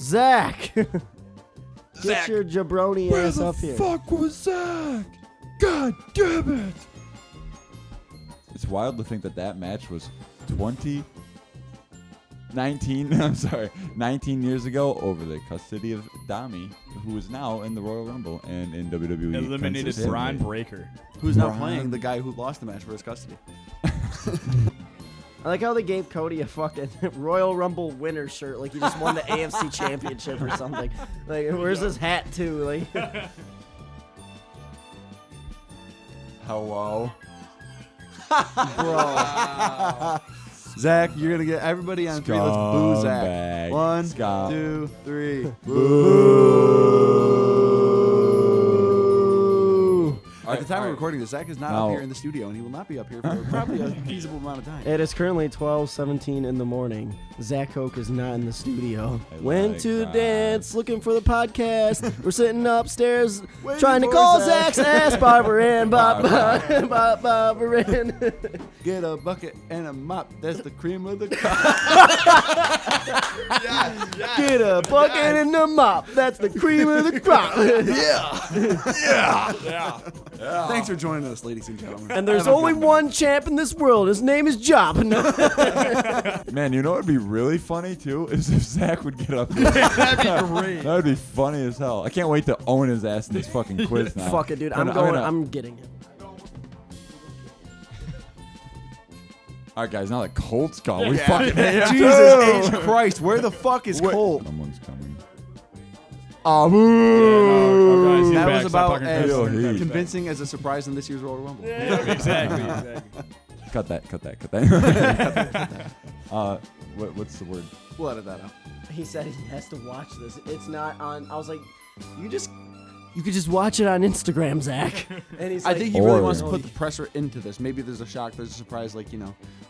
Zach! Get your jabroni ass up here. Where the fuck was Zach? God damn it! It's wild to think that match was 19 years ago over the custody of Dami, who is now in the Royal Rumble and in WWE. Eliminated Braun Breaker. Who's now playing the guy who lost the match for his custody. I like how they gave Cody a fucking Royal Rumble winner shirt, like he just won the AFC Championship or something. Like, where's his hat too? Like, Hello. Bro. Zach, you're going to get everybody on three. Let's boo Zach. 1, 2, 3. Boo. At the time of recording this, Zach is not up here in the studio, and he will not be up here for probably a feasible amount of time. it is currently 12:17 in the morning. Zach Hoke is not in the studio. Went to dance, looking for the podcast. We're sitting upstairs trying to call Zach's ass barber in. Barber in. Get a bucket and a mop. That's the cream of the crop. Get a bucket and a mop. That's the cream of the crop. Yeah. Thanks for joining us, ladies and gentlemen. And there's only one champ in this world. His name is Job. Man, you know what would be really funny too is if Zach would get up here. That'd be great. That would be funny as hell. I can't wait to own his ass in this fucking quiz now. Fuck it, dude. I'm getting it. All right, guys. Now that Colt's gone, we fucking Jesus H. Christ, where the fuck is Colt? Someone's coming. That was about as heat. convincing as a surprise in this year's Royal Rumble. Yeah, exactly. Cut that. What's the word? We'll edit that out. He said he has to watch this. It's not on. I was like, you could just watch it on Instagram, Zach. And he's like, I think he really wants to put the pressure into this. Maybe there's a shock, there's a surprise, like,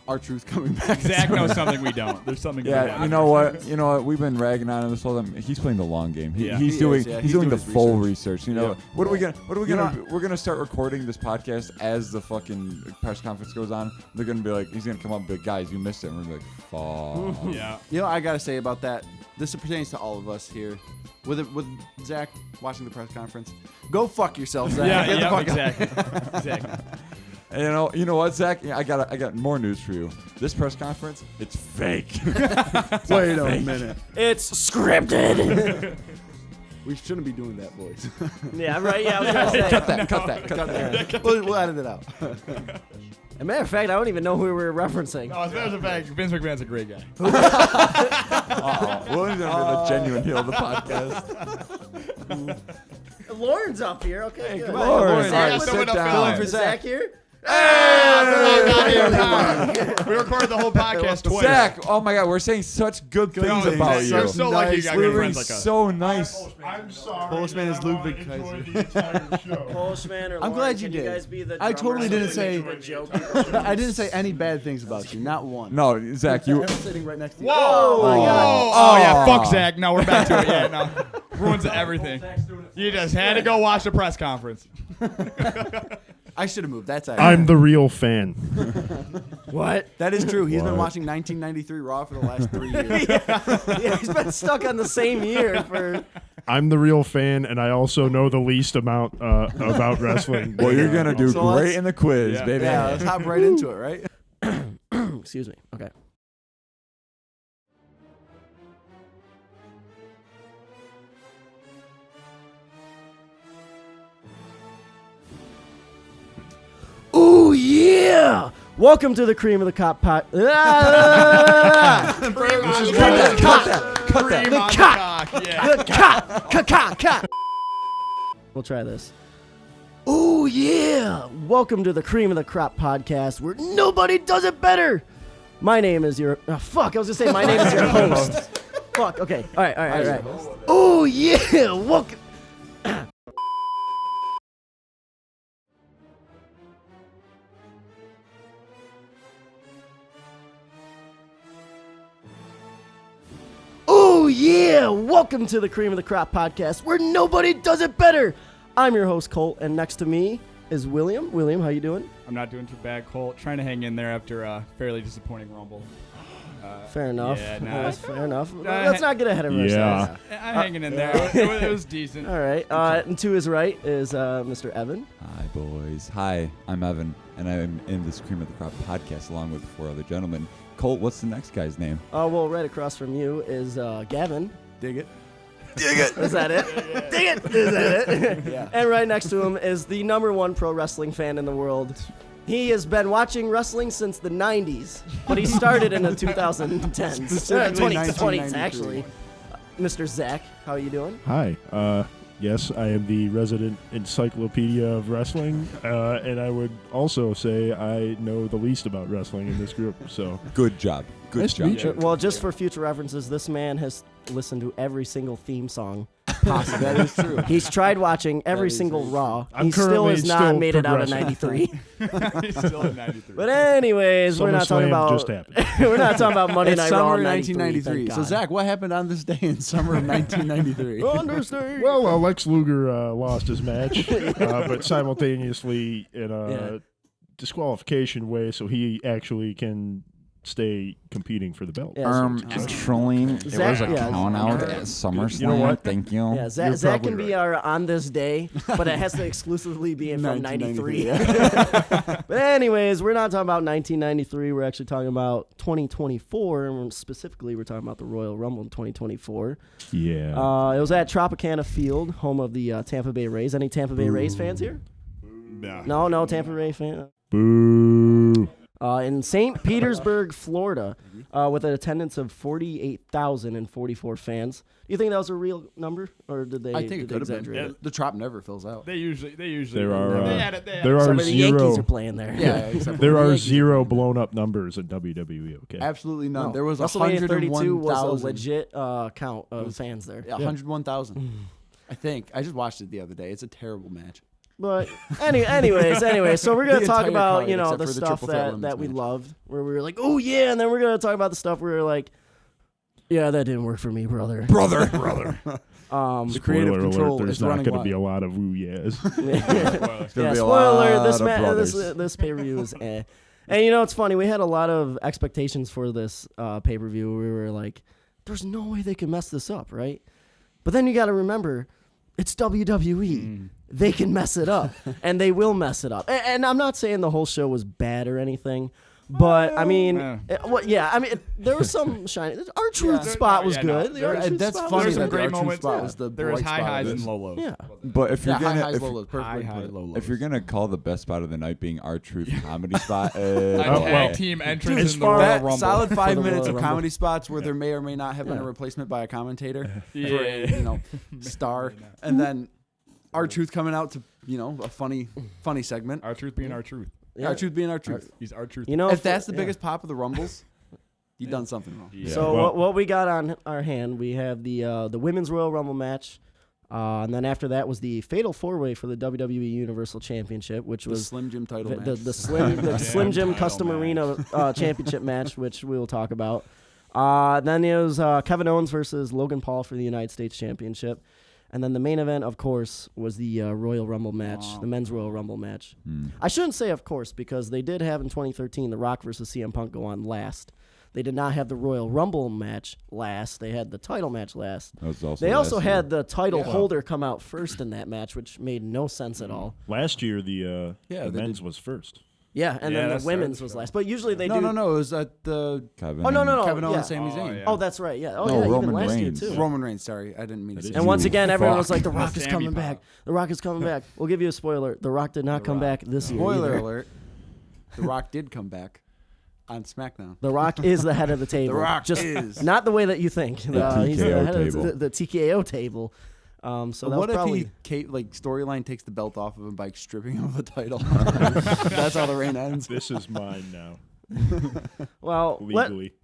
R-Truth coming back. Zach knows something we don't. There's something. Yeah, you know what? We've been ragging on him this whole time. He's playing the long game. He's doing the full research. What are we gonna? We're gonna start recording this podcast as the fucking press conference goes on. They're gonna be like, he's gonna come up and be like, guys, you missed it. And we're gonna be like, fuck. Yeah. I gotta say about that. This pertains to all of us here. With Zach watching the press conference, go fuck yourself, Zach. Exactly. You know what, Zach? I got more news for you. This press conference, it's fake. Wait a minute. it's scripted. We shouldn't be doing that, boys. Yeah, right. Yeah, I was gonna say. Cut that. We'll edit it out. As a matter of fact, I don't even know who we were referencing. No, as a matter of fact, Vince McMahon's a great guy. William's the genuine heel of the podcast. Lauren's up here. Okay, Hey, good. come on, Lauren. Zach, All right, sit down. filling for Zach here? We recorded the whole podcast twice. Zach, oh my God, we're saying such good things about you. You're so lucky you got good We're friends like us. so nice. I'm sorry. Postman is Ludwig I enjoyed Kaiser. the entire show. Postman or Lauren, I'm glad you can did. You guys be the I drummer totally so didn't we say- make a joke? I didn't say any bad things about you, not one. No, Zach, you. I'm sitting right next to you. Whoa! my God. Oh yeah, fuck Zach. No, we're back to it. Yeah, no, ruins everything. You just had to go watch the press conference. I should have moved. That's I'm the real fan. What? That is true. He's been What? watching 1993 Raw for the last 3 years. Yeah, he's been stuck on the same year for. I'm the real fan, and I also know the least amount about wrestling. Well, you're gonna do So let's- great in the quiz, Yeah. baby. Yeah, let's hop right into it, right? Excuse me. Okay. Ooh yeah! Welcome to the Cream of the Cop pot. Cream on the cock. Yeah. We'll try this. Ooh yeah! Welcome to the Cream of the Crop podcast, where nobody does it better. My name is your. Oh, fuck! I was gonna say my name is your host. Fuck. Okay. All right. Ooh yeah! Welcome. Oh yeah! Welcome to the Cream of the Crop podcast, where nobody does it better. I'm your host Colt, and next to me is William. William, how you doing? I'm not doing too bad, Colt. Trying to hang in there after a fairly disappointing Rumble. Fair enough. Yeah, That's fair enough. Let's not get ahead of ourselves. I'm hanging in there. It was decent. All right. And to his right is Mr. Evan. Hi, boys. Hi, I'm Evan, and I'm in this Cream of the Crop podcast along with 4 other gentlemen. Colt, what's the next guy's name? Well, right across from you is Gavin. Dig it. Dig it. Is that it? Dig it. Is that it? Yeah. And right next to him is the #1 pro wrestling fan in the world. He has been watching wrestling since the 90s, but he started in the 2010s. Specifically 2020s, actually. Mr. Zach, how are you doing? Hi. Yes, I am the resident encyclopedia of wrestling, and I would also say I know the least about wrestling in this group. So Good job. Good Nice to job. meet you. Well, just for future references, this man has listened to every single theme song possible. That is true. He's tried watching every is single very Raw. I'm He still currently has not still made it out of progressing. 93. He's still in 93. But anyways, we're not talking SummerSlam about just happened. we're not talking about Monday It's Night Raw summer in 1993. thank So God. Zach, what happened on this day in summer of 1993? Understand. Well, Lex Luger lost his match, but simultaneously in a disqualification way, so he actually can stay competing for the belt. Yeah, Trolling. It Zach- was a yeah. count out at SummerSlam. You know what? Thank you. Yeah, Zach, You're Zach probably can be right. our on this day, but it has to exclusively be from 93. 1993. But anyways, we're not talking about 1993. We're actually talking about 2024, and specifically, we're talking about the Royal Rumble in 2024. Yeah. It was at Tropicana Field, home of the Tampa Bay Rays. Any Tampa Bay Rays fans here? No Tampa Bay fan. Boo. In St. Petersburg, Florida, with an attendance of 48,044 fans. Do you think that was a real number, or did they? I think it did they could have exaggerate been. it? The Trop never fills out. They usually. There are They had it. there Some are of the Yankees zero are playing there. Yeah, except for there the are Yankees. 0 blown up numbers in WWE. Okay. Absolutely none. No. There was WrestleMania 32 was a 101,000. legit count of fans there. Yeah, 101,000. I think. I just watched it the other day. It's a terrible match. But anyways, so we're gonna The talk entire about card, the except for the stuff triple threat that women's we match. loved, where we were like, oh yeah, and then we're gonna talk about the stuff where we were like, yeah, that didn't work for me, brother. Brother. The creative Spoiler control alert, is there's not running going to be wild. a lot of ooh yeahs. Yeah, be a spoiler alert, lot of this pay-per-view is eh. And you know, it's funny, we had a lot of expectations for this pay-per-view. We were like, there's no way they can mess this up, right? But then you got to remember, it's WWE. They can mess it up, and they will mess it up. And I'm not saying the whole show was bad or anything, but I mean, there was some shiny. Our truth spot was good. The R-Truth That's spot funny was that good. the great R-Truth moments. spot was the There was bright high spot of highs this. and low lows. Yeah. But if you're Yeah, high gonna highs, if, low lows. Perfect High, way to high, put it. low, low. if you're gonna call the best spot of the night being R-Truth comedy spot, A well, tag team entrance as in the far- Royal That Rumble. solid 5 the minutes Royal of Rumble. comedy spots where there may or may not have been a Yeah. replacement by a commentator for Yeah. a star, and then R-Truth coming out to a funny segment. Our truth being our truth. Yeah. R-Truth being R-Truth. He's our truth. You know, If that's the yeah. biggest pop of the Rumbles, you've done something wrong. Yeah. So well- what we got on our hand, we have the Women's Royal Rumble match, and then after that was the Fatal 4-Way for the WWE Universal Championship, which The was Slim Jim title match. the Slim Jim title Custom match. Arena Championship match, which we will talk about. Then it was Kevin Owens versus Logan Paul for the United States Championship. And then the main event, of course, was the Royal Rumble match, the Men's Royal Rumble match. I shouldn't say, of course, because they did have in 2013 The Rock versus CM Punk go on last. They did not have the Royal Rumble match last. They had the title match last. that was also They also last year. had the title holder come out first in that match, which made no sense at all. Last year, the they men's was first. Yeah, and Yeah, then that the women's started was the last. But usually they do. No. It was at the Kevin. Oh, no. Kevin Owens, yeah. Sami Zayn. yeah. Oh, that's right. Yeah. Oh, No, yeah. Roman Even last Reigns. year too. Roman Reigns. Sorry, I didn't mean to That say. is And once You again, everyone was fuck. like, "The Rock is Sammy coming Pop. back. The Rock is coming back." We'll give you a spoiler. The Rock did not come back this year. Spoiler either. alert: The Rock did come back on SmackDown. The Rock is the head of the table. The Rock Just is. not the way that you think. He's the TKO head of table. the TKO table. So that What was if probably. storyline takes the belt off of him by stripping him of the title? That's how the reign ends. This is mine now, Well, legally.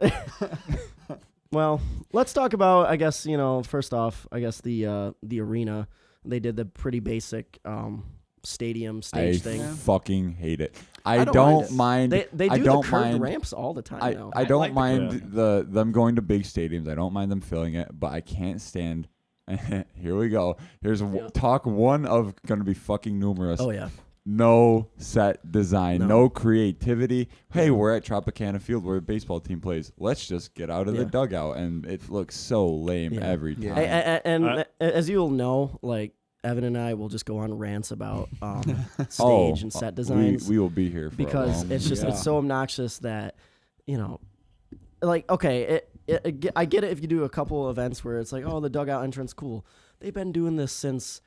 well, let's talk about. I guess first off, I guess the arena. They did the pretty basic stadium stage I thing. fucking hate it. I don't don't mind mind. They I do don't the curved mind. ramps all the time now. I don't like the mind curve. them going to big stadiums. I don't mind them filling it, but I can't stand. Here we go. Here's talk one of going to be fucking numerous. Oh yeah. No set design, no creativity. Hey, we're at Tropicana Field where a baseball team plays. Let's just get out of the dugout, and it looks so lame every time. And as you'll know, like Evan and I will just go on rants about stage and set designs. We will be here for because it's just it's so obnoxious that like okay, I get it if you do a couple events where it's like, oh, the dugout entrance, cool. They've been doing this since.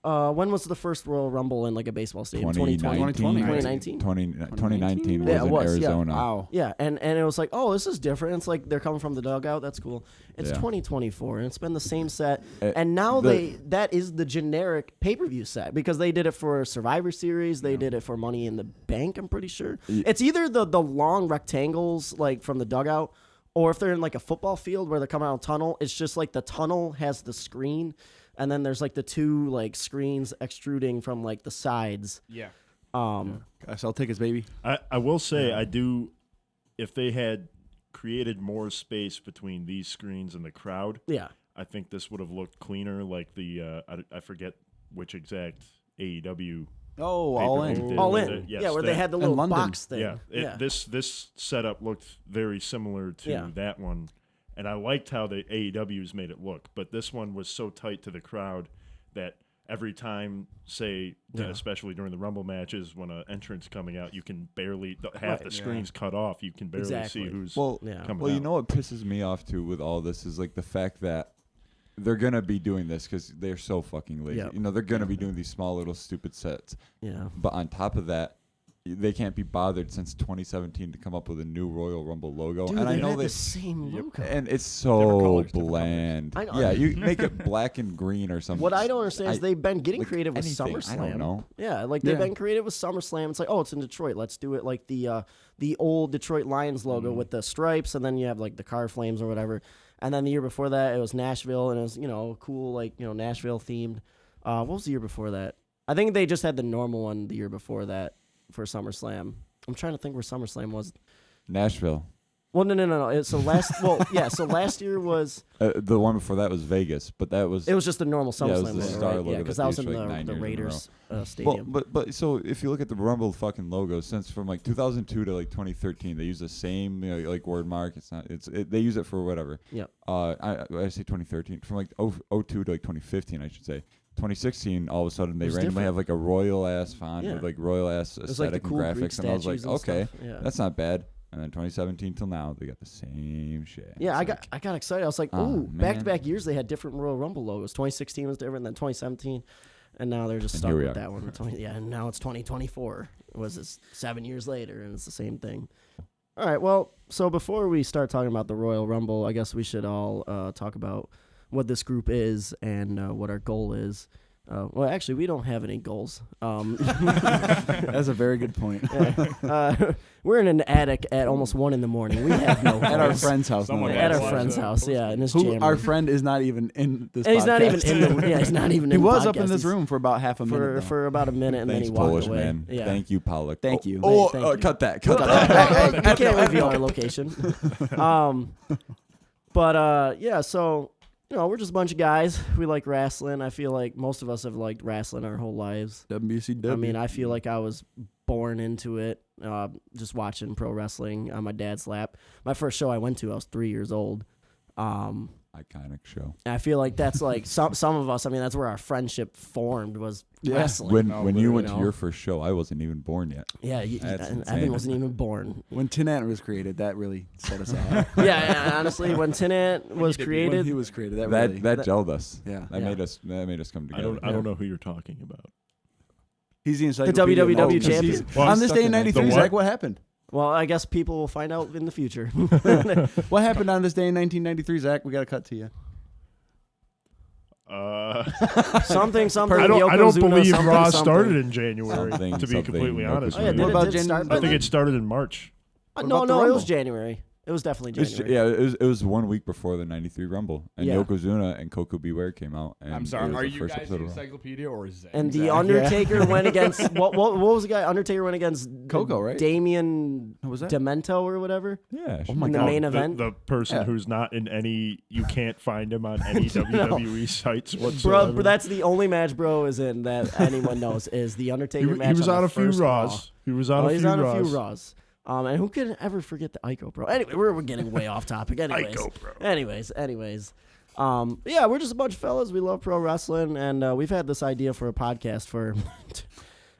When was the first Royal Rumble in like a baseball stadium? 2019 was in Arizona. Yeah. Wow. Yeah, and it was like, oh, this is different. It's like they're coming from the dugout. That's cool. It's 2024, and it's been the same set. And now that is the generic pay-per-view set because they did it for Survivor Series. They did it for Money in the Bank, I'm pretty sure. It's either the long rectangles like from the dugout, or if they're in like a football field where they're coming out of a tunnel, it's just like the tunnel has the screen. And then there's like the two like screens extruding from like the sides. Yeah. Guys, I'll take his baby. I will say I do. If they had created more space between these screens and the crowd, I think this would have looked cleaner. Like the I forget which exact AEW. Oh, All In. All In. Where they had the little box thing. Yeah. This setup looked very similar to that one. And I liked how the AEW's made it look, but this one was so tight to the crowd that every time, say, especially during the Rumble matches, when an entrance coming out, you can barely half the screen's cut off. You can barely see who's coming out. Well, you know what pisses me off too with all this is like the fact that they're gonna be doing this because they're so fucking lazy. Yep. You know, they're gonna be doing these small little stupid sets. Yeah. But on top of that, they can't be bothered since 2017 to come up with a new Royal Rumble logo. Dude, and I know the same logo. And it's so bland. I know. Yeah, you make it black and green or something. What I don't understand is they've been getting creative with SummerSlam. I don't know. Yeah, like they've been creative with SummerSlam. It's like, oh, it's in Detroit. Let's do it like the old Detroit Lions logo with the stripes, and then you have like the car flames or whatever. And then the year before that, it was Nashville, and it was cool like Nashville themed. What was the year before that? I think they just had the normal one the year before that for SummerSlam. I'm trying to think where SummerSlam was. Nashville. Well, no. So last year was the one before that was Vegas, but that was it was just the normal SummerSlam. Yeah, it was the star logo. Yeah, because that was in the Raiders stadium. Well, but so if you look at the Rumble fucking logo, since from like 2002 to like 2013, they use the same like word mark. They use it for whatever. Yeah. I say 2013 from like 02 to like 2015, I should say. 2016, all of a sudden they randomly have like a royal ass font with like royal ass aesthetic cool and graphics, and I was like, okay, that's not bad. And then 2017 till now, they got the same shit. Yeah, I got excited. I was like, back-to-back years they had different Royal Rumble logos. 2016 was different than 2017, and now they're just stuck with that one. And now it's 2024. It was this 7 years later, and it's the same thing. All right, well, so before we start talking about the Royal Rumble, I guess we should all talk about what this group is and what our goal is. Well, actually, we don't have any goals. That's a very good point. We're in an attic at almost 1 a.m. We have no goals. At our friend's house. At our friend's house, in his jammer. Our friend is not even in this and podcast. He's not even in the. Yeah, he's not even. He in was the up in this room for about half a minute. For about a minute, and then he walked Polish away. Man. Yeah. Thank you, Pollock. Thank you. Thank you. Cut that. You can't reveal our location. So. We're just a bunch of guys. We like wrestling. I feel like most of us have liked wrestling our whole lives. WCW. I mean, I feel like I was born into it, just watching pro wrestling on my dad's lap. My first show I went to, I was 3 years old. Iconic show. I feel like that's like some of us. I mean, that's where our friendship formed was wrestling. When you went to your first show, I wasn't even born yet. Yeah, Evan wasn't even born. When Tin Ant was created, that really set us off. Yeah, honestly, when Tin Ant was created, when he was created, that gelled us. Yeah, that made us come together. I don't know who you're talking about. He's the encyclopedia. The WWE champion. On this day in '93, Zach, what happened? Well, I guess people will find out in the future. What happened on this day in 1993, Zach? We got to cut to you. Something. I don't believe Raw started in January. To be completely honest, I think it started in March. No, it was January. It was definitely January. It was 1 week before the '93 Rumble, and Yokozuna and Koko Beware came out. And I'm sorry, are the you first guys the episode of Raw. encyclopedia or is that? And the Undertaker went against what was the guy? Undertaker went against Koko, right? Damien Who was that? Demento or whatever. Yeah. Oh my in the God. main event. The person who's not in any, you can't find him on any WWE sites Bro, whatsoever. that's the only match bro is in that anyone knows is the Undertaker match. He was on the a few first Raw. Raws. He was on a He's few on Raws. a few Raws. And who could ever forget the Ico, bro? Anyway, we're getting way off topic. Anyways, Ico, bro. anyways. Yeah, we're just a bunch of fellas. We love pro wrestling, and we've had this idea for a podcast for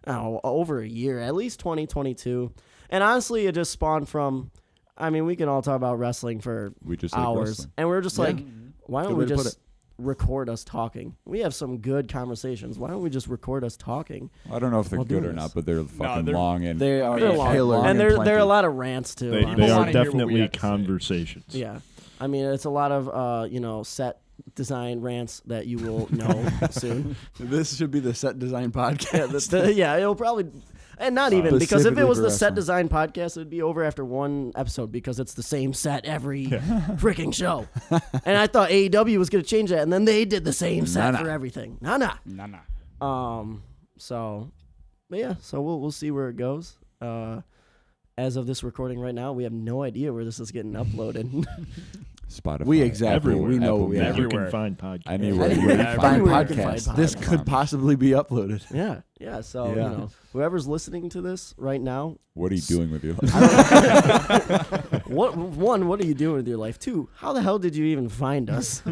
over a year, at least 2022. And honestly, it just spawned from. I mean, we can all talk about wrestling for hours, and we're just like, why don't we just record us talking? We have some good conversations. Why don't we just record us talking? I don't know if they're good or not, but they're fucking long and They are long. killer. And there are a lot of rants too. They People are wanna hear what we definitely have to say. conversations. Yeah. I mean, it's a lot of, set design rants that you will know soon. This should be the set design podcast. It'll probably, and not even, because if it Specifically was for the set wrestling. design podcast, it would be over after one episode because it's the same set every freaking show. And I thought AEW was going to change that, and then they did the same set for everything. Nah. So we'll see where it goes. As of this recording right now, we have no idea where this is getting uploaded. Spotify. We exactly. Everywhere. We know Apple we Music. You Everywhere. can find podcasts. Anywhere. Anywhere you find Everywhere you can podcasts. find This podcasts. could possibly be uploaded. Yeah. So, whoever's listening to this right now, What are you doing with your life? what are you doing with your life? 2, how the hell did you even find us?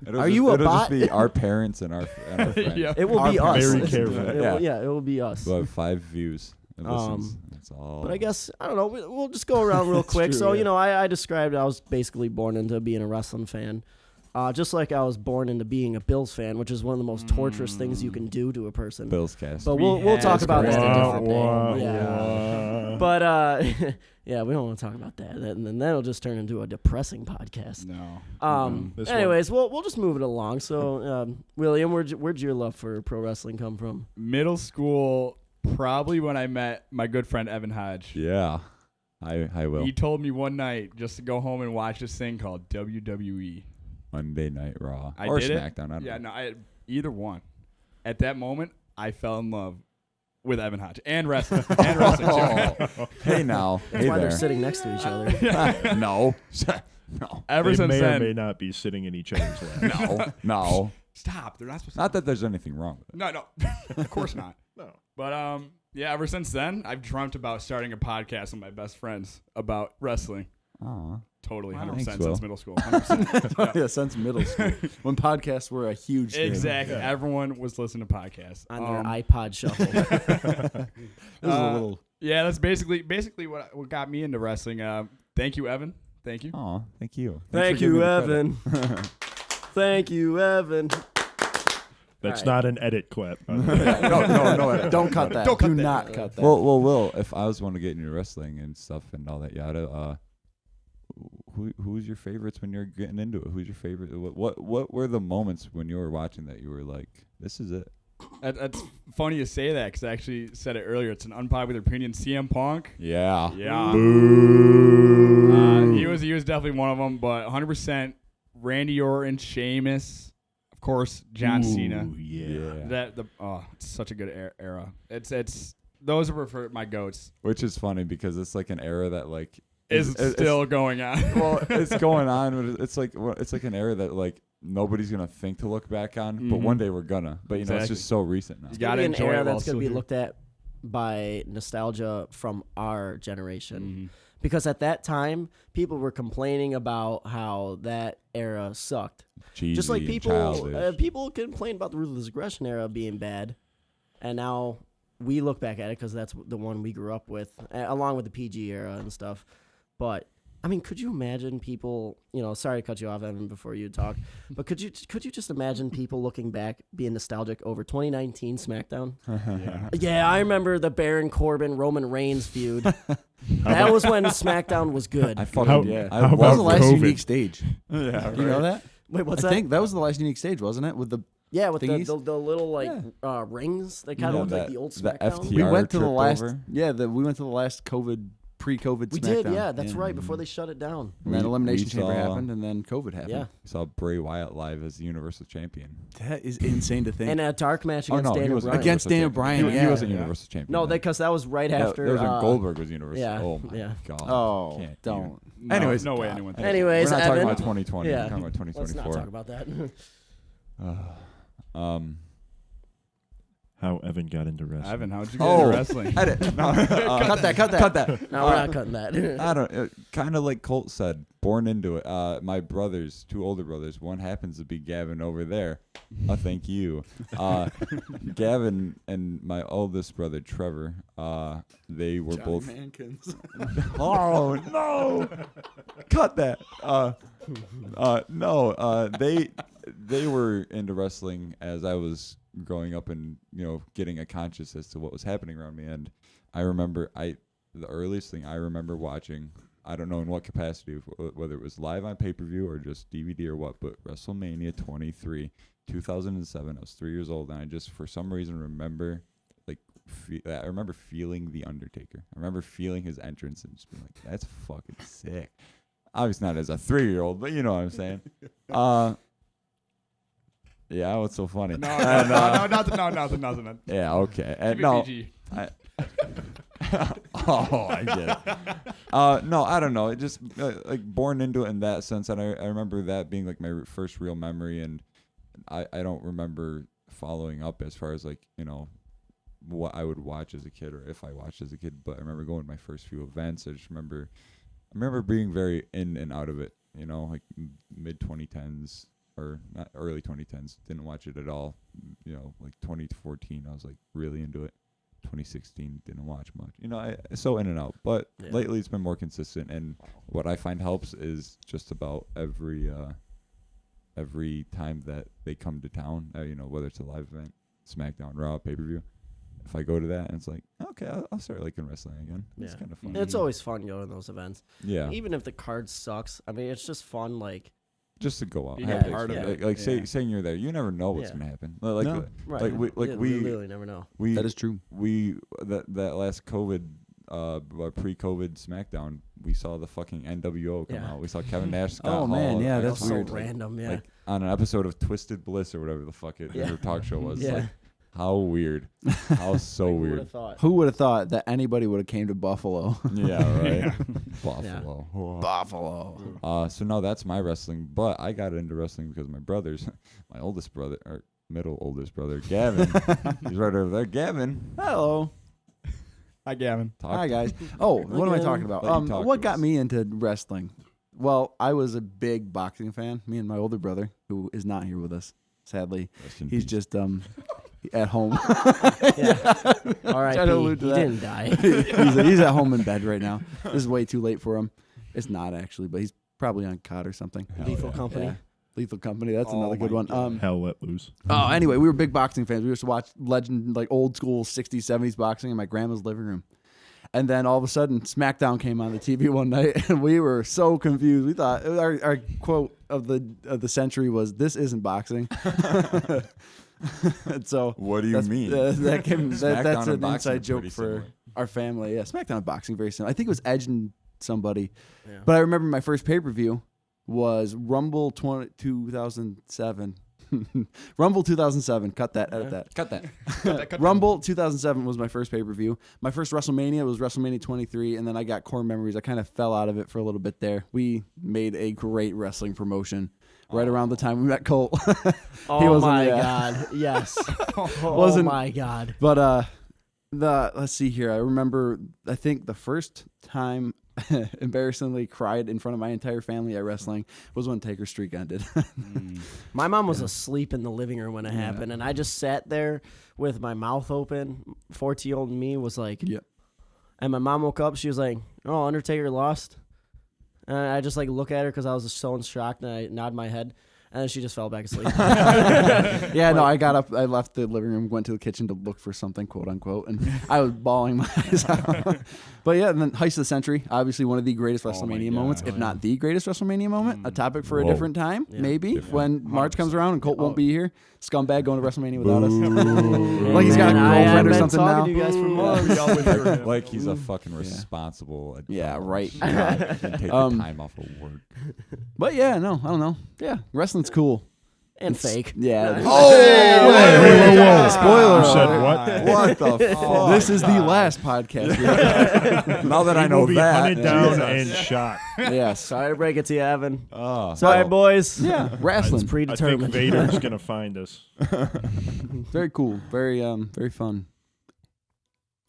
It'll you just, a bot? It'll just be our parents and our friends. Yeah. It will be Our us. very careful. It will be us. We'll have 5 views and listens. That's all. But I guess, I don't know, we'll just go around real quick. true, So, yeah. I described I was basically born into being a wrestling fan. Just like I was born into being a Bills fan, which is one of the most torturous things you can do to a person. Bills cast. But we'll talk about that a different day. Wah, Yeah. wah. But, yeah, we don't want to talk about that. And then that'll just turn into a depressing podcast. No. This Anyways, we'll just move it along. So, William, where'd your love for pro wrestling come from? Middle school, probably when I met my good friend Evan Hodge. Yeah. I will. He told me one night just to go home and watch this thing called WWE. Monday Night Raw. I or did it. SmackDown. I don't know. Either one. At that moment, I fell in love with Evan Hodge and wrestling. too. Hey now. That's Hey why there. they're sitting next to each other. No. No. Ever They since may or then, may not be sitting in each other's lap. No. stop. They're not supposed to. Not that there's anything wrong with it. No, of course not. No. But ever since then, I've dreamt about starting a podcast with my best friends about wrestling. Aw. Totally, Wow. 100% Thanks, since Will. middle school. 100%. Yeah, since middle school, when podcasts were a huge thing. Exactly. Everyone was listening to podcasts. On their iPod shuffle. This is a little. Yeah, that's basically what got me into wrestling. Thank you, Evan. Thank you. Aw, thank you. Thank Thanks for you, giving me the Evan. Thank you, Evan. That's All right. not an edit clip. credit. No. Don't cut that. Don't cut Do that. not cut that. Well, Will, if I was want to get into wrestling and stuff and all that yada, who's your favorites when you're getting into it? Who's your favorite? What were the moments when you were watching that you were like, this is it? That's funny you say that because I actually said it earlier. It's an unpopular opinion. CM Punk. Yeah. Yeah. He was definitely one of them, but 100% Randy Orton, Sheamus, of course, John Cena. Yeah. It's such a good era. It's those are for my goats. Which is funny because it's like an era that like Is still going on. well, it's going on, but it's like an era that like nobody's gonna think to look back on, but one day we're gonna. But it's Exactly. just so recent now. You It's gotta gonna be an enjoy era it while that's going to still be here. looked at by nostalgia from our generation. Mm-hmm. Because at that time, people were complaining about how that era sucked. Cheesy Just like and people childish. people complain about the Ruthless Aggression era being bad. And now we look back at it because that's the one we grew up with, along with the PG era and stuff. But I mean, could you imagine people? Sorry to cut you off, Evan, before you talk, but could you just imagine people looking back, being nostalgic over 2019 SmackDown? Yeah, I remember the Baron Corbin Roman Reigns feud. That was when SmackDown was good. I fucking Yeah. I How That was the love last COVID? unique stage. Yeah, You know that? Wait, what's I that? think that was the last unique stage, wasn't it? With the Yeah, with the thingies? little rings. They kind of look like the old the SmackDown. FTR we went to the tripped last. over. Yeah, we went to the last COVID pre-COVID We SmackDown. did, yeah, that's right, before they shut it down. And then Elimination we Chamber saw- happened, and then COVID happened. Yeah. We saw Bray Wyatt live as the Universal Champion. That is insane to think. And a dark match Oh, against no, he Daniel wasn't Bryan. Against Daniel Universal Bryan, Champion. He yeah. wasn't Yeah. Universal Champion. No, then. because that was right That after. was when Goldberg was Universal. yeah, Oh my yeah. god. Oh, Can't don't. No, Anyways, no way anyone. Anyways, we're not talking Evan. about 2020. Yeah. We're talking about Let's not 2024. talk about that. How Evan got into wrestling. Evan, how'd you get into Oh, wrestling? edit. No, Cut that. cut that. No, we're not cutting that. I don't. Kind of like Colt said, born into it. My brothers, 2 older brothers. One happens to be Gavin over there. Thank you. Gavin and my oldest brother Trevor. They were both. Mankins. Oh no! Cut that. No. They were into wrestling as I was growing up and getting a conscious as to what was happening around me. And I remember the earliest thing I remember watching, I don't know in what capacity, whether it was live on pay-per-view or just DVD or what, but WrestleMania 23, 2007. I was 3 years old, and I just for some reason remember I remember feeling The Undertaker. I remember feeling his entrance and just being like, that's fucking sick. Obviously not as a 3-year-old, but you know what I'm saying. Yeah, what's so funny? No, nothing. Yeah, okay. And Keep it no, PG. I get it. No, I don't know. It just like born into it in that sense, and I remember that being like my first real memory, and I don't remember following up as far as like what I would watch as a kid or if I watched as a kid. But I remember going to my first few events. I remember being very in and out of it. Like mid 2010s. Or not early 2010s, didn't watch it at all. Like 2014, I was like really into it. 2016, didn't watch much. So in and out. But lately, it's been more consistent. And what I find helps is just about every time that they come to town. Whether it's a live event, SmackDown, Raw, pay-per-view. If I go to that, and it's like, okay, I'll start liking wrestling again. It's kind of fun. It's always fun going to those events. Yeah. Even if the card sucks, I mean, it's just fun. Like. Just to go out, Yeah, have the part of experience. it. Like saying you're there, you never know what's gonna happen. No. Right. We literally never know. That is true. That last COVID, pre-COVID SmackDown, we saw the fucking NWO come out. We saw Kevin Nash, Scott Hall. Man, yeah, that's so weird. random. Yeah. Like on an episode of Twisted Bliss or whatever the fuck her talk show was. Yeah. Like, how weird. How so Who weird. would have thought? Who would have thought that anybody would have came to Buffalo? Yeah, right. Buffalo. Buffalo. So no, that's my wrestling. But I got into wrestling because my brothers, my oldest brother, or middle oldest brother, Gavin. He's right over there. Gavin. Hello. Hi, Gavin. Hi, guys. Oh, what am I talking about? Let you talk What to got us. me into wrestling? Well, I was a big boxing fan. Me and my older brother, who is not here with us, sadly. Rest in He's peace. just at home. All right, Try to allude to he that. didn't die. he's at home in bed right now. This is way too late for him. It's not actually, but he's probably on COD or something. Lethal Company. Yeah. Lethal Company. That's Oh another good my one. God. Hell let loose. Oh, anyway, we were big boxing fans. We used to watch legend, like old school 60s, 70s boxing in my grandma's living room. And then all of a sudden, SmackDown came on the TV one night, and we were so confused. We thought our quote of the century was, "This isn't boxing." And so, What do you that's, mean? that's SmackDown an and boxing inside are joke pretty for similar. our family. Yeah, SmackDown and boxing very similar. I think it was Edge and somebody, Yeah. but I remember my first pay per view was Rumble 2007. Rumble 2007. Cut that. Edit that. Cut that. Rumble 2007 was my first pay-per-view. My first WrestleMania was WrestleMania 23, and then I got Core Memories. I kind of fell out of it for a little bit there. We made a great wrestling promotion right around the time we met Colt. Oh my God! Yes. Oh Wasn't- my God! But let's see here. I remember, I think the first time embarrassingly cried in front of my entire family at wrestling was when Taker's streak ended. My mom was asleep in the living room when it happened, and I just sat there with my mouth open. 14-year-old me was like, Yep. And my mom woke up. She was like, "Oh, Undertaker lost." And I just like look at her because I was just so in shock, and I nod my head, and then she just fell back asleep. Yeah, no, I got up, I left the living room, went to the kitchen to look for something, quote unquote, and I was bawling my eyes out. But yeah, and then Heist of the Century, obviously one of the greatest WrestleMania moments, if not the greatest WrestleMania moment. A topic for a different time, maybe, when March comes around and Colt won't be here. scumbag going to WrestleMania without us. Like he's got a I have girlfriend or been something talking now. to you guys for months. Like he's a fucking responsible adult. Yeah, right. He can take the time off of work. But yeah, no, I don't know. Yeah, wrestling's cool. And fake. Yeah. Whoa. Spoiler. You said alert. what? What the fuck? This is the last podcast. Now that I He know will be that. hunted down Jesus. and shot. Yes. Sorry to break it to you, Evan. Oh. Sorry, boys. Yeah, It's wrestling. I think predetermined. Vader's gonna find us. Very cool. Very fun.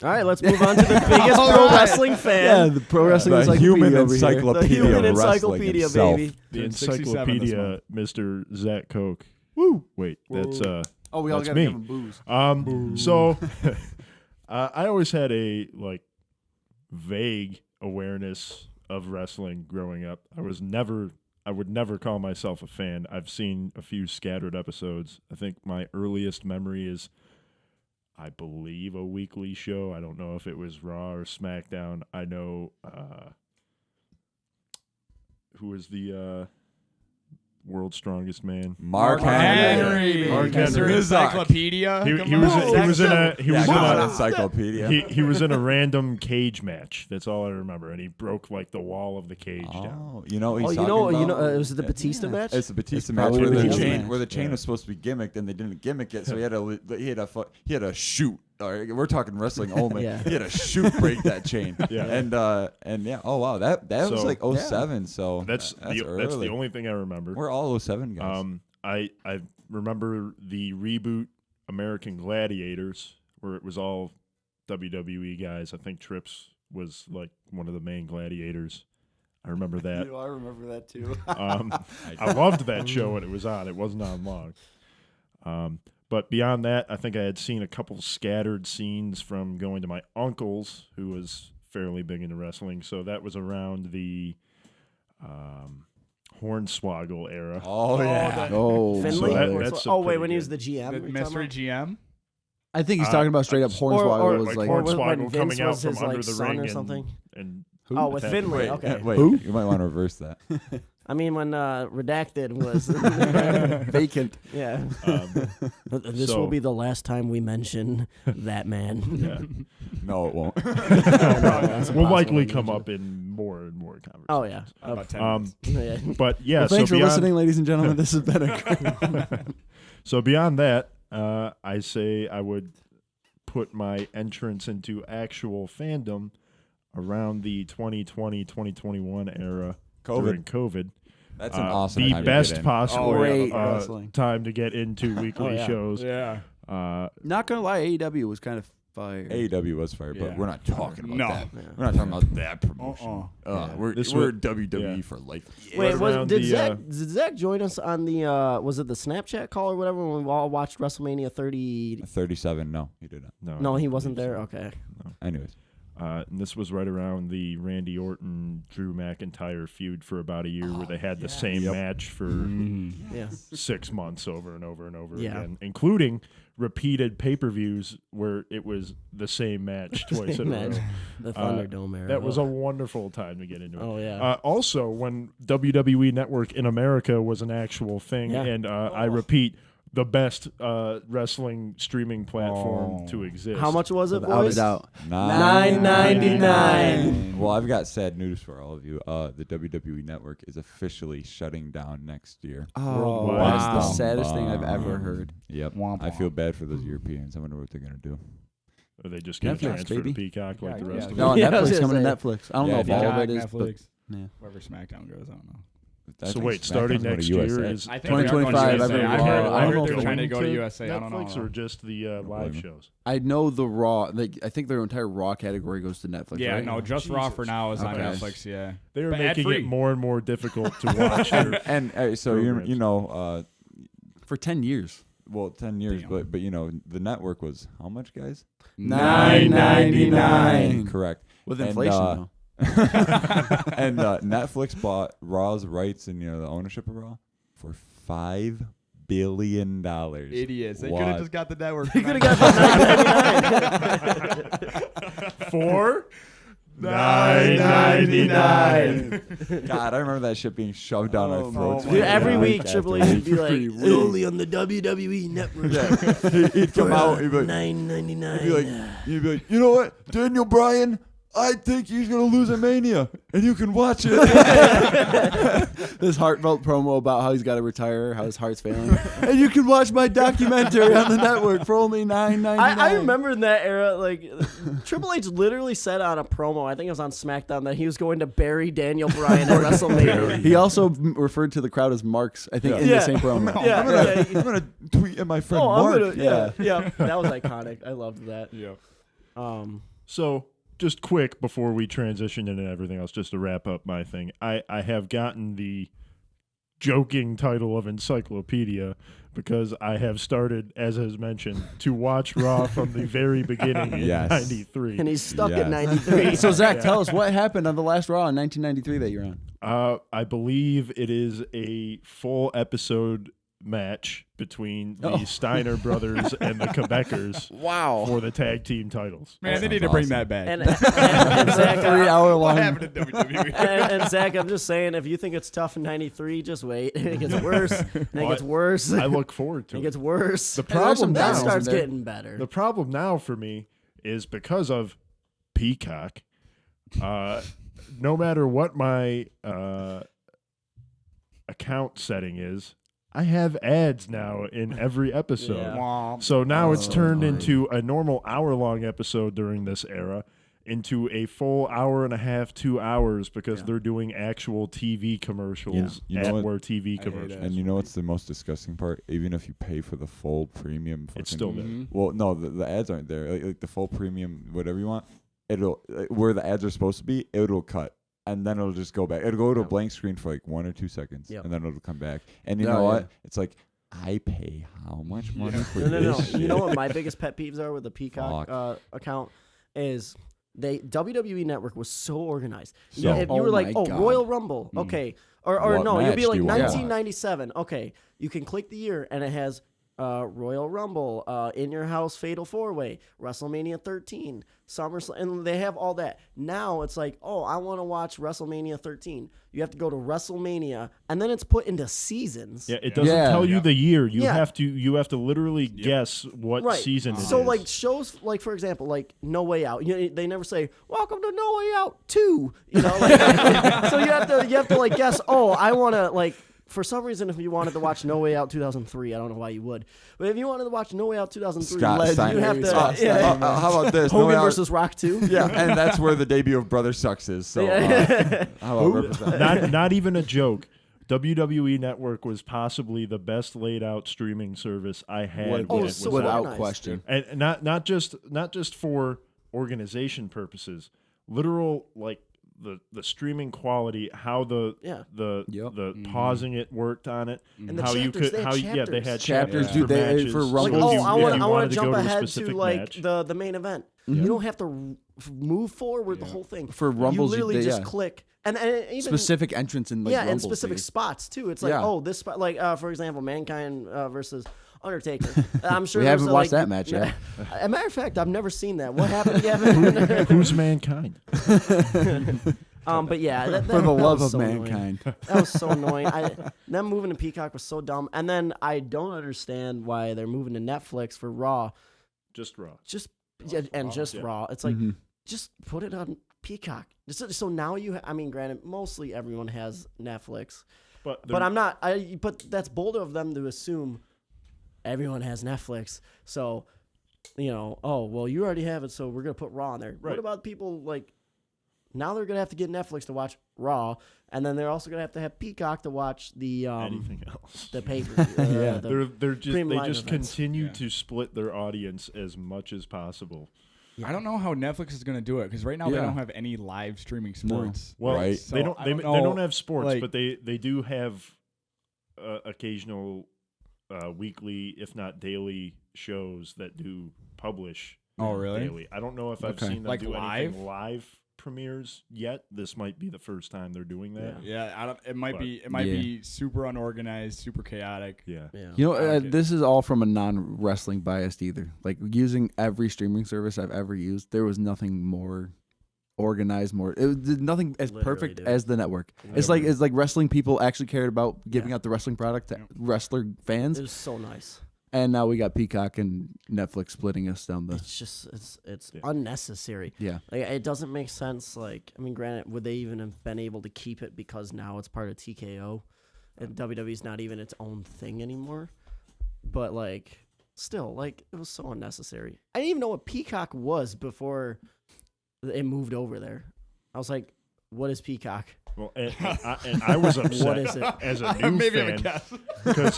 All right, let's move on to the biggest pro wrestling fan. Yeah, the pro wrestling The encyclopedia human over here. encyclopedia. The human of wrestling encyclopedia, himself. baby. The Turned 67 this encyclopedia, Mr. Zach Koch. Woo! Wait, that's Oh, we all that's got to me. give him booze. So I always had a vague awareness of wrestling growing up. I would never call myself a fan. I've seen a few scattered episodes. I think my earliest memory is, I believe, a weekly show. I don't know if it was Raw or SmackDown. I know who was the world's strongest man. Mark Henry. Henry. Mark Mr. Henry. Encyclopedia. He Come was on. An encyclopedia. he was in a random cage match. That's all I remember, and he broke like the wall of the cage down. Oh, you know what he's Oh, talking about? was it the Batista match? It's the Batista It's match probably where the the Batista chain, match. where the chain Yeah. was supposed to be gimmicked, and they didn't gimmick it, so he had to shoot. All right, we're talking wrestling only. Yeah. He had to shoot break that chain. Yeah. And yeah. Oh wow, that was So- like 07. So That's the early. only thing I remember. We're all 07 guys. I remember the reboot American Gladiators, where it was all WWE guys. I think Trips was like one of the main gladiators. I remember that. I remember that too. I loved that show when it was on. It wasn't on long. But beyond that, I think I had seen a couple scattered scenes from going to my uncle's, who was fairly big into wrestling. So that was around the Hornswoggle era. Oh yeah. Oh, Finley? So that's a oh, wait, pretty when he was good- the GM? The you're talking mystery about? GM. I think he's talking about straight up Hornswoggle or was like like or when Hornswoggle Vince coming out was from his, under like, the son ring or and- something? and Oh, with attacking. Finley. Wait, Okay. wait. Who? You might want to reverse that. I mean, when Redacted was vacant. yeah. This So- will be the last time we mention that man. Yeah. No, it won't. That's will impossible likely to come mention. up in more and more conversations. Oh yeah. About 10 Um, minutes. Yeah. But yeah, Well, thanks so for beyond, listening, ladies and gentlemen. This has been a So beyond that, I say I would put my entrance into actual fandom around the 2020-2021 era during COVID. That's an awesome The time to best get in. possible Great wrestling. time to get into weekly yeah. shows. Yeah. Not gonna lie, AEW was kind of fire. AEW was fire, but Yeah. we're not talking about No. that. We're not talking about that promotion. Yeah. We're This we're was- WWE yeah. for life. Wait, around did the, Zach join us on the was it the Snapchat call or whatever when we all watched WrestleMania 30? 37. No, he didn't. No, he wasn't there. Okay. Anyways, And this was right around the Randy Orton, Drew McIntyre feud for about a year, where they had the same match for Yeah. 6 months over and over and over Yeah. again, including repeated pay-per-views where it was the same match twice in a row. Match. The Thunderdome era. That was a wonderful time to get into it. Oh yeah. Also, when WWE Network in America was an actual thing, Yeah. and I repeat, the best wrestling streaming platform to exist. How much was it, Without a boys? doubt. $9.99. Well, I've got sad news for all of you. The WWE Network is officially shutting down next year. Oh, Worldwide. that's the Wow. saddest thing I've ever heard. Yep. Womp I feel womp. bad for those Europeans. I wonder what they're gonna do. Are they just going to Netflix, transfer baby. to Peacock like the Yeah, rest yeah. of No, it? Yeah, I was Netflix gonna coming to say. Netflix. I don't Yeah, know if Peacock, all of it is, but Netflix. yeah. Wherever SmackDown goes, I don't know. I So think wait, SmackDown's starting going to next year USA. is I think 2025, they're going to I've USA. been- I heard, I I don't heard know they're if trying to going go to USA. I don't Netflix know. or just the live shows? I know the Raw. I think their entire Raw category goes to Netflix. Yeah, right? no, just Raw for now is on Okay. Netflix. Yeah, They are But making ad-free. it more and more difficult to watch. their- And so programs. you know, For 10 years. well, 10 years, Damn. but you know, the network was how much, guys? $9.99. Correct. With And, inflation, though. And Netflix bought Raw's rights and the ownership of Raw for $5 billion. idiots. They What? could have just got the network. You could have got that $9.99. For $9.99. God, I remember that shit being shoved down our throats. Dude, every week After Triple H would be like, Every only on the WWE Network. He'd come out. He'd be like, $9.99. he'd be like, you know what, Daniel Bryan, I think he's gonna lose at Mania, and you can watch it. This heartfelt promo about how he's got to retire, how his heart's failing, and you can watch my documentary on the network for only $9.99. I remember in that era, like Triple H literally said on a promo, I think it was on SmackDown, that he was going to bury Daniel Bryan at WrestleMania. He also referred to the crowd as marks, I think, in the same promo. I'm gonna tweet at my friend Mark. Yeah, that was iconic. I loved that. Yeah. So, just quick before we transition into everything else, just to wrap up my thing, I have gotten the joking title of encyclopedia because I have started, as has mentioned, to watch Raw from the very beginning in '93. And he's stuck at 93. So, Zach, tell us what happened on the last Raw in 1993 that you're on. I believe it is a full episode match between the Steiner brothers and the Quebecers for the tag team titles. Man, they need to bring that back. And Zach, 3 hour long. What happened to WWE? and Zach, I'm just saying, if you think it's tough in '93, just wait. It gets worse. And it gets worse. I look forward to It it. gets worse. The problem that now, starts getting better. The problem now for me is because of Peacock. No matter what my account setting is, I have ads now in every episode. Yeah. So now it's turned into a normal hour-long episode during this era into a full hour and a half, 2 hours, because they're doing actual TV commercials where TV commercials. And you know what's the most disgusting part? Even if you pay for the full premium, It's still there. Well, no, the ads aren't there. Like the full premium, whatever you want, it'll where the ads are supposed to be, it'll cut. And then it'll just go back. It'll go to a blank screen for like 1 or 2 seconds, and then it'll come back. And you know what? It's like, I pay how much money for this shit? You know what my biggest pet peeves are with the Peacock account is WWE Network was so organized. If you were like, Royal Rumble, okay. Or no, you'll be like 1997. Okay, you can click the year, and it has Royal Rumble, In Your House Fatal-4-Way, WrestleMania 13, SummerSlam, and they have all that. Now it's like, I want to watch WrestleMania 13. You have to go to WrestleMania, and then it's put into seasons. Yeah, it doesn't tell you the year. You have to literally guess what season it is. So like shows, like for example, like No Way Out. They never say "Welcome to No Way Out 2." So you have to like guess. I want to like. For some reason, if you wanted to watch No Way Out 2003, I don't know why you would, but if you wanted to watch No Way Out 2003, you have to. How about this? Hogan versus Rock 2. Yeah, and that's where the debut of Brother Sucks is. So, how about represent? Not even a joke. WWE Network was possibly the best laid out streaming service I had. Without question, and not just for organization purposes, literal like. The streaming quality, how the pausing it worked on it, and how you could they had chapters for matches. for Rumble. Like, I want to jump ahead to like the main event. You don't have to move forward the whole thing. For Rumbles, you literally just click and even specific entrance in and specific spots too. It's like this spot, like for example, Mankind versus Undertaker. I'm sure we haven't watched that match yet. As a matter of fact, I've never seen that. What happened, Gavin? Who's Mankind? But yeah, that for the love of so mankind. Annoying. That was so annoying. Them moving to Peacock was so dumb. And then I don't understand why they're moving to Netflix for Raw. Just Raw. Raw. It's like just put it on Peacock. So now granted, mostly everyone has Netflix, but I'm not. But that's bolder of them to assume. Everyone has Netflix, so you already have it, so we're gonna put Raw on there. Right. What about people like now they're gonna have to get Netflix to watch Raw, and then they're also gonna have to have Peacock to watch the anything else, the paper. They just continue to split their audience as much as possible. I don't know how Netflix is going to do it because right now they don't have any live streaming sports. No. Well, right. So they don't have sports, but they do have occasional. Weekly, if not daily, shows that do publish. Oh, really? Daily. I don't know if I've seen them do anything live premieres yet. This might be the first time they're doing that. Yeah, it might be super unorganized, super chaotic. Yeah. This is all from a non-wrestling biased either. Like using every streaming service I've ever used, there was nothing more organized, more. It did nothing as Literally, perfect dude. as the network. It's like wrestling people actually cared about giving out the wrestling product to wrestler fans. It was so nice. And now we got Peacock and Netflix splitting us down the. It's just it's unnecessary. Yeah. Like, it doesn't make sense. Like, I mean, granted, would they even have been able to keep it because now it's part of TKO, and WWE's not even its own thing anymore? But like, still, like, it was so unnecessary. I didn't even know what Peacock was before it moved over there. I was like, "What is Peacock?" Well, and I was upset What is it? as a new Maybe fan I'm a guess. because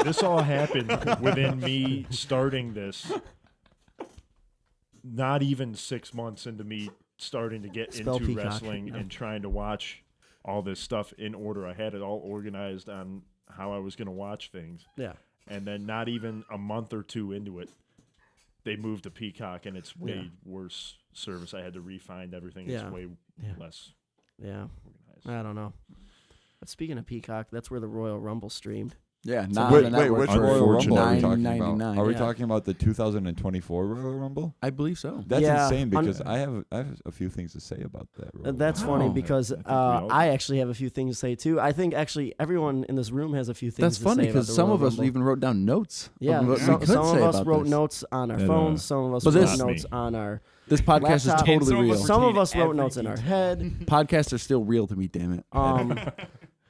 this all happened within me starting this. Not even 6 months into me starting to get Spell into Peacock. wrestling No. and trying to watch all this stuff in order. I had it all organized on how I was going to watch things. Yeah. And then not even a month or two into it, they moved to Peacock, and it's way worse service. I had to re-find everything. Yeah. It's way Yeah. less Yeah. organized. I don't know. But speaking of Peacock, that's where the Royal Rumble streamed. Yeah, not Wait, on the network which for Royal Rumble are we talking $9.99. about? Are we Yeah. talking about the 2024 Royal Rumble? I believe so. That's Yeah, insane because I have a few things to say about that. Royal That's Rumble. funny Wow. because I think we all I do. actually have a few things to say too. I think actually everyone in this room has a few things That's to funny say about because the some Royal of us Rumble. even wrote down notes. Yeah, of what we some could of say us about wrote this. notes on our And, phones. Some of us But wrote this- notes Me. on our. This podcast Laptop. is And totally some of real. us Some of retain us wrote every notes in our detail. head. Podcasts are still real to me, damn it.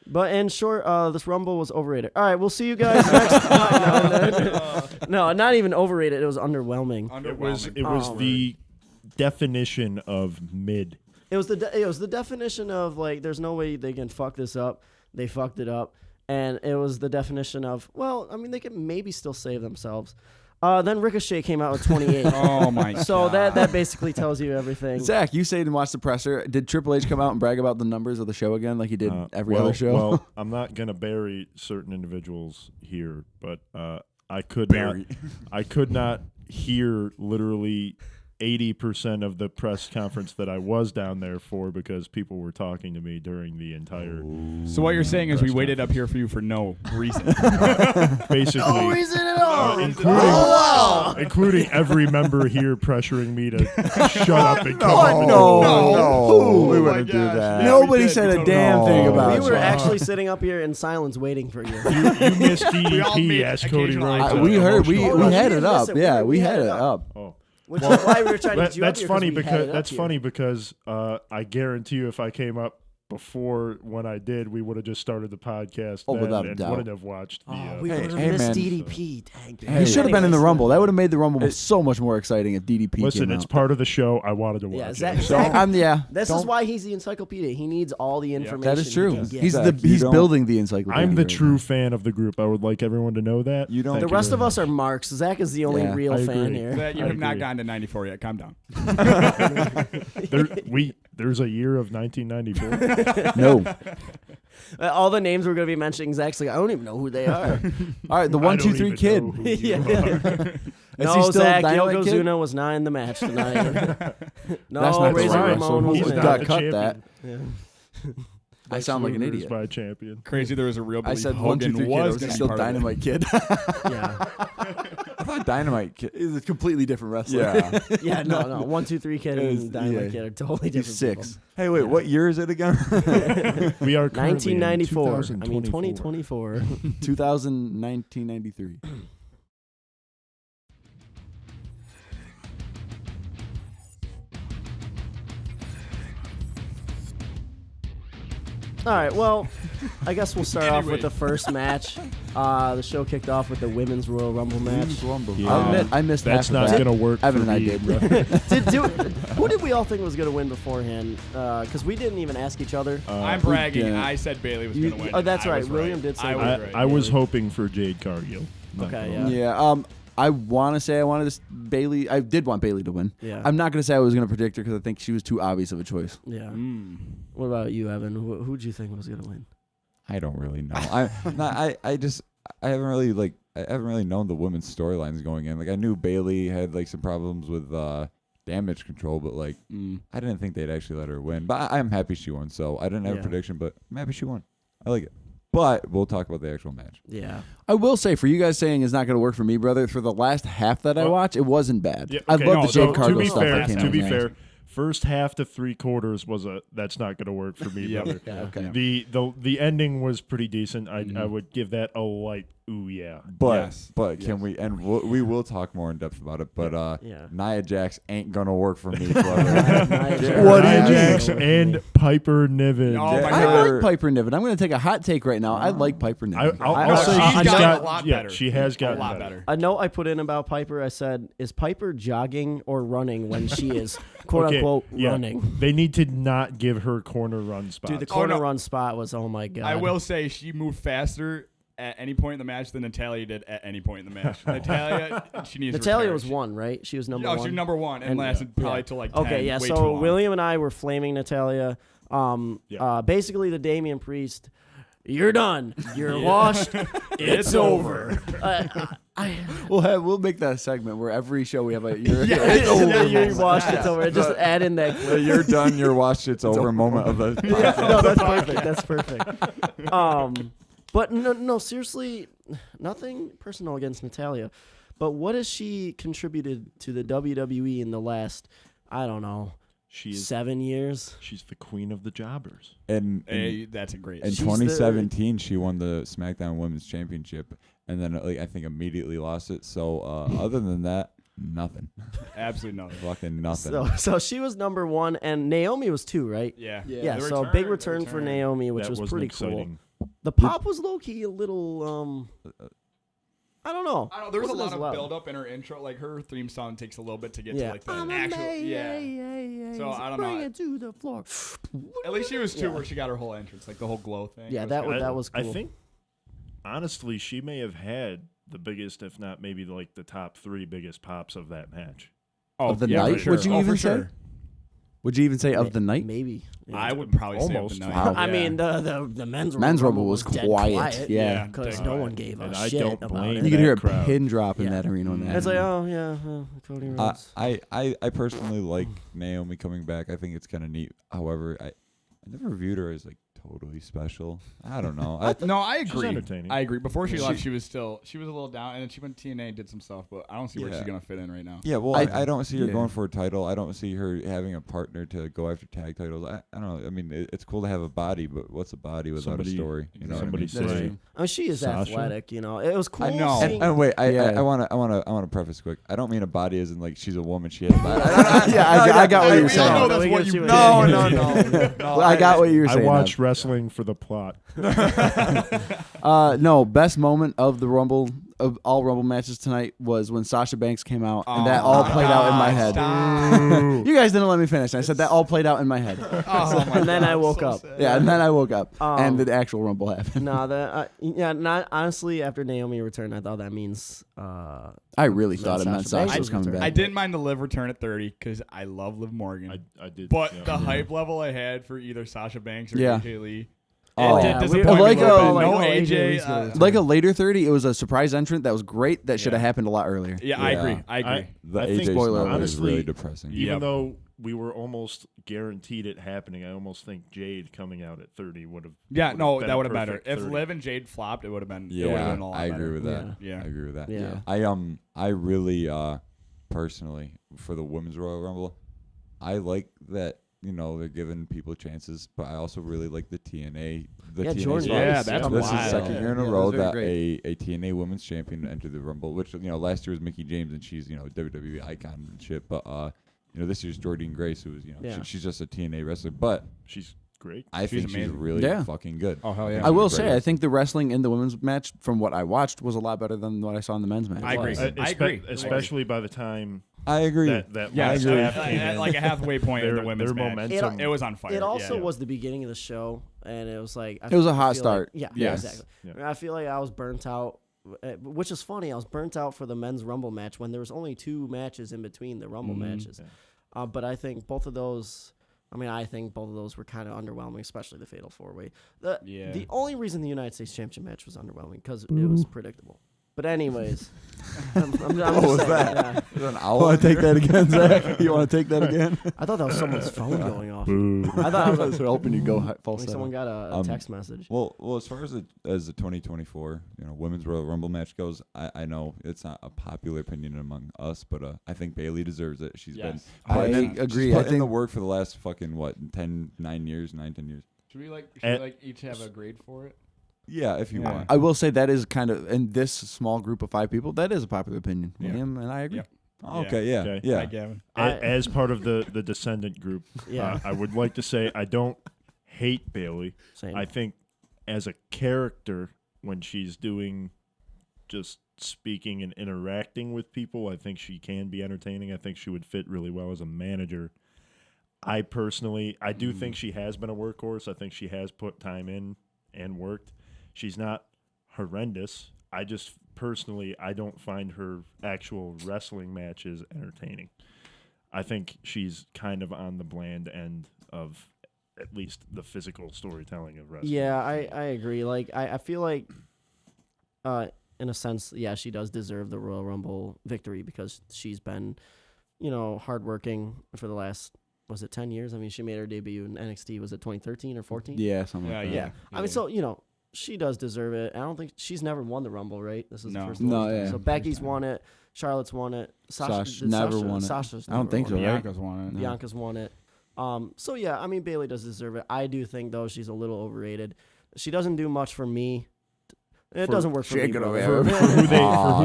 But in short, this Rumble was overrated. All right, we'll see you guys next. No, not even overrated. It was underwhelming. It was Oh, the definition of mid. It was the definition of like, there's no way they can fuck this up. They fucked it up, and it was the definition of, well, I mean, they could maybe still save themselves. Then Ricochet came out with 28. Oh my So god. that basically tells you everything. Zach, you say you didn't watch the presser. Did Triple H come out and brag about the numbers of the show again, like he did every other show? Well, I'm not gonna bury certain individuals here, but I could not hear literally 80% of the press conference that I was down there for because people were talking to me during the entire. So what you're saying is we press waited up conference. here for you for no reason. Basically, No reason at all. including every member here pressuring me to shut up and come up. No, we Oh wouldn't my do gosh. that. Yeah, Nobody we did. said We a totally damn did. thing No. about We it. were actually sitting up here in silence waiting for you. You missed We all DDP. made Ask Cody occasional Rhodes. eye We heard. We Oh, no, had you it didn't up. miss it. Yeah, We we had had it it up. up. Oh. Which is why we were trying to get you up That's here, 'cause funny we had because it up that's here. funny because I guarantee you, if I came up before when I did, we would have just started the podcast then without a and doubt. wouldn't have watched the. Oh, we Hey, would have hey, missed man. DDP. Dang. Hey, He should have been in the Anyways. Rumble. That would have made the Rumble so much more exciting if DDP Listen, came it's out. part of the show. I wanted to watch Yeah, it. Zach, So- Zach, this is Don't- why he's the encyclopedia. He needs all the information. That is he true. can get. He's Zach, you he's don't- building the encyclopedia. I'm the right true now. fan of the group. I would like everyone to know that. You don't- The Thank you rest of very us are much. marks. Zach is the only Yeah, real I fan agree. here. That you I have not agree. gotten to 94 yet. Calm down. There's a year of 1994. No. All the names we're going to be mentioning, Zach's like, I don't even know who they are. All right, the I 1, don't 2, 3 even kid. know who you Yeah. are. Is No, he still Zach, Dynamite Kid? Yokozuna was not in the match tonight. No, That's not the Razor right Ramon wrestler. was He's in not Got the cut champion. that. Yeah. I sound like an Luger is idiot. my champion. Crazy there was a real I belief said 1, 2, Hogan 3 kid. was Was going he to still be part of it. Dynamite Kid? Yeah. I thought Dynamite. He's a completely different wrestler. Yeah. Yeah, no. 1, 2, 3 kid Is- and Dynamite yeah. Kid are totally different. He's 6. people. Hey, wait, what year is it again? We are currently in 1994. I mean, 2024. 2024. 1993. All right, well, I guess we'll start off with Anyway. the first match. The show kicked off with the Women's Royal Rumble match. Yeah. I'll admit, I missed That's half not of that. going to work Evan for and I me. did. Who did we all think was going to win beforehand? Because we didn't even ask each other. I'm bragging. yeah. I said Bailey was You- going to win. oh, that's I right. was William did say I that. was right. I was hoping for Jade Cargill. Not Okay, gonna yeah. lie. Yeah. I want to say I wanted Bailey. I did want Bailey to win. Yeah. I'm not going to say I was going to predict her because I think she was too obvious of a choice. Yeah. Mm. What about you, Evan? Who'd you think was going to win? I don't really know. I haven't really known the women's storylines going in. Like I knew Bailey had like some problems with damage control, but like I didn't think they'd actually let her win. But I'm happy she won. So I didn't have Yeah. a prediction, but I'm happy she won. I like it. But we'll talk about the actual match. Yeah. I will say, for you guys saying it's not going to work for me, brother, for the last half that I Well, watched, it wasn't bad. Yeah, I okay, love the so Jade Cargill to be stuff fair, that came to out. be Yeah. fair, first half to 3/4 was that's not going to work for me, brother. Okay. The ending was pretty decent. I would give that a light ooh yeah. But can we, and we will talk more in depth about it, but Nia Jax ain't going to work for me, brother. What do you mean? Jax and Piper Niven. Oh, my I God. like Piper Niven. I'm going to take a hot take right now. I like Piper Niven. I'll say she's she's gotten got a lot yeah, better. she has gotten a lot better. A note I put in about Piper, I said, is Piper jogging or running when she is quote unquote running? They need to not give her corner run spots. Dude, the corner run spot was, oh my God. I will say she moved faster at any point in the match than Natalia did at any point in the match. Natalia, she needs Natalia was one, right? She was number one. She was number one and lasted probably till like 10. Okay, yeah. way too So long. William and I were flaming Natalia. Basically, the Damian Priest. You're done. You're washed. It's over. We'll make that a segment where every show we have a you're You're washed. It's over. Just add in that clip. You're done. You're washed. It's over. Moment of the. No, that's perfect. That's perfect. But no, seriously, nothing personal against Natalia. But what has she contributed to the WWE in the last, I don't know, 7 years? She's the queen of the jobbers. And that's a great. in 2017, she won the SmackDown Women's Championship, and then I think immediately lost it. So other than that, nothing. Absolutely nothing. Fucking nothing. So she was number one, and Naomi was two, right? Yeah. So a big return for Naomi, which was pretty exciting. cool. The pop was low key a little. I don't know. There was a lot Wasn't as of loud. build up in her intro. Like her theme song takes a little bit to get to like the I'm actual. So I don't bring know. it to the floor. At least she was two, where she got her whole entrance, like the whole glow thing. Yeah, It that was cool. I think, honestly, she may have had the biggest, if not maybe like the top 3 biggest pops of that match. Of the yeah, night? for sure. Would you even for say? sure. Would you even say of the night? Maybe. Yeah. I would probably Almost. say of the night. Wow. I Yeah. mean, the men's Rumble was dead quiet. Yeah. because Yeah. no one gave a And I shit don't about blame it. You could hear a that crowd. pin drop in Yeah. that arena. On that. It's like, oh yeah, Cody Rhodes. I personally like Naomi coming back. I think it's kind of neat. However, I never viewed her as like totally special. I don't know. No, I She's agree. entertaining. I agree. Before she left, she was a little down, and then she went to TNA and did some stuff. But I don't see where she's gonna fit in right now. Yeah, well, I don't see her yeah. going for a title. I don't see her having a partner to go after tag titles. I don't know. I mean, it's cool to have a body, but what's a body without a story? You know what I mean? Somebody say I mean, she is Sasha? athletic. You know, it was cool. I know. seeing- And wait, Yeah. I want to preface quick. I don't mean a body as in like she's a woman. She has a body. Yeah, I got what you're We all know saying. that's We what get you. you. Well, I got what you were I saying. watched wrestling for the plot. No, best moment of the Rumble, of all Rumble matches tonight, was when Sasha Banks came out, and that all played out in my head. Stop. You guys didn't let me finish. I said that all played out in my head. and then I woke up. Yeah, and then I woke up, and the actual Rumble happened. No, not honestly. After Naomi returned, I thought that means. I really thought it meant Sasha Banks Sasha was coming returned. I back. didn't mind the Liv return at 30 because I love Liv Morgan. I did. But yeah. the hype level I had for either Sasha Banks or Yeah. AJ Lee, Oh. it did Yeah, disappoint we- me like a little a- bit. like, No oh, AJ AJ. Lee's gonna return. Like a later 30, it was a surprise entrant that was great. That should have Yeah. happened a lot earlier. Yeah, I agree. I agree. The I think AJ spoiler stuff alert. is honestly, really depressing. Even Yep. though we were almost guaranteed it happening, I almost think Jade coming out at 30 would have. Yeah, no, been that a would have been better. perfect If 30. Liv and Jade flopped, it would have been. It would have Yeah, been a lot I better. agree with that. Yeah. I agree with that. Yeah. I really personally for the women's Royal Rumble, I like that. You know, they're giving people chances, but I also really like the TNA. Yeah, TNA Jordan spot. Grace, that's This is the wild. second year in a Yeah, row that's that very a TNA women's champion entered the Rumble, which last year was Mickie James, and she's a WWE icon and shit. But this year's Jordan Grace, who was Yeah. she's just a TNA wrestler, but She's great. I She's think she's amazing. really Yeah. fucking good. Oh, hell I yeah. think I she's will a great say, I wrestler. think the wrestling in the women's match, from what I watched, was a lot better than what I saw in the men's match. I agree. I agree. Especially by the time I agree. that Yeah, last so half at- came at in. like a halfway point in Their- the women's their match. momentum- It was on fire. It also yeah. was the beginning of the show, and it was like It was a hot feel start. Like, yeah, Yes. exactly. Yeah. I feel like I was burnt out, which is funny. I was burnt out for the men's Rumble match when there was only 2 matches in between the Rumble matches. But I think both of those. I think both of those were kind of underwhelming, especially the Fatal 4-Way. The only reason the United States Championship match was underwhelming because it was predictable. But anyways, I'm What just was saying, that? yeah. Is that an owl? Want to take that again, Zach? You want to take that again? I thought that was someone's phone going off. Boo. I thought it was So hoping you go false. like someone got a text message. Well, as far as the 2024, women's Royal Rumble match goes, I know it's not a popular opinion among us, but I think Bayley deserves it. She's been I agree. She's I put in the think work for the last fucking 9 years. Should we each have a grade for it? Yeah, if you want. I will say that is kind of in this small group of 5 people. That is a popular opinion. Yeah. Him and I agree. Yep. Okay, yeah, Okay. yeah. Hi, Gavin. As part of the descendant group, Yeah. I would like to say I don't hate Bayley. Same. I think as a character, when she's doing just speaking and interacting with people, I think she can be entertaining. I think she would fit really well as a manager. I do think she has been a workhorse. I think she has put time in and worked. She's not horrendous. I just personally, I don't find her actual wrestling matches entertaining. I think she's kind of on the bland end of at least the physical storytelling of wrestling. Yeah, I agree. Like I feel like in a sense, yeah, she does deserve the Royal Rumble victory because she's been, hardworking for the last, was it 10 years? I mean, she made her debut in NXT, was it 2013 or 14? Yeah, something like that. Yeah. I mean, so, she does deserve it. I don't think she's never won the Rumble, right? This is the first one. No, yeah. So Becky's won it. Charlotte's won it. Sasha never won it. Sasha's I don't think so, won it. right? Bianca's won it. Bianca's won it. So yeah, I mean Bayley does deserve it. I do think though she's a little overrated. She doesn't do much for me. It doesn't work for me. For who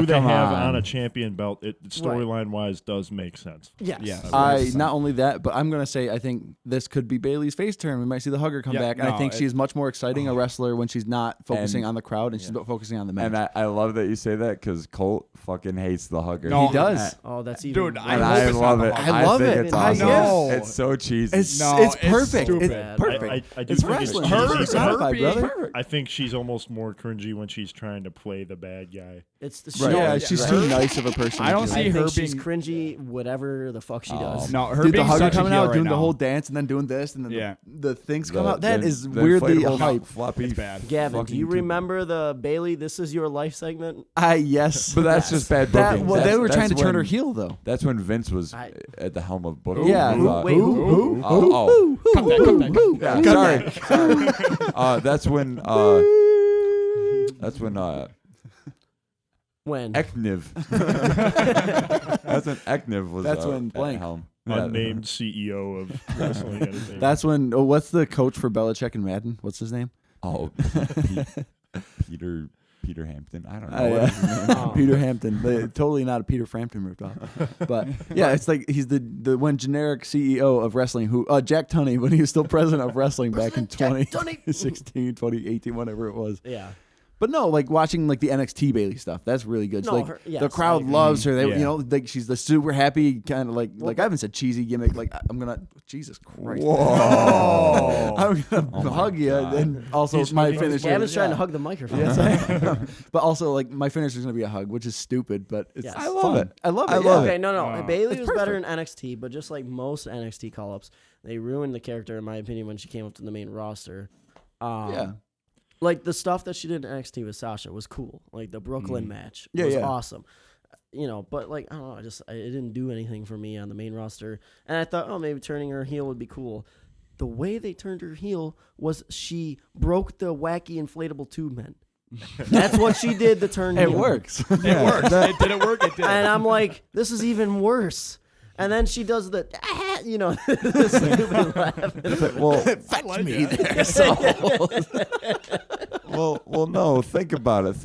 they come have on. on a champion belt, it storyline wise does make sense. Yes. Yes. Not only that, but I'm gonna say I think this could be Bayley's face turn. We might see the hugger come back, and I think she's much more exciting a wrestler when she's not focusing on the crowd and she's focusing on the match. And I love that you say that because Colt fucking hates the hugger. No, he does. Oh, that's even. Dude, And I love it. I love think it. It's I awesome. know. It's so cheesy. It's No, perfect. stupid. It's perfect. I do It's think wrestling. cheesy, Her- but her being- brother. I think she's almost more cringy when she's trying to play the bad guy. It's the Right. Yeah, show. she's too nice of a person. I don't to do see I that. her think she's being- cringy, whatever the fuck she does. No, her Dude, the being hugger such a coming heel out, right doing the now. whole dance, and then doing this, and then Yeah. the things come out. That is the weirdly inflatable hype. floppy. It's bad. Gavin, do fucking you people. remember the Bayley "This Is Your Life" segment? Yes. But that's just bad booking. They were trying to turn her when- heel, though. That's when Vince was I- at the helm of booking. Yeah. Wait, who? Oh, Come back. yeah, sorry. That's when. When? Ekniv. That's when Ekniv was. That's when at blank. helm. Unnamed CEO of wrestling entertainment. That's when. What's the coach for Belichick and Madden? What's his name? Oh, Peter Hampton. I don't know. What is his name? Oh. Peter Hampton. Totally not a Peter Frampton ripped off. But yeah, it's like he's the one generic CEO of wrestling who Jack Tunney when he was still president of wrestling back in President Jack Tunney. 2016, 2018, whatever it was. Yeah. But no, like watching like the NXT Bayley stuff, that's really good. No, Like yes, the I crowd agree. loves her. They, Yeah. like she's the super happy kind of like I haven't said cheesy gimmick. Like I'm gonna Jesus Christ, Whoa. I'm gonna Oh my hug you, God. and also He's my hugging- finisher. Gavin's trying to hug the microphone. Yes, I am. But also like my finisher is gonna be a hug, which is stupid, but it's Yes. I love fun. it. I love it. I love Okay, it. no. Bayley It's was better in NXT, but just like most NXT call-ups, they ruined the character, in my opinion, when she came up to the main roster. Yeah. Like the stuff that she did in NXT with Sasha was cool. Like the Brooklyn match Yeah, was yeah. awesome. But like I don't know, it didn't do anything for me on the main roster. And I thought, maybe turning her heel would be cool. The way they turned her heel was she broke the wacky inflatable tube men. That's what she did to turn It heel. works. It worked. Did it work? It did. And I'm like, this is even worse. And then she does the, the stupid laugh. Well, Fetch me there. well, no. Think about it.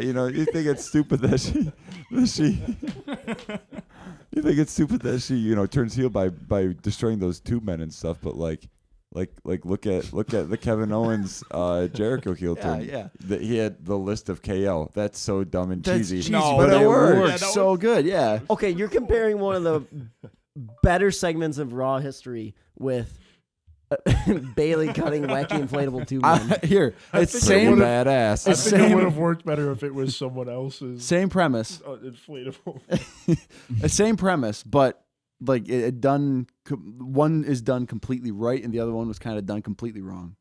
You think it's stupid that she. You think it's stupid that she, turns heel by destroying those tube men and stuff, but like look at the Kevin Owens Jericho heel turn. Yeah. He had the list of KO. That's so dumb and cheesy. No, but but it it works. works. Works Yeah, that so good. Yeah. Okay, you're comparing one of the better segments of Raw history with Bayley cutting wacky inflatable tube men. Here, it's think it same would've- badass. I It's think it same- would have worked better if it was someone else's same premise. inflatable. Same premise, but like one is done completely right and the other one was kind of done completely wrong.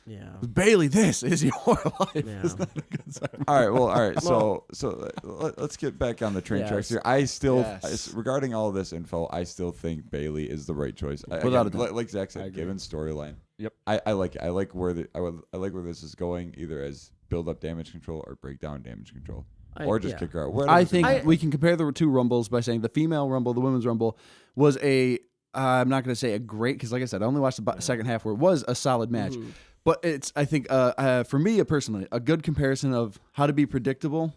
Yeah. Bailey, this is your life. Yeah. It's not a good sign. All right. So let's get back on the train tracks here. I still, regarding all this info, I still think Bailey is the right choice. Without a doubt. Like Zach said, given storyline. Yep. I like it. I like where this is going, either as build up damage control or break down damage control, or just kick her out. I think we can compare the 2 Rumbles by saying the female Rumble, the women's Rumble, was I'm not going to say a great, because like I said, I only watched the second half where it was a solid match. But it's, I think, for me personally, a good comparison of how to be predictable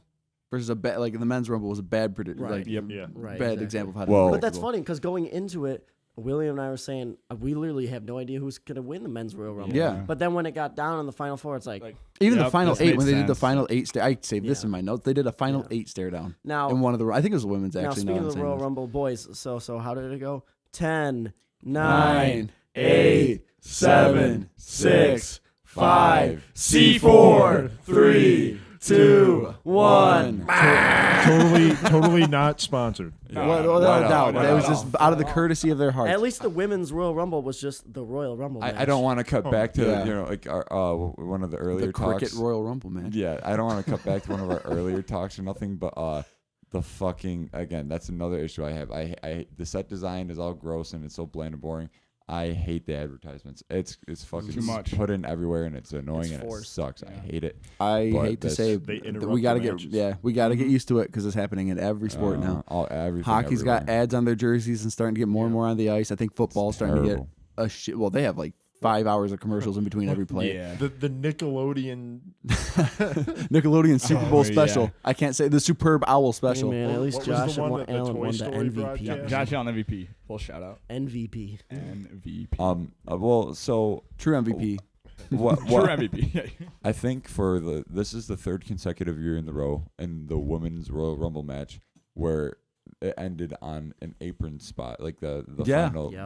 versus a bad, like the men's Rumble was a bad Right. bad example of how to be Well, predictable. But that's funny because going into it, William and I were saying we literally have no idea who's gonna win the men's Royal Rumble. Yeah. But then when it got down in the final 4, it's like even the Yep, final this 8, made when they did the sense. final 8 stare, I saved this in my notes. They did a final 8 stare down. Now in one of the, I think it was the women's now actually. speaking now of the I'm Royal saying this. Rumble, boys. So how did it go? 10, 9, 8, 7, 6, 5, C4, 3, 2, 1. Totally not sponsored. Without a doubt, that was just out of the courtesy of their hearts. At least the women's Royal Rumble was just the Royal Rumble match. I don't want to cut back to Yeah. like our, one of the earlier the cricket talks. Royal Rumble match. Yeah, I don't want to cut back to one of our earlier talks or nothing, but the fucking, again, that's another issue I have. I the set design is all gross and it's so bland and boring. I hate the advertisements. It's fucking Too much. put in everywhere and it's annoying It's and it forced. sucks. I hate it. I But hate to that's- say They that interrupt we got to the get matches. we got to get used to it because it's happening in every sport now. Everything. Hockey's got everywhere. ads on their jerseys and starting to get more and more on the ice. I think football's starting to get terrible. a shit. Well, they have like 5 hours of commercials in between every play. Yeah. The Nickelodeon. Nickelodeon Super Bowl Oh, special. yeah. I can't say the Superb Owl Hey, special. man, at least What was the Josh one and that the Allen Toy won the Story MVP. broadcast? Josh Allen MVP. Full shout out. MVP. MVP. Well, so True MVP. what? True MVP. I think this is the 3rd consecutive year in the row in the women's Royal Rumble match where it ended on an apron spot, like the Yeah. final Yep.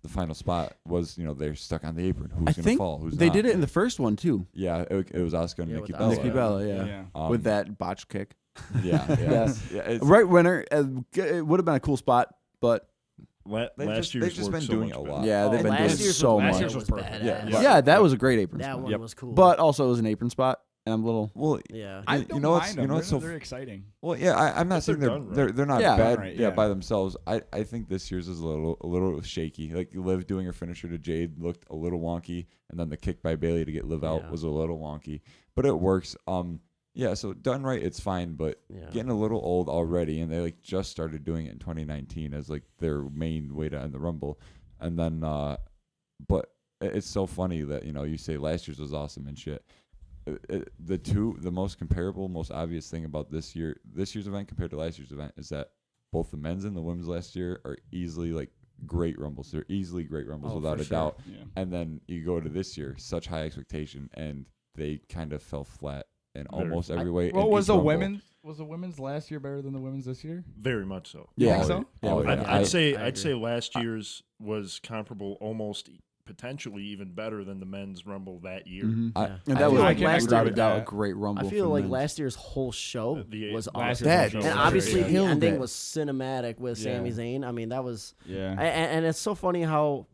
the final spot was, they're stuck on the apron. Who's I gonna think fall? Who's they not? did it in the first one too. Yeah, it was Asuka and Yeah, Nikki with Bella. Asuka. Nikki Bella, yeah. Yeah. With that botch kick. Yeah, Yes. yeah. It's, Right winner. It would have been a cool spot, but Last year's they've just worked been so doing much a better. lot. yeah, they've been doing last year's so was, much. last year's was perfect. badass. Yeah. That was a great apron That spot. one was cool. But also it was an apron spot, and I'm a little. Well, yeah. I you don't know what's mind them. what's so They're exciting. well, yeah. I'm not If saying they're they're done right. they're not Yeah. bad. Right, yeah, yeah. by themselves. I think this year's is a little shaky. Like Liv doing her finisher to Jade looked a little wonky, and then the kick by Bailey to get Liv out Yeah. was a little wonky, but it works. Yeah. So done right, it's fine, but Yeah. getting a little old already, and they like just started doing it in 2019 as like their main way to end the Rumble, and then but it's so funny that you say last year's was awesome and shit. The most comparable, most obvious thing about this year's event compared to last year's event is that both the men's and the women's last year are easily like great Rumbles. They're easily great Rumbles without for a sure. doubt. Yeah. And then you go to this year, such high expectation, and they kind of fell flat in Very almost every way. What in was each the Rumble. women's? Was the women's last year better than the women's this year? Very much so. You Yeah. think so? Yeah, Oh, without yeah. a doubt. I I'd say agree. last year's was comparable, almost potentially even better than the men's Rumble that year. Mhm. I- Yeah. And I that feel was like I can last agree without a with doubt a that. great Rumble. I feel for like men's. last year's whole show The was last awesome. year's That- whole show And was obviously great, the Killed ending it. was cinematic with Sami Yeah. Zayn. I mean, that was Yeah. and it's so funny how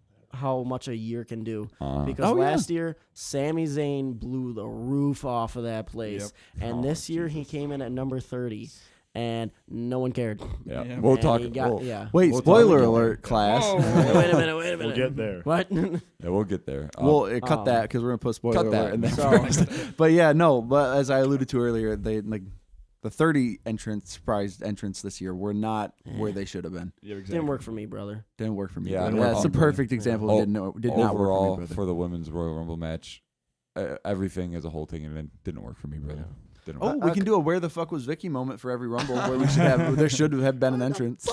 much a year can do. Because Oh, yeah. last year, Sami Zayn blew the roof off of that place. And this year, he came in at number 30, and no one cared. Yeah. Yeah. We'll And talk. he got- we'll, yeah. Wait, We'll talk spoiler again. alert, class. Oh. Wait a minute. We'll get there. What? Yeah, we'll get there. Well, cut that because we're gonna put spoiler cut that. alert in there So- first. But yeah, no. But as I alluded to earlier, they like the 30 surprise entrants this year were not where they should have been. Yeah, exactly. Didn't work for me, brother. Didn't work for me. Yeah, brother. no, That's a perfect example. Oh, Did not work for me, overall brother. for the women's Royal Rumble match, everything as a whole thing didn't work for me, brother. Didn't Oh, work. we can do a "Where the fuck was Vicky" moment for every Rumble, where we should have there should have been an entrance.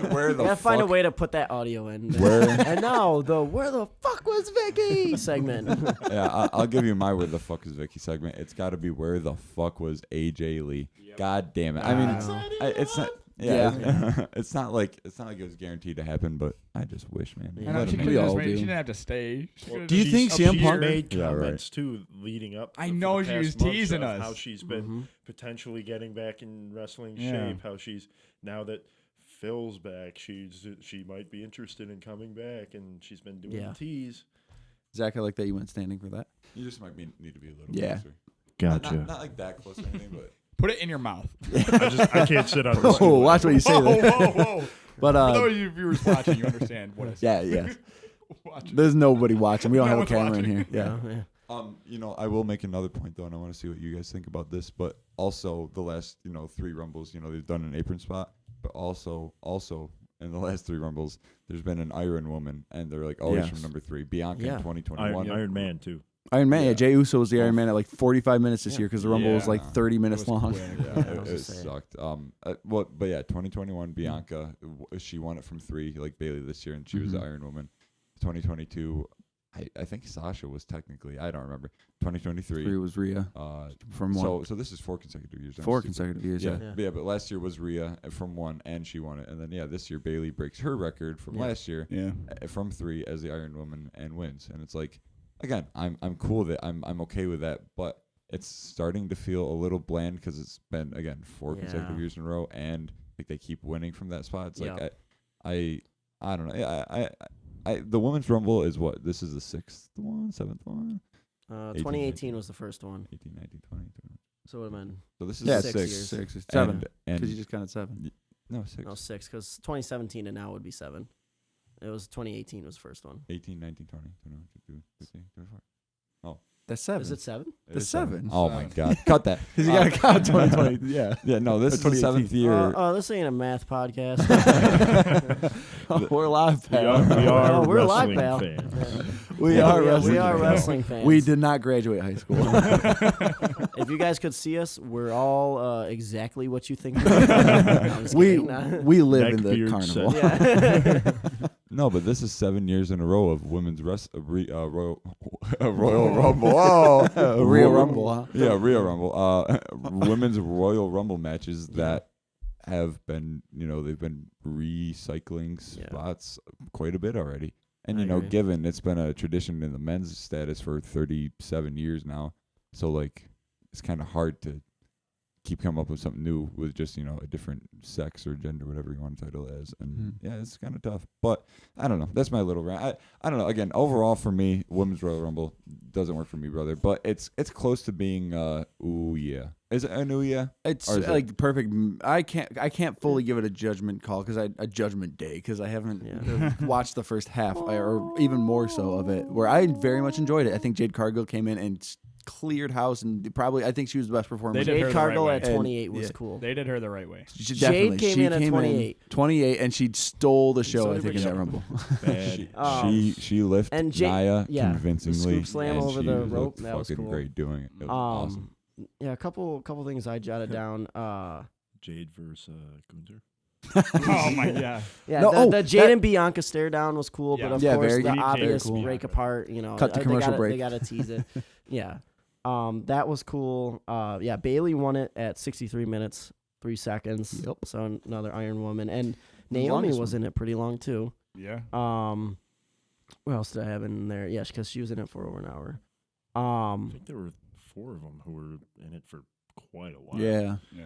Where the Gotta find a fuck? way to put that audio in. Where? And now the "Where the fuck was Vicky" segment. Yeah, I'll give you my "Where the fuck is Vicky" segment. It's got to be "Where the fuck was AJ Lee." God damn it! I mean, it's not. Yeah, it's not like it was guaranteed to happen, but I just wish, man. Yeah. I know, Let she him could've make all just it. made, do. she didn't have to stay. She could've Do you just- think She's CM Punk- made Yeah, right. comments too leading up? I for know the she was past months teasing of us. how she's been potentially getting back in wrestling Yeah. shape. How she's now that Phil's back, she might be interested in coming back, and she's been doing Yeah. tease. Zach, I like that you went standing for that. You just might need to be a little Yeah. closer. Gotcha. Not like that close or anything, but Put it in your mouth. I can't sit on this. Oh, watch what you say Whoa, there. whoa, whoa. But For those of you viewers watching, you understand what I said. yeah. Watching. There's nobody watching. We don't No have a one's camera in watching. here. Yeah. Yeah. I will make another point though, and I want to see what you guys think about this. But also, the last 3 Rumbles, they've done an apron spot, but also in the last 3 Rumbles, there's been an Iron Woman, and they're like always from number 3, Bianca in 2021. Iron Man too. Iron Man, Jey Uso was the Iron Man at like 45 minutes this year because the Rumble was like 30 minutes long. It sucked. 2021 Bianca, she won it from 3 like Bailey this year, and she was the Iron Woman. 2022, I think Sasha was technically, I don't remember. 2023 3 was Rhea from 1. So this is 4 consecutive years. 4 consecutive years. Yeah. But last year was Rhea from 1, and she won it. And then this year Bailey breaks her record from last year from 3 as the Iron Woman and wins. And it's like, again, I'm cool with it. I'm okay with that, but it's starting to feel a little bland because it's been, again, 4 consecutive years in a row, and like they keep winning from that spot. It's like I don't know. The Women's Rumble is what? This is the 6th one, 7th one. 2018 was the first one. 18, 19, 20. So it would have been. So this is 6 years. 6, 7. And Because you just counted 7. no 6. No, 6, because 2017 and now would be 7. It was 2018 was the first one. 18, 19, 20, 21, 22, 23, 24. That's 7. Is it 7? That's 7. Oh my God! Cut that. Because you got to count 2020. Yeah. Yeah. No, this is the 7th year. This ain't a math podcast. We're live, We pal. are Oh, we're live, wrestling pal. fans. We are wrestling. We are fans. wrestling fans. We did not graduate high school. If you guys could see us, we're all exactly what you think. No, we live in the Neckbeard carnival. Yeah. No, but this is 7 years in a row of women's Royal Rumble. Oh, Real Rumble, huh? Yeah, Real Rumble. Women's Royal Rumble matches that have been, they've been recycling spots quite a bit already. And, agree. given it's been a tradition in the men's status for 37 years now, so, like, it's kind of hard to keep coming up with something new with just, a different sex or gender, whatever you want to title it as. And, it's kind of tough. But, I don't know. That's my little rant. I don't know. Again, overall for me, Women's Royal Rumble doesn't work for me, brother. But it's close to being, ooh, yeah. Is it an ooh, yeah? It's like perfect. I can't fully give it a judgment call because a judgment day because I haven't watched the first half or even more so of it where I very much enjoyed it. I think Jade Cargill came in and cleared house and I think she was the best performer. Jade Cargill at And 28 was cool. They did her the right way. Jade came in at 28. 28, and she stole the show, So I did think, in Rachel. that Rumble. She lifted and Nia the convincingly. scoop slam and over she the looked rope, that was fucking cool. great doing it. It was awesome. Yeah, a couple things I jotted down. Jade versus Gunther. Oh my God. Yeah, No, the Jade and Bianca stare down was cool, Yeah. but of Yeah, course very the good. obvious Very cool. break apart, Cut to commercial break. They gotta tease it. Yeah. That was cool. Bailey won it at 63 minutes, 3 seconds. Yep. So another Iron Woman. And The Naomi longest was in it pretty long too. Yeah. What else did I have in there? Yes, because she was in it for over an hour. I think there were 4 of them who were in it for quite a while. Yeah. Yeah.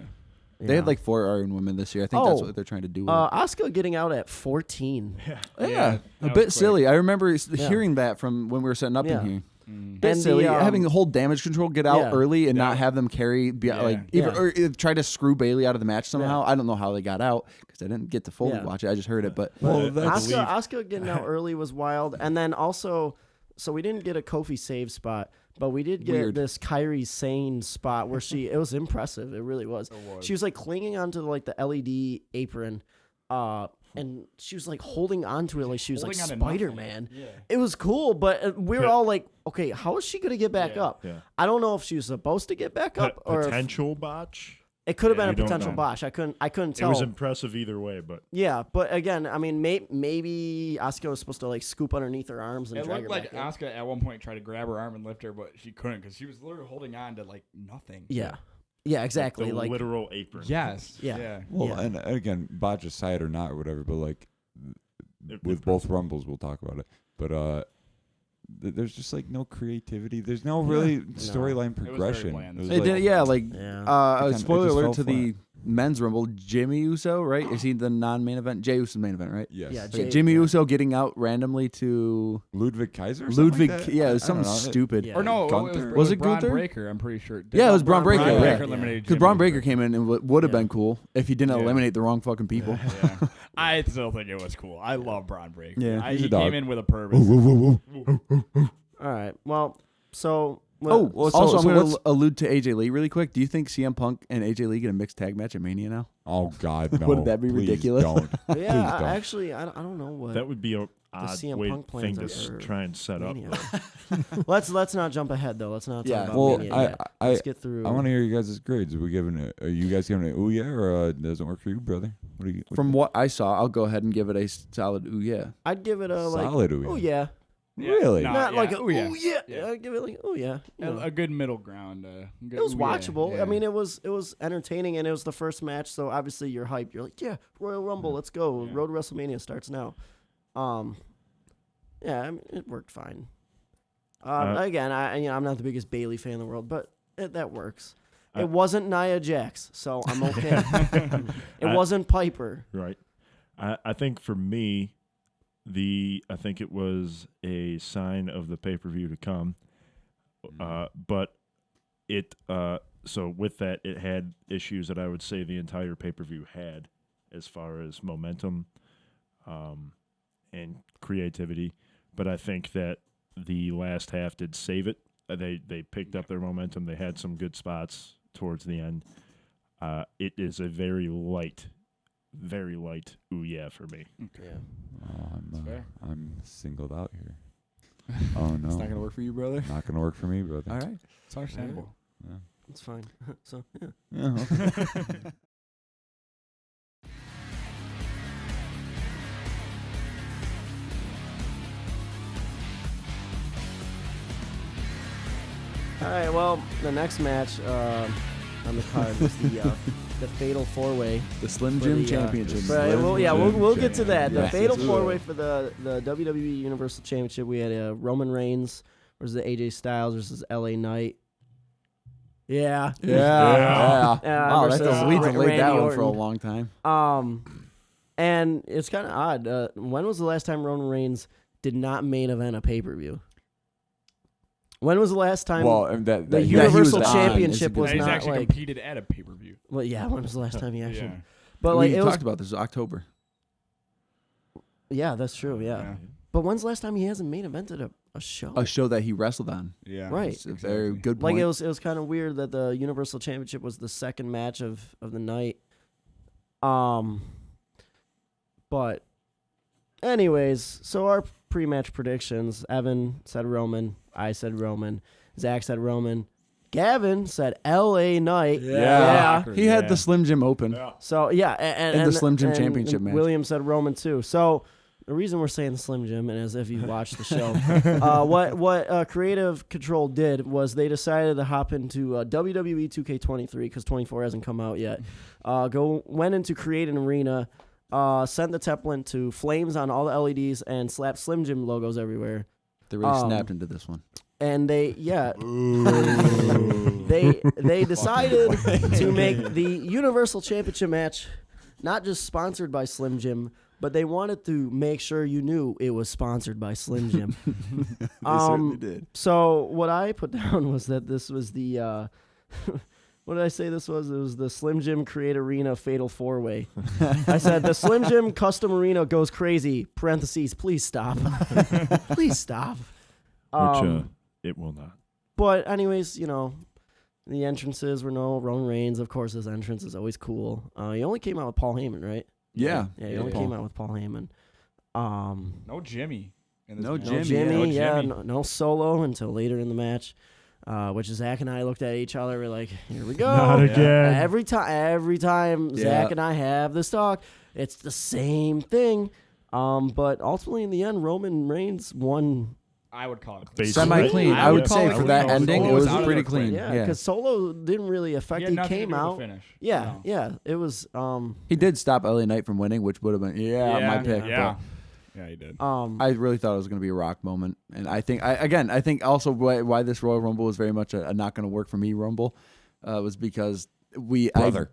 They had like 4 Iron Women this year. I think that's what they're trying to do with it. Asuka getting out at 14. Yeah, that a was bit quick. silly. I remember hearing that from when we were setting up Yeah. in here. Mm. Bit And silly. the, Having the whole damage control get out Yeah. early and Yeah. not have them carry, Yeah. or try to screw Bailey out of the match somehow. I don't know how they got out because I didn't get to fully Yeah. watch it. I just heard it, but Well, that's Asuka getting out early was wild. And then also, so we didn't get a Kofi save spot, but we did get Weird. this Kairi Sane spot where it was impressive. It really was. She was like clinging onto like the LED apron, and she was like holding onto it like she was like Holding on to nothing. Spider-Man. Yeah. It was cool, but we were all like, okay, how is she going to get back up? Yeah. I don't know if she was supposed to get back up or if Potential botch. it could have Yeah, been we a don't potential know. botch. I couldn't It tell. was impressive either way, but Yeah, but again, I mean, maybe Asuka was supposed to like scoop underneath her arms and It drag looked her like back in. Asuka at one point tried to grab her arm and lift her, but she couldn't because she was literally holding on to like nothing. Yeah, yeah, exactly. the Like, literal apron. Yes. Yeah. Well, Yeah. and again, botch aside or not or whatever, but like It- with both Rumbles, we'll talk about it. But there's just like no creativity. There's no really storyline very progression. bland. It was it like- did, yeah, like yeah. It spoiler just alert fell to the men's Rumble, Jimmy Uso, right? Is he the non-main event? Jey Uso's main event, right? Yes. Yeah, Okay, Jey- Jimmy yeah. Uso getting out randomly to Ludwig Kaiser. Or something Ludwig. Like that? Yeah, it was I something don't know. stupid. Yeah. Or no, Gunther? Was it Braun Gunther? Breaker, I'm pretty sure. Yeah, it was Braun Breaker. Braun Yeah. Breaker eliminated Because Jimmy Braun Uso. Breaker came in and would have Yeah. been cool if he didn't Yeah. eliminate the wrong fucking people. Yeah. I still think it was cool. I love Braun Breaker. Yeah. He's He a dog. came in with a purpose. All right. Well, so. Oh, well, also, so I'm going let's- to allude to AJ Lee really quick. Do you think CM Punk and AJ Lee get a mixed tag match at Mania now? Oh God, no! Wouldn't that be Please ridiculous? Don't. Please yeah, don't. actually, I don't know what. That would be a odd CM way Punk thing plans to are try and set up. Mania. let's not jump ahead though. Let's not talk Yeah. about Well, Mania I yet. I Let's get through. I want to hear you guys' grades. Are you guys giving it ooh yeah or doesn't work for you, brother? What do you? From what I saw, I'll go ahead and give it a solid ooh yeah. I'd give it a like. solid ooh yeah. Oh yeah. Really? No, Not yeah. like a Ooh, yeah. oh yeah. Yeah. I'd give it like oh yeah. You know. A good middle ground. It was watchable. Yeah. I mean, it was entertaining, and it was the first match, so obviously you're hyped. You're like, yeah, Royal Rumble, let's go. Yeah. Road to WrestleMania starts now. Yeah, I mean, it worked fine. Again, I'm not the biggest Bailey fan in the world, but that works. It wasn't Nia Jax, so I'm okay. It wasn't Piper. Right. I think for me, I think it was a sign of the pay-per-view to come. But it so with that, it had issues that I would say the entire pay-per-view had as far as momentum and creativity. But I think that the last half did save it. They picked up their momentum. They had some good spots towards the end. It is a very light ooh yeah for me. Yeah. Oh, I'm singled out here. Oh no, It's not gonna work for you, brother. Not gonna work for me, brother. All right. It's understandable. Yeah. It's fine. So, yeah. Yeah, okay. All right, well, the next match on the card was the Fatal 4-Way. The Slim For Jim the, Championship. Right, Slim well, yeah, Jim we'll get to that. The Yes, Fatal yes, 4-Way for the WWE Universal Championship. We had Roman Reigns versus AJ Styles versus LA Knight. Yeah. Yeah. Wow, versus that's we've been laid Randy that one for a Orton. long time. And it's kind of odd. When was the last time Roman Reigns did not main event a pay-per-view? When was the last time Well, and that the he- Universal on is a Championship good was And he's not actually like... competed at a pay per view. Well, yeah, when was the last time he actually... Yeah. But like we it was... talked about this October. Yeah, that's true, yeah. But when's the last time he hasn't main evented a show? A show that he wrestled on. Yeah. Right. It's a very good Like point. it was kind of weird that the Universal Championship was the second match of the night. But anyways, so our pre-match predictions: Evan said Roman, I said Roman, Zach said Roman, Gavin said L.A. Knight. Yeah. He had Yeah. the Slim Jim Open. So yeah, and the Slim Jim Championship match. William said Roman too. So the reason we're saying the Slim Jim, and as if you watched the show, what Creative Control did was they decided to hop into WWE 2K23 because 24 hasn't come out yet. Went into create an arena, sent the template to flames on all the LEDs, and slapped Slim Jim logos everywhere. They really snapped into this one. And they decided to make the Universal Championship match not just sponsored by Slim Jim, but they wanted to make sure you knew it was sponsored by Slim Jim. They certainly did. So what I put down was that this was the what did I say this was? It was the Slim Jim Create Arena Fatal 4-Way. I said the Slim Jim Custom Arena goes crazy. Parentheses, please stop. Please stop. Which it will not. But anyways, the entrances were no Roman Reigns. Of course, his entrance is always cool. He only came out with Paul Heyman, right? Yeah. Yeah, he only came out with Paul Heyman. No Jimmy. in this No match. No Jimmy, Jimmy, No Jimmy. no Solo until later in the match. Which Zach and I looked at each other. We're like, here we go. Not again. Every time Zach and I have this talk, it's the same thing. But ultimately, in the end, Roman Reigns won. I would call it clean. Basically. Semi-clean. I I would would call say it for clean. that Solo ending, it was was out of pretty there quick. clean. Yeah, Yeah. because Solo didn't really affect. He had He nothing to came do with the out. finish. Yeah, No. yeah. It was. He did stop LA Knight from winning, which would have been my pick. Yeah. Yeah, he did. But I really thought it was going to be a Rock moment, and I think I think also why this Royal Rumble was very much a not going to work for me Rumble was because Brother.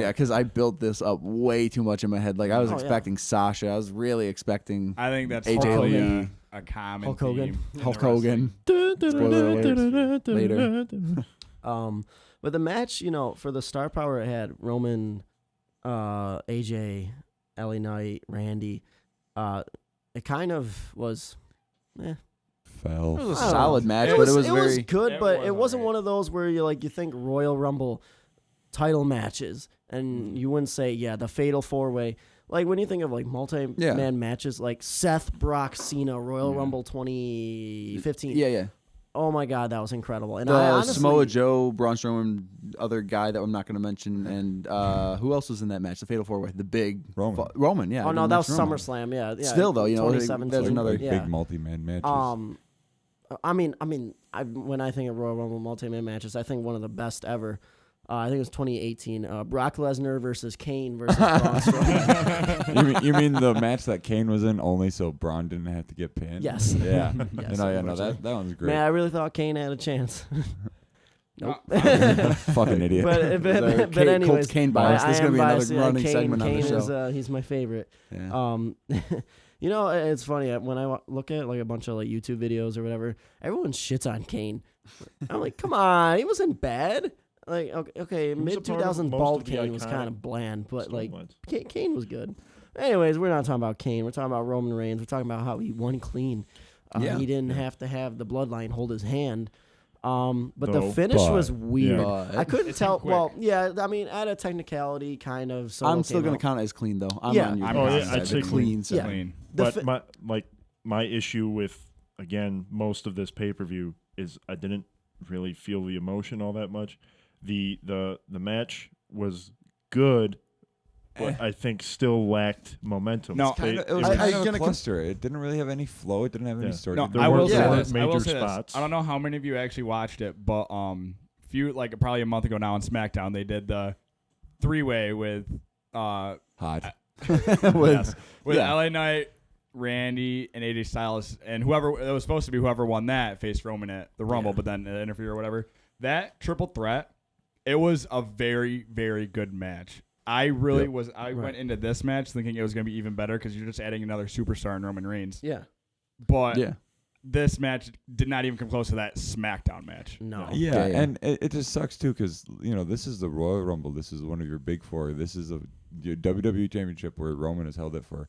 Yeah, because I built this up way too much in my head. Like I was expecting Sasha. I was really expecting. I think that's AJ probably Lee. a common Hulk Hogan. theme in Hulk the wrestling. Hogan. Spoiler alert. Later. But the match, for the star power it had, Roman, AJ, LA Knight, Randy, it kind of was, Fell. It was a solid match, It but was, it was very. good, It but was it wasn't alright. one of those where you think Royal Rumble title matches, and you wouldn't say the Fatal 4-Way. Like when you think of like multi-man matches, like Seth, Brock, Cena, Royal Rumble 2015. Yeah. Oh my God, that was incredible. And The I honestly, Samoa Joe, Braun Strowman, other guy that I'm not going to mention, and who else was in that match? The Fatal 4-Way, the big Roman. Roman, yeah. Oh I no, didn't that was mention Roman. SummerSlam. Yeah. Still though, 2017. there's another Big multi-man matches. I mean, when I think of Royal Rumble multi-man matches, I think one of the best ever. I think it was 2018. Brock Lesnar versus Kane versus Braun Strowman. you mean the match that Kane was in only so Braun didn't have to get pinned? Yes. Yeah. Yes, No, that one's great. Man, I really thought Kane had a chance. Nope. Fucking idiot. but Colts anyways, Kane bias. This is going to be another running Kane, segment Kane on the show. is he's my favorite. Yeah. It's funny when I look at like a bunch of like YouTube videos or whatever. Everyone shits on Kane. I'm like, come on, he wasn't bad. Like, okay, was a mid part of 2000s most bald of the Kane was iconic kind of bland, but like storylines. Kane was good. Anyways, we're not talking about Kane. We're talking about Roman Reigns. We're talking about how he won clean. He didn't have to have the bloodline hold his hand. But the finish was weird. But I couldn't tell. quick. Well, yeah, I mean, at a technicality, kind of. Solo I'm still came going out. to count it as clean though. I'm Yeah. on your I'm side. on your side. The I'd say clean side. Yeah. Clean. The But my issue with again most of this pay-per-view is I didn't really feel the emotion all that much. The match was good, but I think still lacked momentum. No, It was kind of a cluster. It didn't really have any flow. It didn't have any story. No, There I will weren't- say there this. weren't I will major say this. spots. I don't know how many of you actually watched it, but few probably a month ago now on SmackDown they did the 3-way with Hot. With LA Knight, Randy, and AJ Styles, and whoever it was supposed to be whoever won that faced Roman at the Rumble, but then it interfered or whatever. That triple threat, it was a very, very good match. I really was. I went into this match thinking it was going to be even better because you're just adding another superstar in Roman Reigns. Yeah. But this match did not even come close to that SmackDown match. No. Yeah, and it just sucks too because this is the Royal Rumble. This is one of your big four. This is your WWE Championship where Roman has held it for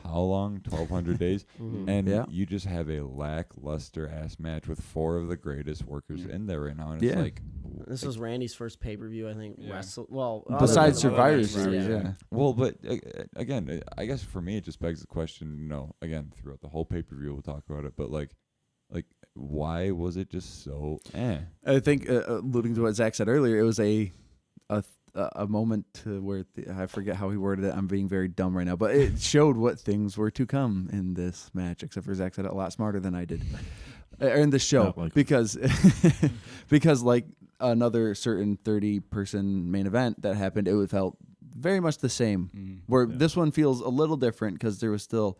how long? 1,200 days, and you just have a lackluster ass match with four of the greatest workers in there right now, and it's like This was Randy's first pay-per-view, I think. Well, besides other than Survivor Randy's, Series, yeah. Well, but again, I guess for me it just begs the question. Again, throughout the whole pay-per-view we'll talk about it, but like why was it just so? I think alluding to what Zach said earlier, it was a moment where I forget how he worded it. I'm being very dumb right now, but it showed what things were to come in this match. Except for Zach said it a lot smarter than I did, in the show because like another certain 30-person main event that happened, it felt very much the same. Where this one feels a little different because there was still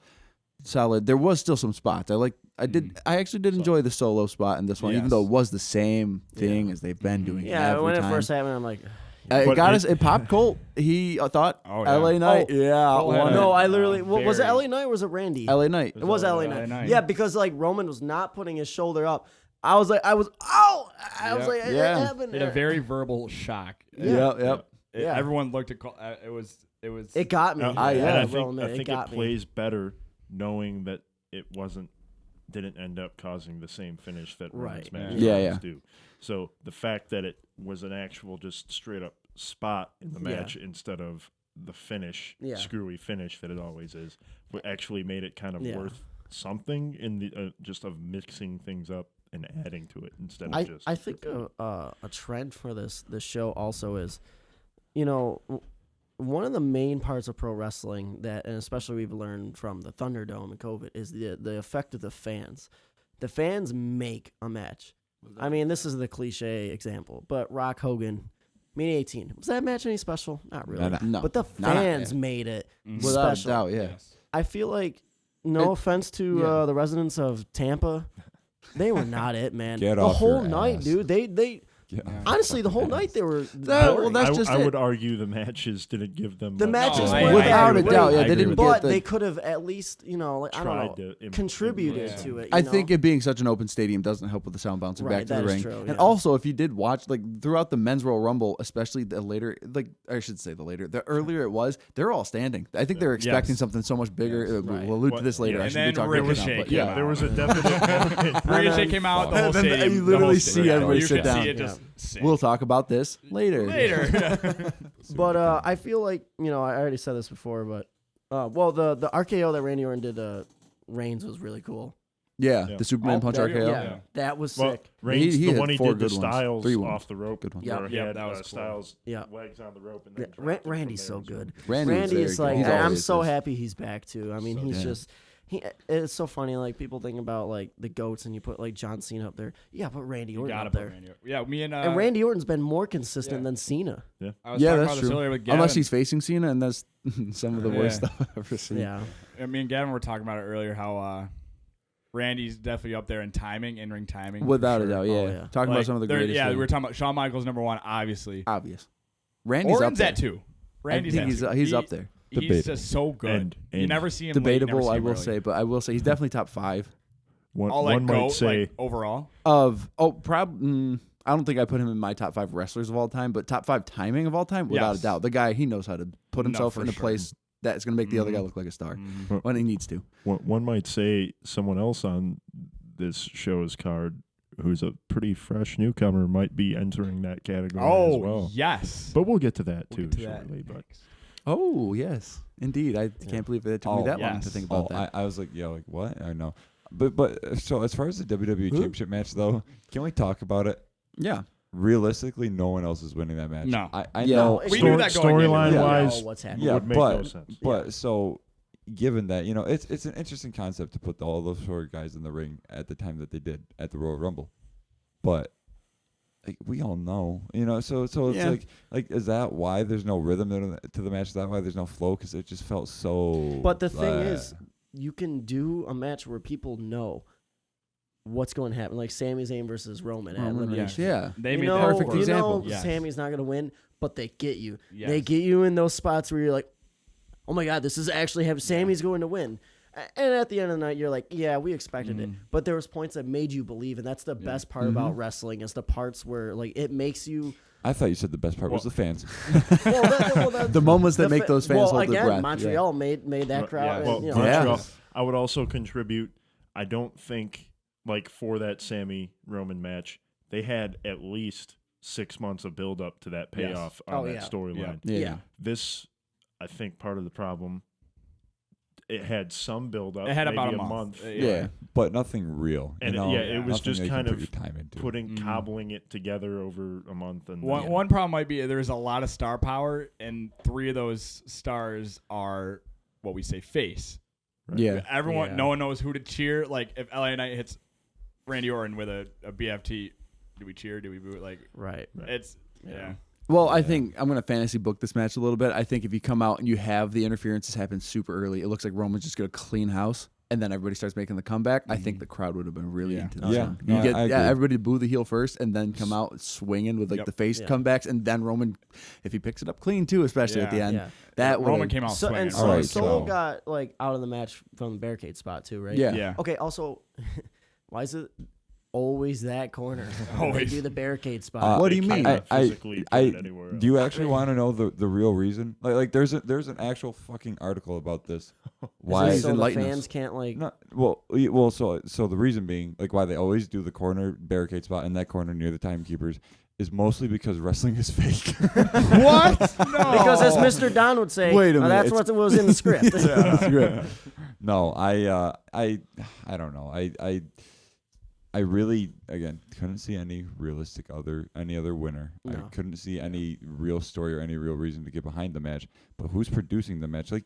solid. There was still some spots. I actually did enjoy the solo spot in this one, even though it was the same thing as they've been doing. Yeah, every when time. it first happened, I'm like, It got us. It popped Colt. He thought LA Knight. Won no, it. I literally. Was it LA Knight or was it Randy? LA Knight. It was LA Knight. Yeah, because like Roman was not putting his shoulder up. I was like, it happened. It had a very verbal shock. Yep. Everyone looked at it was. It got me. And I think it plays better knowing that it didn't end up causing the same finish that Roman's matches do. So the fact that it was an actual just straight up spot in the match instead of the finish, screwy finish that it always is, actually made it kind of worth something in the just of mixing things up and adding to it instead of just. I think a trend for this show also is, one of the main parts of pro wrestling that, and especially we've learned from the Thunderdome and COVID, is the effect of the fans. The fans make a match. I mean, this is the cliche example, but Rock Hogan, Mean 18. Was that match any special? Not really. No. But the fans made it Without special. doubt, yeah. I feel like, no offense to the residents of Tampa, they were not it, man. Get the off whole your night, ass. dude. Honestly, the whole night they were. Well, that's just I it. would argue the matches didn't give them The much. matches No, were without a bad. doubt. Yeah, I they agree didn't with get But the. they could have at least, I don't Tried know, to contributed improve. to it. I think it being such an open stadium doesn't help with the sound bouncing Right, back to that the is ring. true, And yeah. also, if you did watch throughout the Men's Royal Rumble, especially the later, the earlier it was, they're all standing. I think they're expecting something so much bigger. Right. We'll allude to this later. Yeah. I And should be then talking about this now, Ricochet but came yeah. out. There was a definite Ricochet came out, the whole And then stadium. you the literally whole see stadium. everybody You sit could down. see it just sink. We'll talk about this later. Later. But I feel like I already said this before, but the RKO that Randy Orton did Reigns was really cool. Yeah, Yeah. the Superman Oh, punch yeah, RKO. Yeah, Yeah. that was Well, sick. Reigns, He the had one he 4 did good to ones. Styles 3 ones. off the rope, Good ones. Yeah. where he Yeah, had that was cool. Styles Yeah. legs on the rope and then dropped him from Randy's there so as well. good. Randy Randy is like, He's I'm always so this. happy he's back too. I mean, So he's good. just it's so funny. Like people think about like the goats, and you put like John Cena up there. Yeah, put Randy You Orton gotta up put there. Randy. Yeah, me and And Randy Orton's been more consistent Yeah. than Cena. I was Yeah, talking about that's this true. earlier with Gavin. Unless he's facing Cena, and that's some of the worst stuff I've ever seen. Yeah, Me and Gavin were talking about it earlier. How Randy's definitely up there in timing, in-ring timing. Without for a sure. doubt, yeah. Oh, yeah. Talking about some of the greatest. Yeah, we things. were talking about Shawn Michaels #1, obviously. Obvious. Randy's Orton's up at there. 2. Randy's I think at 2. he's up there. He's Debatable. just so good. You And never see him late, you never Debatable, see I him will early. say, but I will say he's definitely top 5 One, All like one might go say like overall. I don't think I put him in my top 5 wrestlers of all time, but top 5 timing of all time, without Yes. a doubt. The guy, he knows how to put himself for in a sure. place that's going to make the other guy look like a star when he needs to. one might say someone else on this show's card who's a pretty fresh newcomer might be entering that category as well. Yes. But we'll get to that We'll too get to that shortly. But next. Oh, yes. Indeed. I can't believe it took me that long to yes. think about that. I was like, like what? I know. But so as far as the WWE Championship match though, can we talk about it? Yeah. Realistically, no one else is winning that match. No. I Yeah. know. We knew that going in. Storyline Yeah. wise, what's happening? Yeah, would make no sense. But so, given that it's an interesting concept to put all those 4 guys in the ring at the time that they did at the Royal Rumble, but like we all know, so it's like is that why there's no rhythm to the match? Is that why there's no flow? Because it just felt so. But the thing is, you can do a match where people know what's going to happen, like Sami Zayn versus Roman at Elimination. Yeah. They You made know, that perfect work. example. You know Sammy's not going to win, but they get you. Yes. They get you in those spots where you're like, oh my God, this is actually happening. Sammy's going to win. And at the end of the night, you're like, yeah, we expected it. But there was points that made you believe, and that's the best part about wrestling is the parts where like it makes you. I thought you said the best part was the fans. The moments that make those fans hold again, their breath. Montreal made that crowd. Well, and, you know, Montreal, I would also contribute. I don't think like for that Sammy Roman match, they had at least 6 months of build up to that payoff on that storyline. Yeah. This, I think, part of the problem. It had some build up. It had maybe about a month. Yeah. But nothing real. And it was nothing just that you kind can of put your time into. putting cobbling it together over a month. And One problem might be there's a lot of star power, and 3 of those stars are what we say face. Right. Yeah. No one knows who to cheer. Like if LA Knight hits Randy Orton with a BFT, do we cheer? Do we boo it? Like right. it's yeah. Well, I think I'm going to fantasy book this match a little bit. I think if you come out and you have the interferences happen super early, it looks like Roman's just going to clean house, and then everybody starts making the comeback. I think the crowd would have been really into this. Yeah. one. No, You get I agree. everybody boo the heel first, and then come out swinging with like the face comebacks, and then Roman, if he picks it up clean too, especially at the end, that Roman would've- came out swinging. All right, Solo so- got like out of the match from the barricade spot too, right? Yeah. Yeah. Okay. Also, why is it always that corner? They Always. do the barricade spot. What do you They mean? cannot physically put it anywhere Do you else. actually want to know the real reason? Like there's an actual fucking article about this. Why? Please so the enlighten fans us. can't like. So the reason being, like, why they always do the corner barricade spot in that corner near the timekeepers is mostly because wrestling is fake. What? No. Because as Mr. Don would say, Wait a minute, that's it's- what was in the script. No, I don't know. I really, again, couldn't see any any other winner. No. I couldn't see any real story or any real reason to get behind the match. But who's producing the match? Like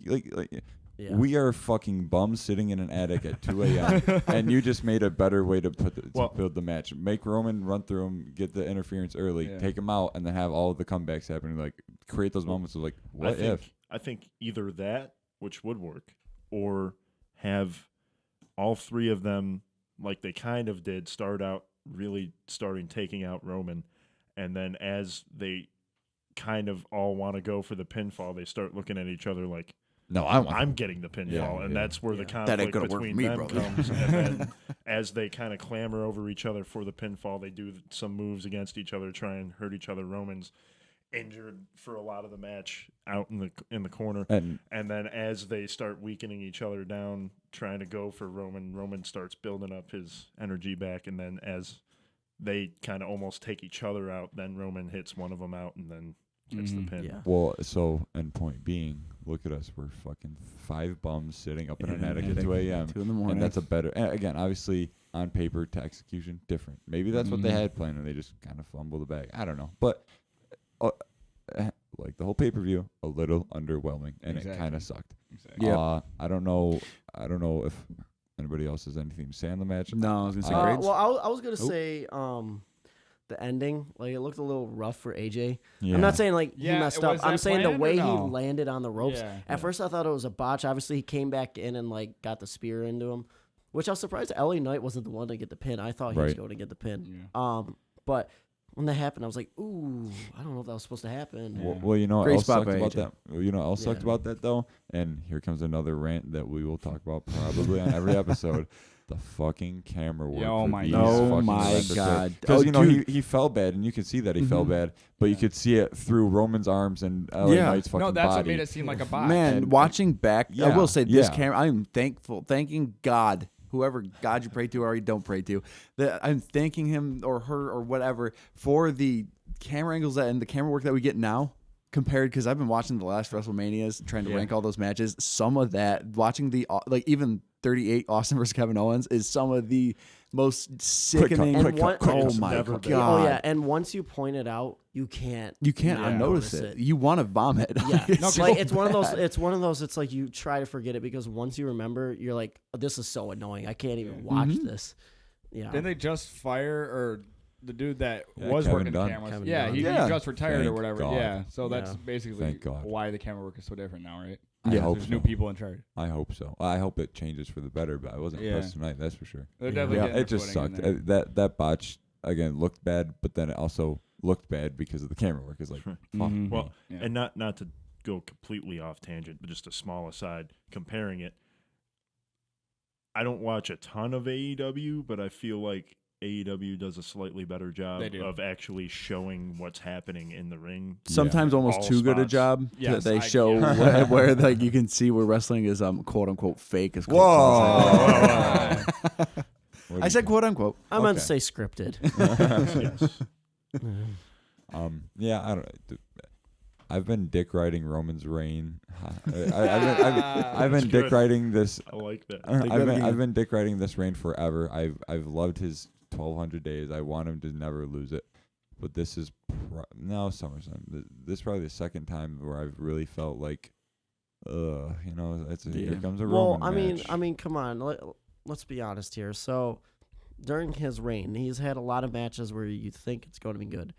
Yeah. we are fucking bums sitting in an attic at 2 a.m. and you just made a better way to build the match. Make Roman run through him, get the interference early, take him out, and then have all of the comebacks happening. Like create those moments of like, what if? I think either that, which would work, or have all 3 of them, like they kind of did, start out really taking out Roman, and then as they kind of all want to go for the pinfall, they start looking at each other like, no, I'm getting the pinfall, Yeah, and yeah. that's where the That ain't conflict gonna work between for me, them brother. comes. And then as they kind of clamor over each other for the pinfall, they do some moves against each other, try and hurt each other. Roman's injured for a lot of the match out in the corner, and then as they start weakening each other down, trying to go for Roman starts building up his energy back, and then as they kind of almost take each other out, then Roman hits one of them out and then gets the pin. Yeah. Well, so, and point being, look at us. We're fucking 5 bums sitting up in an attic at 2 a.m. 2 in the morning. And that's a better, and again, obviously, on paper to execution, different. Maybe that's what they had planned and they just kind of fumbled the bag. I don't know. But, like the whole pay-per-view, a little underwhelming, and it kind of sucked. Exactly. Yeah. I don't know if anybody else has anything to say on the match. No, I was gonna say grades. Well, I was gonna say the ending, like it looked a little rough for AJ. Yeah. I'm not saying like he Yeah, messed up. was I'm that saying the planned or way he no? landed on the ropes. Yeah. At first, I thought it was a botch. Obviously, he came back in and like got the spear into him, which I was surprised LA Knight wasn't the one to get the pin. I thought he was Right. going to get the pin. Yeah. But when that happened, I was like, ooh, I don't know if that was supposed to happen. Well, you know what Great else spot sucked by about AJ. that? You know what else sucked Yeah. about that, though? And here comes another rant that we will talk about probably on every episode. The fucking camera work. Yeah, oh for my these God. Oh fucking my wrestlers. God. Because, Oh, you know, dude. he fell bad, and you could see that he fell bad, but you could see it through Roman's arms and LA Yeah. Knight's fucking No, that's body. what made it seem like a bot. Man, And- watching back, I Yeah, will say this yeah. camera. I'm thanking God, whoever God you pray to or you don't pray to, that I'm thanking him or her or whatever for the camera angles and the camera work that we get now. Compared, because I've been watching the last WrestleManias, trying to rank all those matches. Some of that, watching the like even 38 Austin versus Kevin Owens is some of the most sickening. quick cut, quick oh cut. my Never god! been. Oh yeah, and once you point it out, you can't. You can't not unnotice notice it. You want to vomit. Yeah, It's no, so like it's one of those. bad. It's one of those. It's like you try to forget it because once you remember, you're like, oh, "This is so annoying. I can't even watch this." Yeah. Didn't they just fire or the dude that Yeah, was Kevin working Dunn. the cameras? Kevin Yeah, Dunn. he Yeah. just retired or Thank whatever. God. Yeah, so that's Yeah. basically Thank God. why the camera work is so different now, right? I Yeah. hope There's so. new people in charge. I hope so. I hope it changes for the better, but I wasn't Yeah. impressed tonight, that's for sure. They're definitely Yeah, getting it their just footing sucked. in there. That botch, again, looked bad, but then it also looked bad because of the camera work. It's like, fuck Mhm. me. Well, Yeah. and not to go completely off tangent, but just a small aside, comparing it. I don't watch a ton of AEW, but I feel like AEW does a slightly better job They do. of actually showing what's happening in the ring. Sometimes almost All too good a spots. job Yes, that they I- show yeah. where like you can see where wrestling is quote unquote fake. As Whoa. Whoa. What do I you said think? quote unquote. I meant to Okay. say scripted. Yes. Yeah, I don't. I've been dick riding Roman's reign. I've been That's dick good. riding this. I like that. I've been dick riding this reign forever. I've loved his 1,200 days. I want him to never lose it. But this is no SummerSlam. This is probably the second time where I've really felt like, you know, here comes a Well, Roman match. I mean, come on. Let's be honest here. So, during his reign, he's had a lot of matches where you think it's going to be good.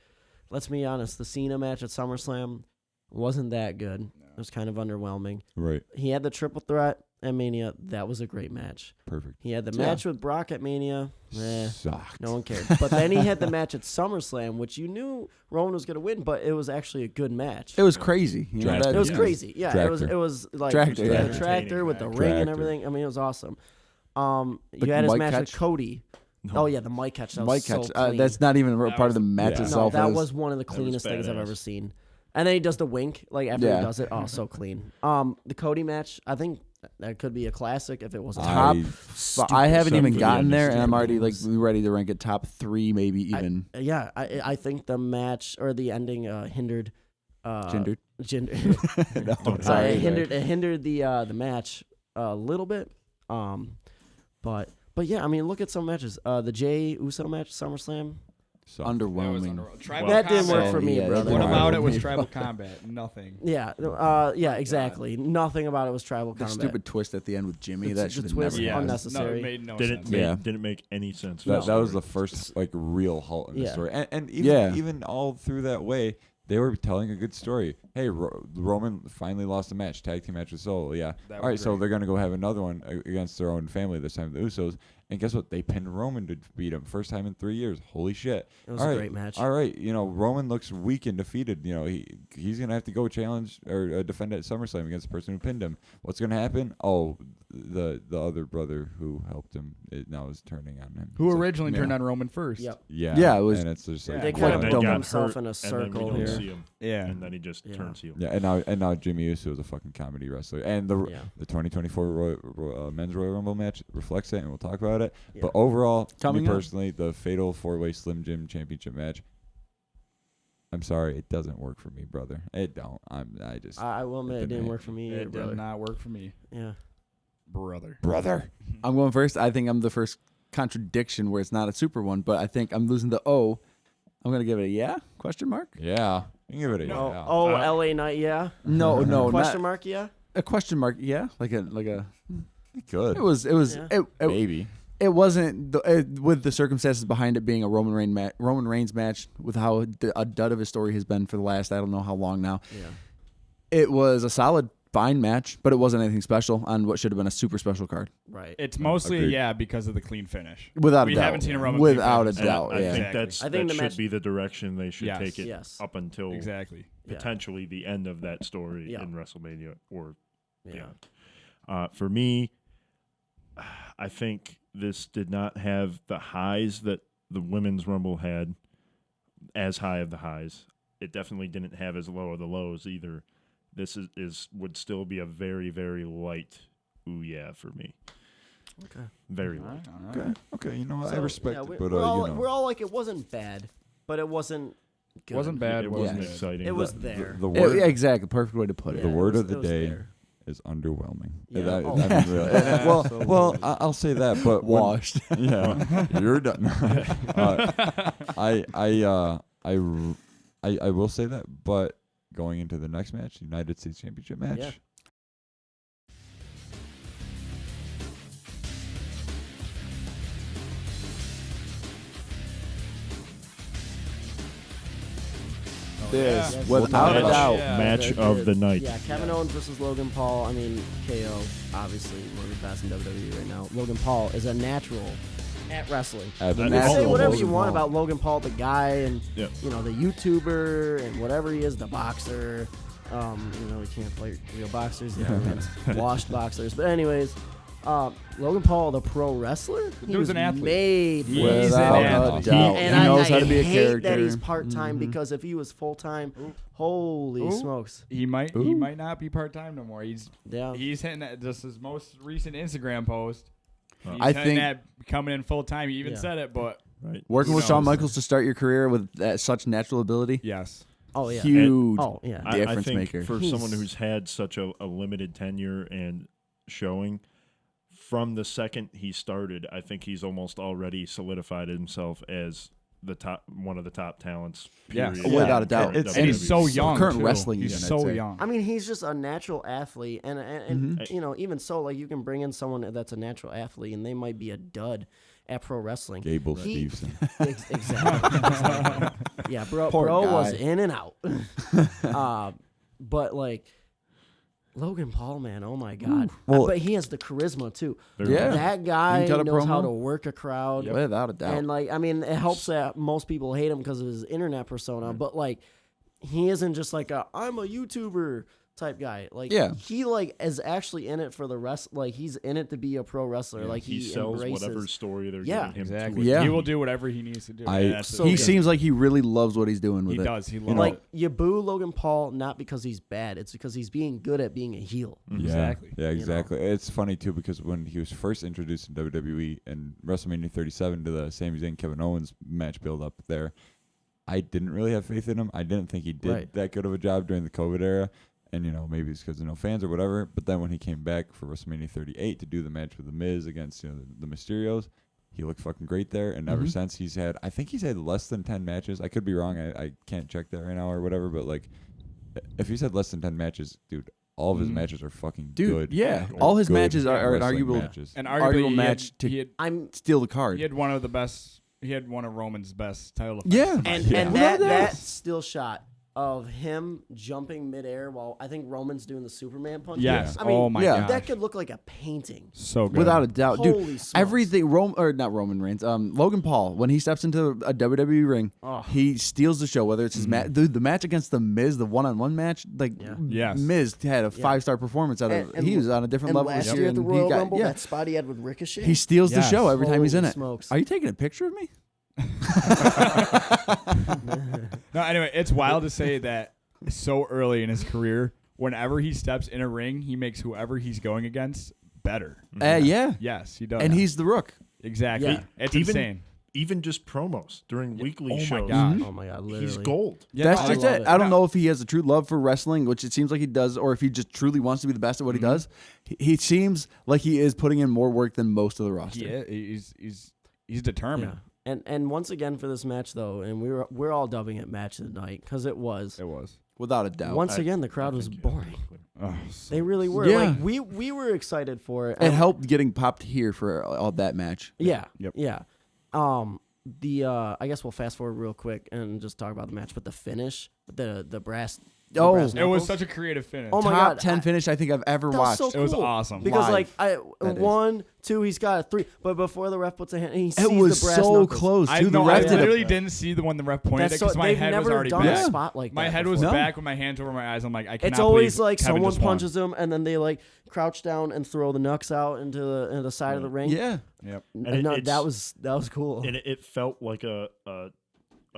Let's be honest. The Cena match at SummerSlam wasn't that good. It was kind of underwhelming. Right, He had the triple threat at Mania. That was a great match. perfect. He had the Yeah. match with Brock at Mania. Sucked. No one cared. But then he had the match at SummerSlam, which you knew Roman was going to win, but it was actually a good match. It was crazy. You know, Drag- that- It was Yeah. crazy. Yeah, Tractor. it was like Tractor, yeah. the tractor with the ring and Tractor. everything. I mean, it was awesome. The You had his mic match catch? with Cody. Oh yeah, the mic catch. That Mic was so catch. clean. That's not even That part of the was- match Yeah. no, itself. that It was one of the was cleanest things I've badass. ever seen. And then he does the wink, like after Yeah. he does it. Oh, so clean. The Cody match, I think that could be a classic if it was a top. top. I haven't even Stupid. gotten there, and Yeah. I'm already like ready to rank it top 3, maybe even. Yeah, I think the match or the ending hindered. Gendered. It No, sorry. hindered the match a little bit. But yeah, I mean, look at some matches. The Jay Uso match, SummerSlam. Sucked. Underwhelming. Tribal That didn't work combat. for me, Yeah, brother. What Yeah. about it was tribal combat? Nothing. Yeah, exactly. Nothing about it was tribal The combat. stupid twist at the end with Jimmy. It's that the should have twist. never Yeah. happened. Unnecessary. No, it made no Didn't sense. make, Yeah. didn't make any sense. That was the story. first like real halt in the Yeah. story, and even Yeah. even all through that way, they were telling a good story. Hey, Roman finally lost a match, tag team match with Solo. Yeah, That all right, was so great. they're gonna go have another one against their own family this time, the Usos, And guess what? They pinned Roman to beat him. First time in 3 years. Holy shit. It was a great match. All right. Roman looks weak and defeated. He's going to have to go challenge or defend at SummerSlam against the person who pinned him. What's going to happen? Oh, the other brother who helped him now is turning on him. Who originally turned on Roman first. Yep. Yeah. It was. And it's just like, They kind of then built got himself hurt, in a and circle then we don't here. see him. Yeah. And then he just turns heel. Yeah, and now Jimmy Uso is a fucking comedy wrestler, and the 2024 men's Royal Rumble match reflects it, and we'll talk about it. Yeah. But overall, Coming me up. personally, the Fatal 4-Way Slim Jim Championship match. I'm sorry, it doesn't work for me, brother. It don't. I will admit it didn't work for me either, It brother. did not work for me, Yeah. brother. I'm going first. I think I'm the first contradiction where it's not a super one, but I think I'm losing the O. I'm gonna give it a yeah? Question mark? Yeah, you can give it a yeah. LA Knight, yeah. No, Question not mark, yeah. a question mark. Yeah, like a. Good. It was. Yeah. Maybe. It wasn't with the circumstances behind it being a Roman Reigns match with how a dud of a story has been for the last I don't know how long now. Yeah. It was a solid, fine match, but it wasn't anything special on what should have been a super special card. Right. It's mostly Agreed. because of the clean finish. Without a We doubt. haven't seen a Roman Without a clean finish. And doubt. I Yeah. think Exactly. I think that the should match- be the direction they should Yes. take it Yes. up until Exactly. Yeah. potentially the end of that story Yeah. in WrestleMania or Yeah. For me, I think this did not have the highs that the Women's Rumble had, as high of the highs. It definitely didn't have as low of the lows either. This would still be a very, very light ooh yeah for me. Okay. Very light. Okay. You know what? I So, respect yeah, it, we- but we're all, you know. we're all like, it wasn't bad, but it wasn't good. Wasn't bad. It wasn't wasn't exciting. It was there. The word, Yeah, exactly. Perfect way to put it. the Yeah, word it of the was day there. is underwhelming. Yeah. That- Oh. I mean, really. well, I'll say that, but when- Washed. yeah, you're done. I will say that, but going into the next match, United States Championship match. Yeah. This, Yeah. without a Match- doubt. match it of is. the night. Yeah, Kevin Owens versus Logan Paul. I mean, KO, obviously, one of the best in WWE right now. Logan Paul is a natural at wrestling. At You the can say natural whatever Logan you want Paul. about Logan Paul, the guy, and Yep. the YouTuber, and whatever he is, the boxer. He can't fight real boxers. Yeah, washed boxers. But anyways, Logan Paul, the pro wrestler, he Dude's was an athlete. made. He's for an this. Without athlete. a doubt. And He knows I how to be a hate character. that he's part time Mhm. because if he was full time, holy Ooh. smokes! He might Ooh. not be part time no more. He's Yeah, hitting that, just his most recent Instagram post. He's I hitting think- that coming in full time. He even Yeah. said it, but Right. Working Who with Shawn knows? Michaels to start your career with that such natural ability, yes, oh yeah, huge. oh yeah. I difference think maker. for He's- someone who's had such a limited tenure and showing, from the second he started, I think he's almost already solidified himself as one of the top talents. Yes. period. Without a doubt. Current and he's so WWE. young. Current too. wrestling He's even, I'd so say. young. I mean, he's just a natural athlete, and Mhm. even so, like you can bring in someone that's a natural athlete, and they might be a dud at pro wrestling. Gable He- Stevenson. Exactly. Yeah, bro Poor was guy. in and out. But like Logan Paul, man, oh my god. Well- But he has the charisma too. Very Yeah. much. That guy He can cut a knows how promo. to work a crowd. Without a doubt. And like, I mean, it helps that most people hate him because of his internet persona. But like, he isn't just like I'm a YouTuber type guy. Like, Yeah. he like is actually in it for the rest. Like, he's in it to be a pro wrestler. Yeah, like he sells embraces. whatever story they're Yeah. giving him. Exactly. To Yeah. He will do whatever he needs to do. I- And that's So the- he good. seems like he really loves what he's doing with He it. does. He know, loves Like it. you boo Logan Paul not because he's bad. It's because he's being good at being a heel. Yeah, Exactly. Yeah, You know? exactly. It's funny too because when he was first introduced in WWE and WrestleMania 37 to the Sami Zayn Kevin Owens match build up there, I didn't really have faith in him. I didn't think he did Right. that good of a job during the COVID era. And, maybe it's because of no fans or whatever. But then when he came back for WrestleMania 38 to do the match with The Miz against the Mysterios, he looked fucking great there. And ever Mhm. since I think he's had less than 10 matches. I could be wrong. I can't check that right now or whatever. But, like, if he's had less than 10 matches, dude, all of his matches are fucking Dude, good. yeah. Or All his good matches are an wrestling arguable matches. And arguable arguably, he match had, to- he had I'm steal the card. he had one of the best. He had one of Roman's best title defenses. Yeah. and Yeah. and Without that a doubt. still shot of him jumping midair while I think Roman's doing the Superman punch. Yes. I mean, oh my yeah. god. that could look like a painting. So good. Without a doubt, Holy dude. smokes. Everything not Roman Reigns. Logan Paul, when he steps into a WWE ring, he steals the show. Whether it's his match, dude, the match against the Miz, the one-on-one match, like Yes. Miz had a 5-star performance out of. And he was on a different level last this year year. at the and Royal he got, Rumble, that spot he had with Ricochet. he steals the Yes. show every time he's in Holy it. smokes. Are you taking a picture of me? No, anyway, it's wild to say that so early in his career, whenever he steps in a ring, he makes whoever he's going against better. Yeah. Yes, he does. And he's the Rook. exactly. Yeah. It's Even- insane. Even just promos during weekly Oh my shows. gosh. Oh my god, literally. He's gold. Yeah, That's no, just love it. it. I don't know if he has a true love for wrestling, which it seems like he does, or if he just truly wants to be the best at what he does. He seems like he is putting in more work than most of the roster. Yeah, he's determined. Yeah. And once again for this match though, and we're all dubbing it match of the night because it was. It was. Without a doubt. Once again, the crowd was boring. Oh, They really were. Yeah. Like we were excited for it. It helped getting popped here for all that match. Yeah. Yep. Yeah. I guess we'll fast forward real quick and just talk about the match, but the finish, the brass. the Oh. brass it was knuckles. such a creative finish. Oh my Top God, 10 finish I think I've ever That was watched. so It was cool. awesome. Because Live. like That is. 1, 2, he's got a 3, but before the ref puts a hand, he sees It was the brass so knuckles. close I to the know. I ref. did literally a, didn't see the one the ref pointed at That's so, because my they've head was never already done back. a spot like My that head before. was No. back with my hands over my eyes. I'm like, I cannot It's always believe like Kevin someone just won. punches him and then they like crouch down and throw the knucks out into the side of the ring. yeah. Yep. And no, that was cool. And it felt like a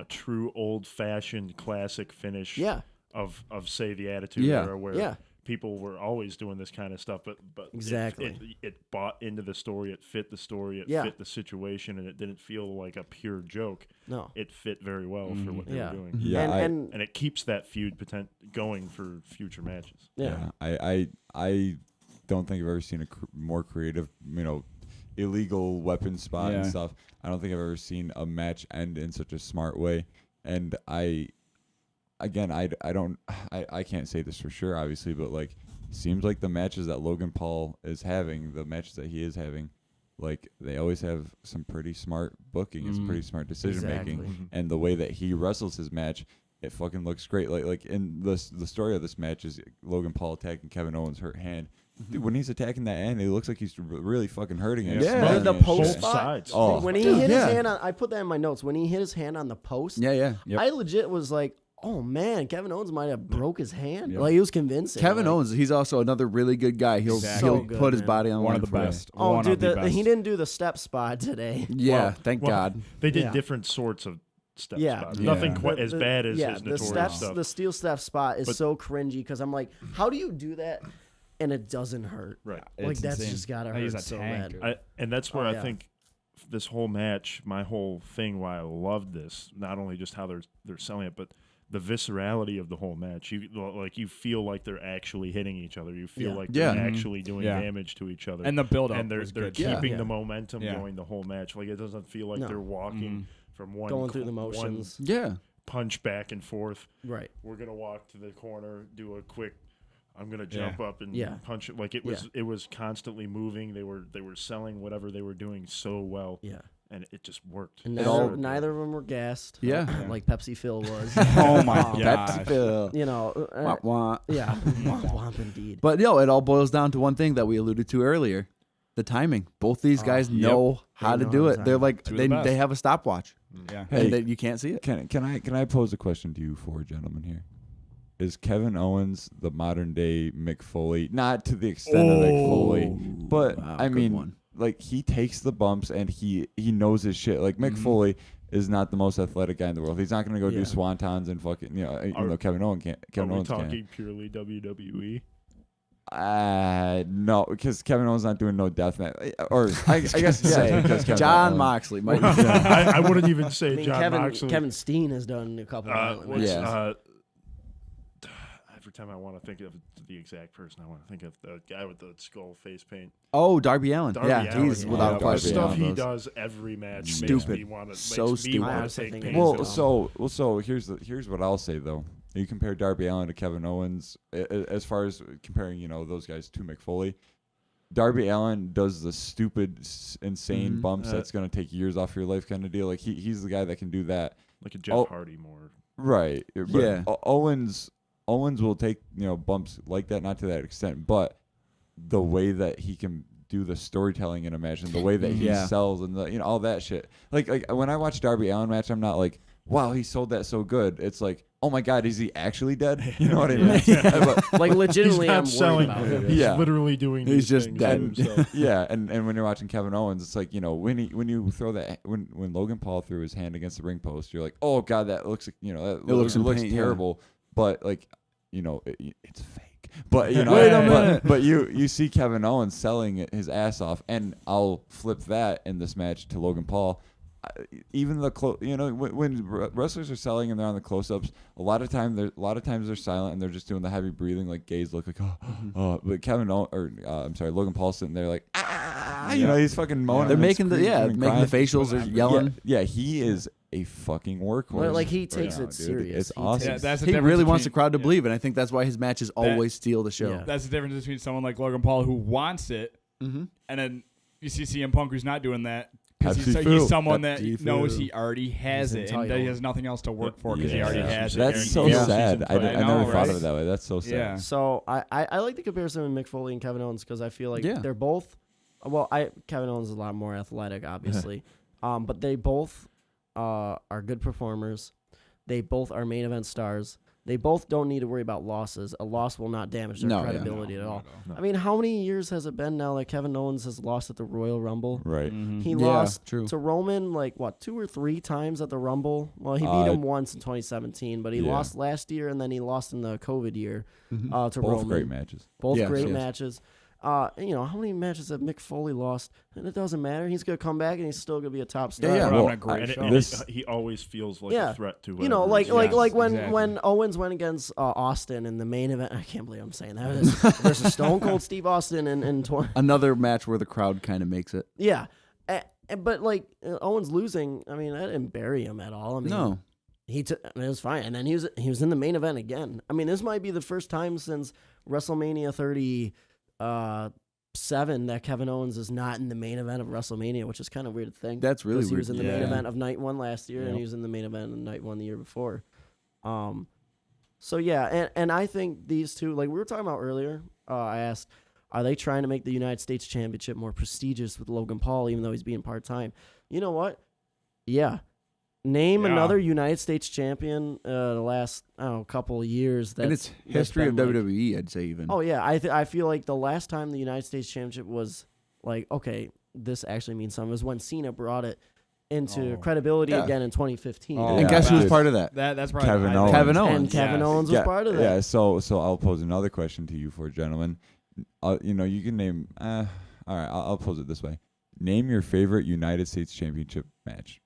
true old fashioned classic finish. Yeah. Of say the Attitude Yeah. Era where Yeah. people were always doing this kind of stuff, but Exactly. it bought into the story, it fit the story, it Yeah. fit the situation, and it didn't feel like a pure joke. No. It fit very well for what they Yeah. were doing. Yeah, and And it keeps that feud going for future matches. yeah. I don't think I've ever seen a more creative, illegal weapon spot and Yeah. stuff. I don't think I've ever seen a match end in such a smart way. And I can't say this for sure, obviously, but like, seems like the matches that Logan Paul is having, the matches that he is having, like they always have some pretty smart booking, and some pretty smart decision making, Exactly. and the way that he wrestles his match, it fucking looks great. Like in the story of this match is Logan Paul attacking Kevin Owens' hurt hand. Dude, when he's attacking that hand, it looks like he's really fucking hurting him. Yeah. smarting The and post shit. spot. sides. Oh. When he Dude, hit yeah. his hand on, I put that in my notes. When he hit his hand on the post, Yeah. Yep. I legit was like, oh man, Kevin Owens might have broke his hand. Yep. Like he was convincing. Kevin like, Owens, he's also another really good guy. He'll Exactly. he'll So good, put his man. body on the One line of the for you. best. Oh, One dude, of the best. he didn't do the step spot today. Yeah, thank God. They did Yeah. different sorts of step Yeah. spots. Yeah. Nothing quite as bad as his the notorious steps, stuff. the steel step spot is But- so cringy because I'm like, how do you do that and it doesn't hurt? Right. Like It's that's insane. just gotta He's hurt a so tank. bad. And that's where Oh, I yeah. think this whole match, my whole thing, why I loved this, not only just how they're selling it, but the viscerality of the whole match. You feel like they're actually hitting each other. You feel Yeah. like they're Yeah. actually doing Yeah. damage to each other. And the build-up and they're was they're good. keeping Yeah. the momentum Yeah. going the whole match. Like it doesn't feel like No. they're walking from one Going through the one motions. Yeah. punch back and forth. Right. We're gonna walk to the corner, do a quick. I'm gonna jump up and Yeah. punch it. Like it was. It was constantly moving. They were selling whatever they were doing so well, Yeah. and it just worked. And It all- neither of them were gassed. Yeah. Like Pepsi Phil was. Oh my Um, god. Pepsi Phil. You know. Wah, wah. Yeah. Womp womp indeed. But it all boils down to one thing that we alluded to earlier: the timing. Both these guys know how They to know do how it. to They're time. like Two of the best. they have a stopwatch, Yeah. and Hey. that you can't see it. Can I pose a question to you four gentlemen here? Is Kevin Owens the modern day Mick Foley? Not to the extent of Mick Foley, but Wow, I good mean, one. like he takes the bumps and he knows his shit. Like Mick Foley is not the most athletic guy in the world. He's not gonna go Yeah. do swantons and fucking even though Kevin Owens can't. Are Kevin we Owens talking can't. purely WWE? No, because Kevin Owens not doing no death match. Or I guess yeah, because Kevin John Owens. Moxley might. I wouldn't even say I mean, John Moxley. Kevin Steen has done a couple of what's, Yeah. Every time I want to think of the exact person, I want to think of the guy with the skull face paint. Oh, Darby Allin. Darby yeah, Allin. he's Yeah. without Yeah, a The Darby question. stuff Allin he does. does every match makes Stupid. me want to So stupid. I take was pains. thinking Well, Well, so here's what I'll say though. You compare Darby Allin to Kevin Owens as far as comparing, those guys to Mick Foley. Darby Allin does the stupid, insane bumps that's gonna take years off your life kind of deal. Like he's the guy that can do that. like a Jeff Oh. Hardy more. Right. But Yeah. Owens will take bumps like that, not to that extent, but the way that he can do the storytelling in a match and the way that he sells and the all that shit. Like when I watch Darby Allin match, I'm not like, wow, he sold that so good. It's like, oh my god, is he actually dead? You know what I mean? Like legitimately, He's not I'm selling. worried about it. He's Yeah. literally doing. He's these just things dead. to himself. Yeah, and when you're watching Kevin Owens, it's like when you throw that when Logan Paul threw his hand against the ring post, you're like, oh god, that looks that looks in looks pain, terrible. But like it's fake. But Wait a minute. but you see Kevin Owens selling his ass off, and I'll flip that in this match to Logan Paul. Even the when wrestlers are selling and they're on the close-ups, a lot of times they're silent and they're just doing the heavy breathing, like gaze look, like but Logan Paul's sitting there like he's fucking moaning. They're and making the screaming and making the crying. facials, they're yelling. Yeah, he is a fucking workhorse. Well, like he takes right it now, serious. dude. It's He awesome. takes- That's the He difference really wants the between- crowd to believe, and I think that's why his matches always steal the show. Yeah. That's the difference between someone like Logan Paul who wants it, and then you see CM Punk who's not doing that. Because he's someone that knows he already has He's it and that he entitled. has nothing else to work for because he already has it. That's so guaranteed. sad. I know, never thought right? of it that way. That's so sad. Yeah. So I like the comparison with Mick Foley and Kevin Owens because I feel like they're both. Well, Kevin Owens is a lot more athletic, obviously, but they both are good performers. They both are main event stars. They both don't need to worry about losses. A loss will not damage their credibility at all. No. I mean, how many years has it been now that Kevin Owens has lost at the Royal Rumble? Right. He lost true. to Roman 2 or 3 times at the Rumble. Well, he beat him once in 2017, but he lost last year and then he lost in the COVID year to Both Roman. great matches. Both Yes, great yes. matches. How many matches have Mick Foley lost? And it doesn't matter. He's going to come back and he's still going to be a top star. Yeah. Put on Well, a great And show. he always feels like Yeah. a threat to You know, whoever like is- when exactly. Owens went against Austin in the main event. I can't believe I'm saying that. Versus Stone Cold Steve Austin in Another match where the crowd kind of makes it. yeah. But Owens losing, I mean, that didn't bury him at all. I mean, No. it was fine, and then he was in the main event again. I mean, this might be the first time since WrestleMania 37 that Kevin Owens is not in the main event of WrestleMania, which is kind of weird to think. That's really 'cause he was in weird. the main Yeah. event of night 1 last year, and he was in the main event of night 1 the year before. So yeah, and I think these two, like we were talking about earlier, I asked, are they trying to make the United States Championship more prestigious with Logan Paul, even though he's being part-time? You know what? Yeah. Name Yeah. another United States champion the last couple of years. And it's history of WWE, I'd say even. Oh yeah, I feel like the last time the United States Championship was like, okay, this actually means something, was when Cena brought it into credibility again in 2015. Oh, And guess who was dude. part of that? That's probably Kevin I Owens. think- Kevin Owens. And Kevin Yes. Owens was part of that. Yeah, so I'll pose another question to you four gentlemen. You can name. All right, I'll pose it this way. Name your favorite United States Championship match.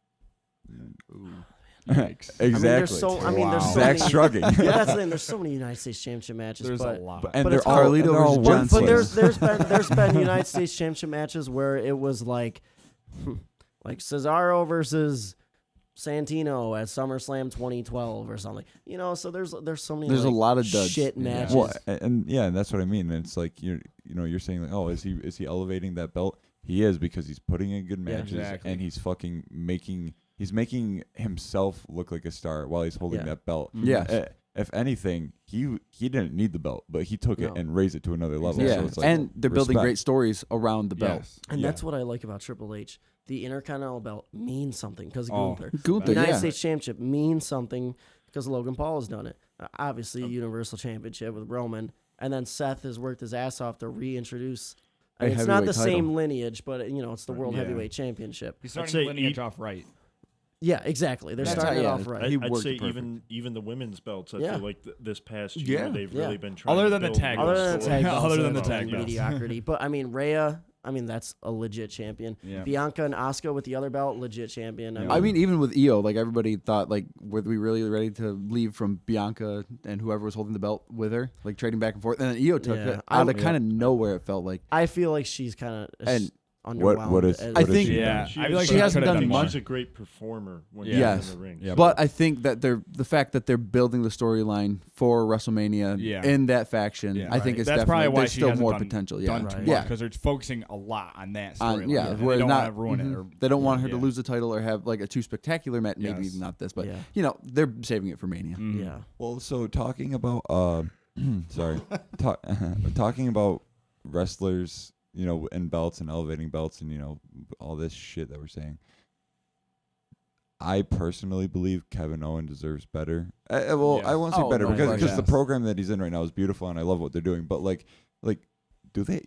Exactly. there's so Zach's many. shrugging. Yeah, that's the thing. There's so many United States Championship matches. There's but, a lot. And But they're it's all Carlito they're all versus John worthless. But there's been United States Championship matches where it was like Cesaro versus Santino at SummerSlam 2012 or something. So there's so many. There's a lot of duds. shit Yeah. matches. Well, and that's what I mean. And it's like you're saying like, oh, is he elevating that belt? He is, because he's putting in good matches exactly. and he's fucking making himself look like a star while he's holding that belt. Yes. If anything, he didn't need the belt, but he took it No. and raised it to another level. Yeah, So it's like, and they're building respect. great stories around the belt. Yes. And Yeah. that's what I like about Triple H. The Intercontinental belt means something because Oh. Gunther. Gunther, The United yeah. States Championship means something because Logan Paul has done it. Obviously, Universal Championship with Roman. And then Seth has worked his ass off to reintroduce. I mean, it's not the heavyweight title. same lineage, but it's the World Yeah. Heavyweight Championship. He's I'd starting say the lineage off right. Yeah, exactly. They're That's starting it how- off yeah, right. He I'd worked say it perfect. even the women's belts. I Yeah. feel like this past year Yeah. they've Yeah. really been trying. Other to than the build tag those Other than the stories. tag belts, Other than that's the tag like belts. mediocrity. But I mean, Rhea, that's a legit champion. Yeah. Bianca and Asuka with the other belt, legit champion. I mean, even with Io, like everybody thought, like, were we really ready to leave from Bianca and whoever was holding the belt with her, like trading back and forth? And then Io took Yeah. it out of kind of nowhere. It felt like, I feel like she's kind of and underwhelmed. I think yeah, I feel like she hasn't done more. much. She's a great performer when Yes. she's in the ring. Yeah. But I think that the fact that they're building the storyline for WrestleMania in that faction, Yeah. I think it's That's definitely probably why there's she still hasn't more done potential. done Yeah, too yeah. because they're focusing a lot on that storyline. Yeah, They where don't not want to ruin it. Or, they don't want her to yeah. lose the title or have like a too spectacular match. Maybe Yes. not this, but Yeah. you know they're saving it for Mania. Yeah. Well, so talking about sorry, talking about wrestlers, you know, and belts and elevating belts and, you know, all this shit that we're saying. I personally believe Kevin Owens deserves better. I won't say better no, because the yes. program that he's in right now is beautiful and I love what they're doing. But like, do they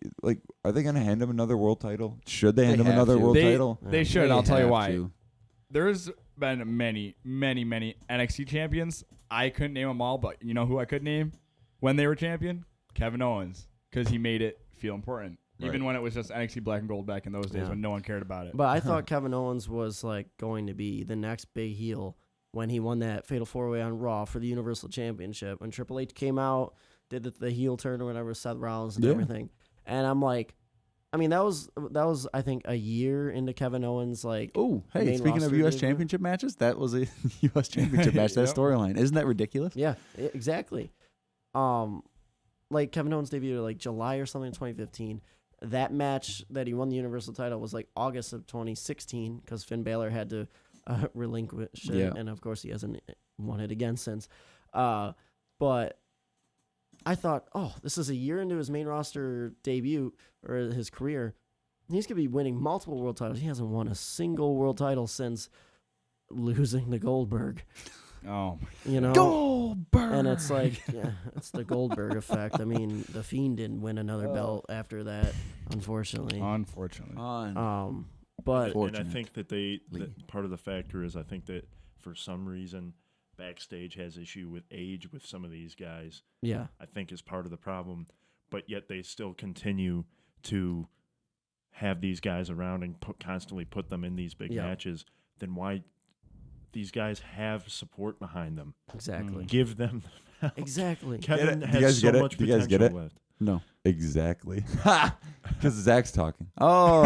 are they gonna hand him another world title? Should they hand him have another to. world They- title? They should. They I'll tell you have why. to. There's been many NXT champions. I couldn't name them all, but you know who I could name when they were champion? Kevin Owens, because he made it feel important. Even when it was just NXT Black and Gold back in those days when no one cared about it. But I thought Kevin Owens was like going to be the next big heel when he won that Fatal 4-Way on Raw for the Universal Championship. When Triple H came out, did the heel turn or whatever, Seth Rollins and everything. And I'm like, I mean, that was I think a year into Kevin Owens like. Oh, hey, main speaking of roster U.S. debut. Championship matches, that was a U.S. Championship match. That Yep. storyline, isn't that ridiculous? Yeah, exactly. Like Kevin Owens debuted like July or something in 2015. That match that he won the Universal title was like August of 2016 because Finn Balor had to relinquish it, and of course he hasn't won it again since. But I thought, oh, this is a year into his main roster debut or his career. He's gonna be winning multiple world titles. He hasn't won a single world title since losing to Goldberg. Oh, You know, Goldberg. and it's like, yeah, it's the Goldberg effect. I mean, the Fiend didn't win another belt after that, unfortunately. unfortunately. But And I think that part of the factor is I think that for some reason backstage has issue with age with some of these guys. yeah, I think is part of the problem, but yet they still continue to have these guys around and constantly put them in these big matches. Then why? These guys have support behind them. exactly, Give them the belt. exactly. Kevin Do you guys has so get it? much Do you guys get potential it? left. No. Exactly. Because Zach's talking. Oh,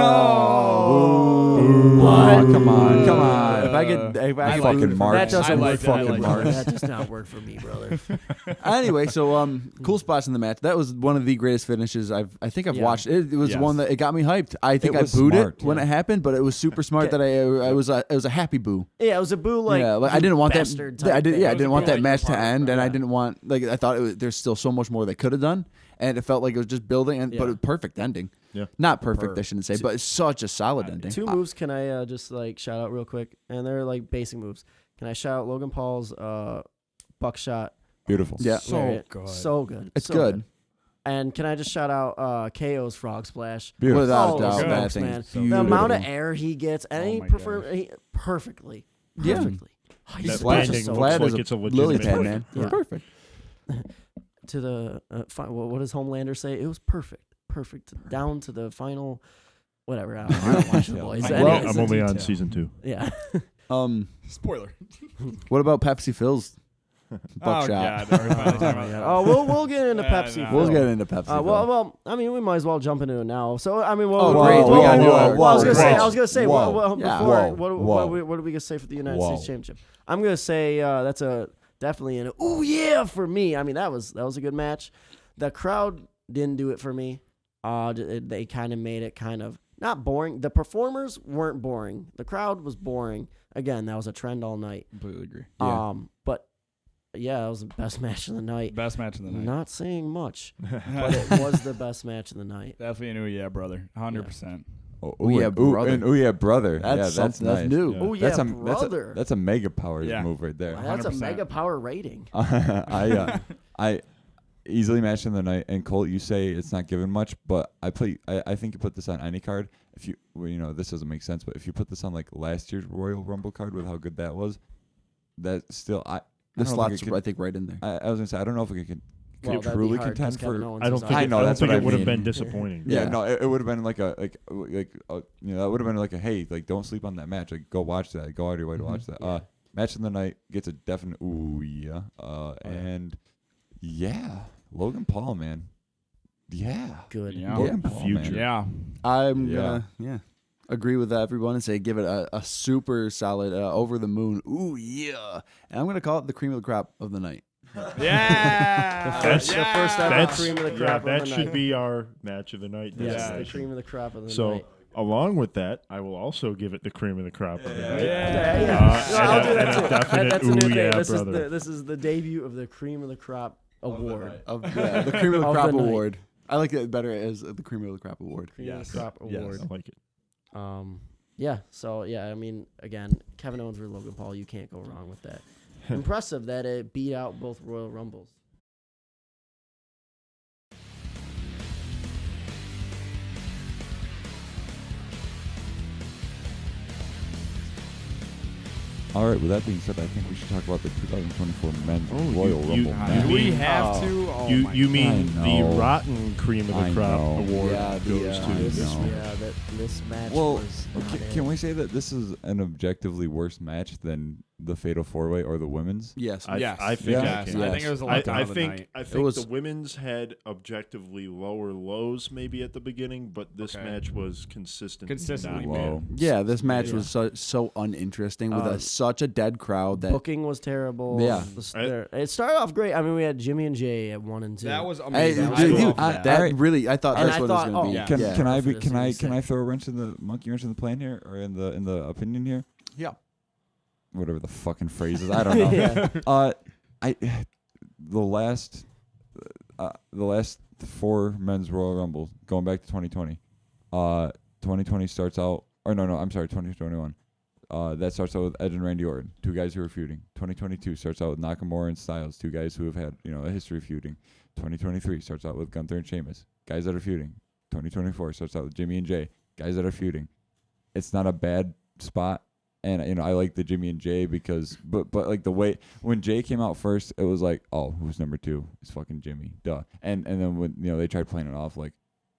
come on. If I could fucking Mark. That doesn't I work like for that. I me. like brother. that. That does not work for me, brother. Anyway, so cool spots in the match. That was one of the greatest finishes I think I've Yeah. watched. It was Yes. one that it got me hyped. I think It I was booed smart. it when it happened, but it was super smart that it was a happy boo. Yeah, it was a boo. Like, yeah, like I didn't want bastard that. type I did. thing. Yeah, It I was didn't a want boo that like match to part, end, and I yeah. didn't want I thought there's still so much more they could have done, and it felt like it was just building. But Yeah. it was perfect ending. Yeah. Not perfect, I shouldn't say, but it's such a solid ending. Two moves can I just like shout out real quick, and they're like basic moves. Can I shout out Logan Paul's buckshot? Beautiful. Yeah. So good. So good. It's So good. And can I just shout out KO's frog splash? Beautiful. Without Oh, a doubt, good. that smokes, thing man. is The beautiful. amount of air he gets, and Oh he my perfectly. Yeah. Perfectly. Oh, he's That such a landing soul. looks Flat like as it's a lily legitimate pad, landing. man. Yeah. It's perfect. To the what does Homelander say? It was perfect down to the final. Whatever. I don't watch the boys. Well, Anyways, I'm only on detail. season 2. yeah. Spoiler. What about Pepsi Phil's buckshot? Oh, God. Are we finally talking about that? Oh, we'll get into Pepsi. no. We'll Phil. get into Pepsi. Phil. Well, I mean, we might as well jump into it now. So, I mean, Oh, great. we gotta do it. I was gonna Whoa. say, Whoa. well, Yeah. before, Whoa. what are we gonna say for the United Whoa. States Championship? I'm gonna say that's definitely an ooh yeah for me. I mean, that was a good match. The crowd didn't do it for me. They kind of made it kind of not boring. The performers weren't boring. The crowd was boring. Again, that was a trend all night. Completely agree. But yeah, it was the best match of the night. Best match of the night. Not saying much, but it was the best match of the night. Definitely an ooh yeah, brother. 100%. Oh yeah, brother. And yeah, brother. That's that's something. That's nice. new. Yeah. Oh yeah, That's a brother. that's a mega power Yeah. move right there. That's a 100%. mega power rating. I easily match in the night. And Colt, you say it's not given much, but I think you put this on any card. If this doesn't make sense, but if you put this on like last year's Royal Rumble card with how good that was, that still The don't know if slots, it could- I think, right in there. I was gonna say I don't know if it could Well, that'd be truly hard 'cause contend Kevin for. Owens I don't is think on. I it, know, I don't that's think what it I would have mean. been disappointing. Yeah, Yeah. no, it would have been like that would have been like a hey, like don't sleep on that match, like go watch that, go out of your way to watch that. Yeah. Match of the night gets a definite ooh yeah, and yeah, Logan Paul, man, good. Yeah. Logan Paul, Future. man. Yeah. I'm gonna agree with everyone and say give it a super solid over the moon. Ooh yeah, and I'm gonna call it the cream of the crop of the night. Yeah. That's the first ever cream of the crop of that the should night. be our match of the night. Yes, the designation. cream of the crop of the So, night. along with that, I will also give it the cream of the crop of the night. Yeah. No, I'll do that and a too. definite That's a new ooh thing. yeah, This brother. is the debut of the cream of the crop award. The cream of the Of crop the night. award. I like it better as the cream of the crop award. Cream of Yes. the crop Yes. award. I like it. Yeah. So I mean, again, Kevin Owens versus Logan Paul. You can't go wrong with that. Impressive that it beat out both Royal Rumbles. All right. With that being said, I think we should talk about the 2024 Men's Royal you- Rumble you match. Do we mean- have to? Oh my You God. mean I the know. rotten cream of I the crop know. award Yeah, the, goes I to know. This match Well, was not it. can we say that this is an objectively worse match than the Fatal 4-Way or the women's? Yes. Yes. I think Yeah. I Yes. can. I think it was a I letdown of the think night. I think was- the women's had objectively lower lows maybe at the beginning, but this Okay. match was consistent. Consistently not low. bad. Yeah, this match Yeah. was so uninteresting with Um, such a dead crowd that Booking was terrible. Yeah. It started off great. I mean, we had Jimmy and Jay at 1 and 2. That was Hey, amazing. was I cool. love I- that. that Alright. really I thought And that's I what thought, it was going to be. oh, Can, Yeah. can I For be this can I season. can I throw a wrench in the monkey wrench in the plan here or in the opinion here? Yeah. Whatever the fucking phrase is, I don't know. Yeah. I the last 4 men's Royal Rumbles going back to 2020. 2020 starts out or no, I'm sorry, 2021. That starts out with Edge and Randy Orton, 2 guys who are feuding. 2022 starts out with Nakamura and Styles, 2 guys who have had, a history of feuding. 2023 starts out with Gunther and Sheamus, guys that are feuding. 2024 starts out with Jimmy and Jay, guys that are feuding. It's not a bad spot. And I like the Jimmy and Jay because but like the way when Jay came out first, it was like, oh, who's number 2? It's fucking Jimmy. Duh. And then when they tried playing it off like,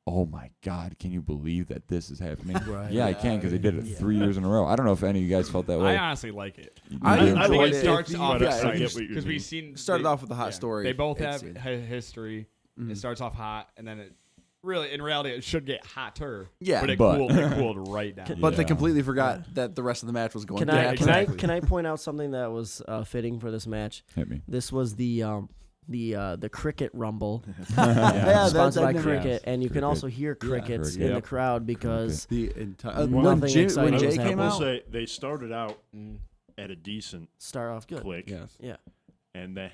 oh my God, can you believe that this is happening? Right. Yeah, I can because they did it Yeah. 3 years in a row. I don't know if any of you guys felt that way. I honestly like it. I You do? I think enjoyed it it. starts If off you- I exciting get what you because mean. we've seen Started off with a hot story. They both have It's- history. Mhm. It starts off hot, and then in reality, it should get hotter. Yeah. but it But- cooled right down. But they Yeah. completely forgot that the rest of the match was going Can down. I Yeah, can I exactly. can I point out something that was fitting for this match? Hit me. This was the Cricket Rumble, Yeah, sponsored by never- Cricket, and you can Cricket. also hear crickets Cricket. in the crowd because The entire Nothing when Jay exciting was came happening. I will out. say they started out at a decent start off good. click, Yes. Yeah. and then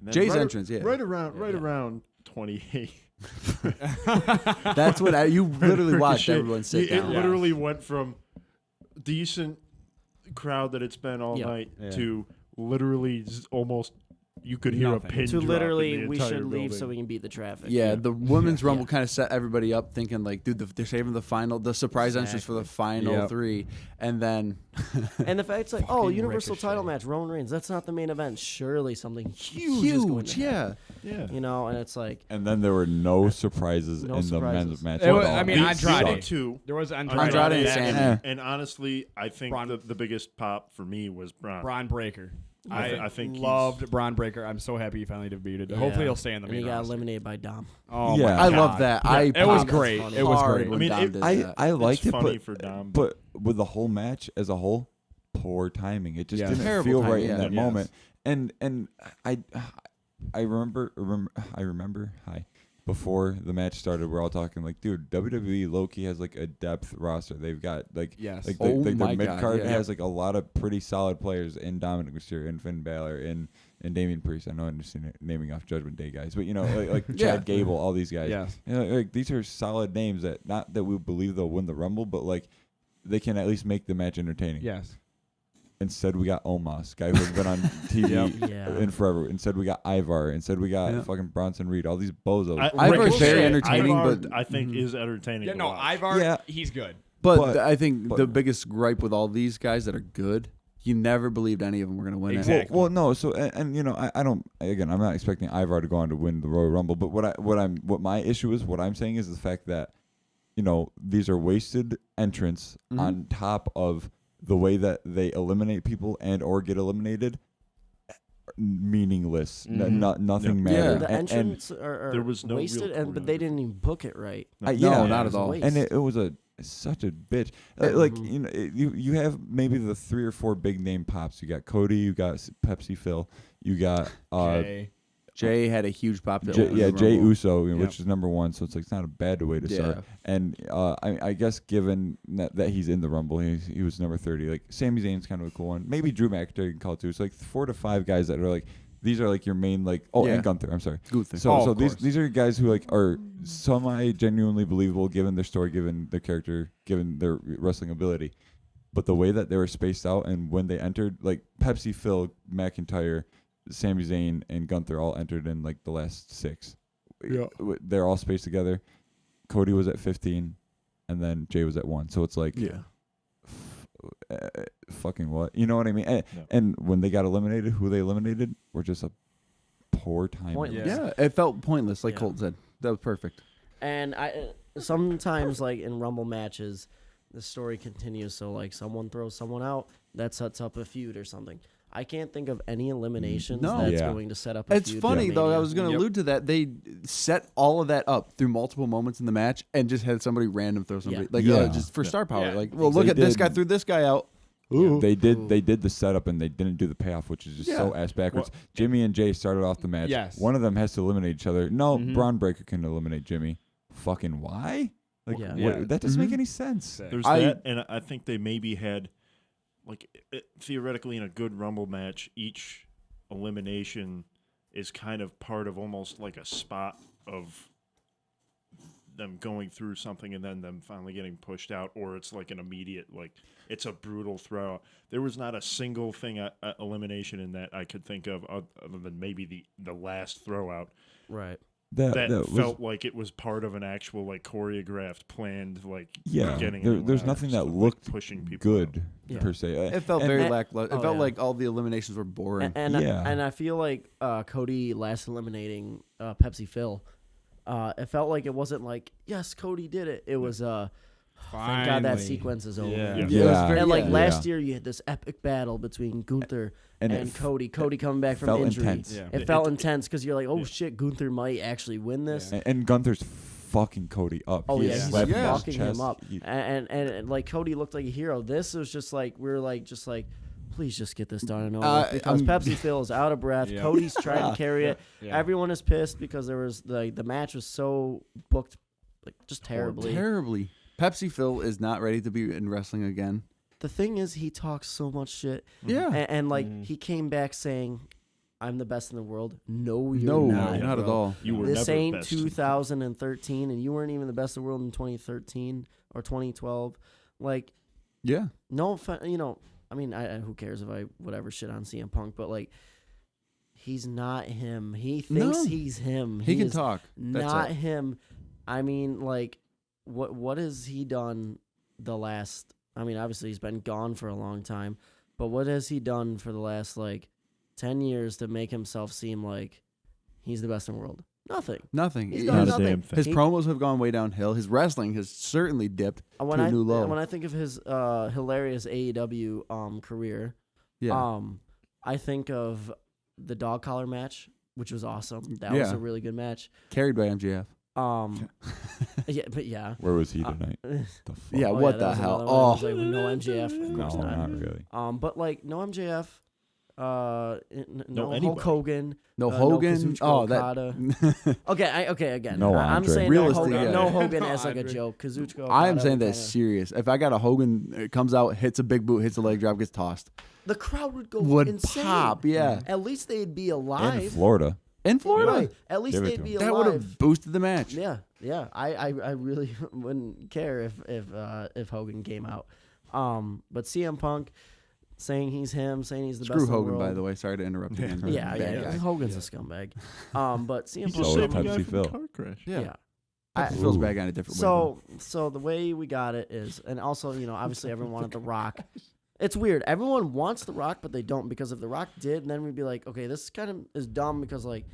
Jay's right, entrance, yeah. right around 28. That's what you literally watched Ricochet- everyone sit it down. literally went from decent crowd that it's been all Yeah. night Yeah. to literally almost you could hear Nothing. a pin To drop in literally, the we entire should leave so building. we can beat the traffic. Yeah, the women's rumble Yeah. kind of set everybody up thinking like, dude, they're saving the surprise entrance for the final Yep. 3, and then And the fact it's like, oh, Fucking Universal Ricochet. title match, Roman Reigns. That's not the main event. Surely something huge is going to happen. Yeah. You know, and it's like, And then there were no surprises No in surprises. the men's match. It was- at all. I mean, The Andrade. other two, There was Andrade Andrade and that- Sandy. and honestly, I think Braun- the biggest pop for me was Braun. Braun Breaker. I think he's- loved Braun Breaker. I'm so happy he finally debuted. yeah. Hopefully he'll stay in the and main he got roster. eliminated by Dom. Oh Yeah. my I God. love that. Yeah, I it was popped great. funny. It was hard great. when I mean, Dom it- did I that. liked it's it, funny but for Dom, but with the whole match as a whole, poor timing. It just Yeah. didn't Terrible feel timing, right yeah. in that Yes. moment. And I remember hi. Before the match started, we're all talking like, dude, WWE low-key has like a depth roster. They've got like Yes. like Oh the my mid God, card yeah. has like a lot of pretty solid players in Dominic Mysterio, in Finn Balor, in Damian Priest. I know I'm just naming off Judgment Day guys, but like Yeah. Chad Gable, all these guys. Yes. Like these are solid names that not that we believe they'll win the Rumble, but like they can at least make the match entertaining. Yes. Instead, we got Omos, guy who's been on TV Yeah. in forever. Instead, we got Ivar. Instead, we got Yeah. fucking Bronson Reed. All these bozos. Ivar's will very say, entertaining, Ivar, but- I think Mhm. is entertaining. Yeah, to no, watch. Ivar, Yeah. he's good. But I think but- the biggest gripe with all these guys that are good, you never believed any of them were going to win Exactly. Well, no. So, and you know, I don't. Again, I'm not expecting Ivar to go on to win the Royal Rumble. But what my issue is, what I'm saying is the fact that, these are wasted entrants Mhm. on top of the way that they eliminate people and or get eliminated. meaningless. Nothing Yeah. mattered. The And entrance are there was no real wasted, but they didn't even book it right. yeah, not It at was a all. waste. and it was such a bitch. Like you have maybe the 3 or 4 big name pops. You got Cody, you got Pepsi Phil, you got Jay had a huge pop. Jay Uso, which is number 1. So it's like it's not a bad way to start. And I guess given that he's in the Rumble, he was number 30. Like Sami Zayn's kind of a cool one. Maybe Drew McIntyre you can call it too. It's like 4 to 5 guys that are like. These are like your main and Gunther. I'm sorry. Gunther. So these are guys who like are semi genuinely believable given their story, given their character, given their wrestling ability. But the way that they were spaced out and when they entered, like Pepsi, Phil, McIntyre, Sami Zayn, and Gunther all entered in like the last 6. Yeah. They're all spaced together. Cody was at 15, and then Jay was at 1. So it's like fucking what? You know what I mean? And when they got eliminated, who they eliminated were just a poor time. Yeah, it felt pointless, like Colt said. That was perfect. And I sometimes like in Rumble matches, the story continues. So like someone throws someone out, that sets up a feud or something. I can't think of any eliminations that's going to set up a feud. It's funny, though. I was going to allude to that. They set all of that up through multiple moments in the match and just had somebody random throw somebody. Just for star power. Yeah. Like, well, look at this guy threw this guy out. Ooh. They did the setup and they didn't do the payoff, which is just so ass backwards. Well, Jimmy and Jay started off the match. Yes. One of them has to eliminate each other. No, Braun Breaker can eliminate Jimmy. Fucking why? Like that doesn't make any sense. There's that, and I think they maybe had, like, theoretically in a good Rumble match, each elimination is kind of part of almost like a spot of them going through something and then them finally getting pushed out, or it's like an immediate, like, it's a brutal throw. There was not a single thing elimination in that I could think of other than maybe the last throw out. Right. That felt like it was part of an actual, like, choreographed, planned, like, getting there's nothing that looked like pushing people good out. per se. It felt very lackluster. It felt like all the eliminations were boring. And I feel like Cody last eliminating Pepsi Phil, it felt like it wasn't like, yes, Cody did it. It was thank God that sequence is over. Last year you had this epic battle between Gunther and Cody. Cody coming back from injury. Intense. Yeah. It felt intense because you're like, oh shit, Gunther might actually win this. And Gunther's fucking Cody up. Oh he he's fucking him up. And like Cody looked like a hero. This was just like please just get this done and over because Pepsi Phil is out of breath. Yeah. Cody's trying to carry it. Yeah. Everyone is pissed because there was the match was so booked, like just terribly. Pepsi Phil is not ready to be in wrestling again. The thing is, he talks so much shit. Yeah. And he came back saying, I'm the best in the world. No, you're no, not. Not at all. You were this never ain't best. 2013, and you weren't even the best in the world in 2013 or 2012. Like, no, I mean, who cares if I whatever shit on CM Punk, but like, he's not him. He thinks he's him. He can talk. That's not him. I mean, like, what has he done the last? I mean, obviously he's been gone for a long time, but what has he done for the last like 10 years to make himself seem like he's the best in the world? Nothing. He's done not nothing. a damn thing. His promos have gone way downhill. His wrestling has certainly dipped to a new low. When I think of his hilarious AEW career, I think of the dog collar match, which was awesome. That was a really good match. Carried by MJF. Where was he tonight? The fuck? Yeah, what the hell? Oh, like, no MJF. Of No, course not really. But like no MJF. No anybody. Hulk Hogan. No Hogan. No Okada. Okay. Again, No I'm Andre. saying no Realistically, Hogan. yeah. No Hogan as like a joke. Kazuchika. I am Okada saying would that's serious. If I got a Hogan comes out, hits a big boot, hits a leg drop, gets tossed, the crowd would go would insane. pop. Yeah, At least they'd be alive. In Florida. in Florida, Right. At least Give it they'd to be him. that would alive. have boosted the match. Yeah. I really wouldn't care if Hogan came out. But CM Punk saying he's him, saying he's the Screw best in the Hogan, world. by the way. Sorry to interrupt again. Yeah. Bad guy. Hogan's a scumbag. But CM He Punk. just So saved is the guy Pepsi from Phil. a car crash. Yeah. Pepsi Phil's bad guy in a different way. So the way we got it is, and also, obviously everyone wanted The Rock. It's weird. Everyone wants The Rock, but they don't, because if The Rock did, then we'd be like, okay, this kind of is dumb because like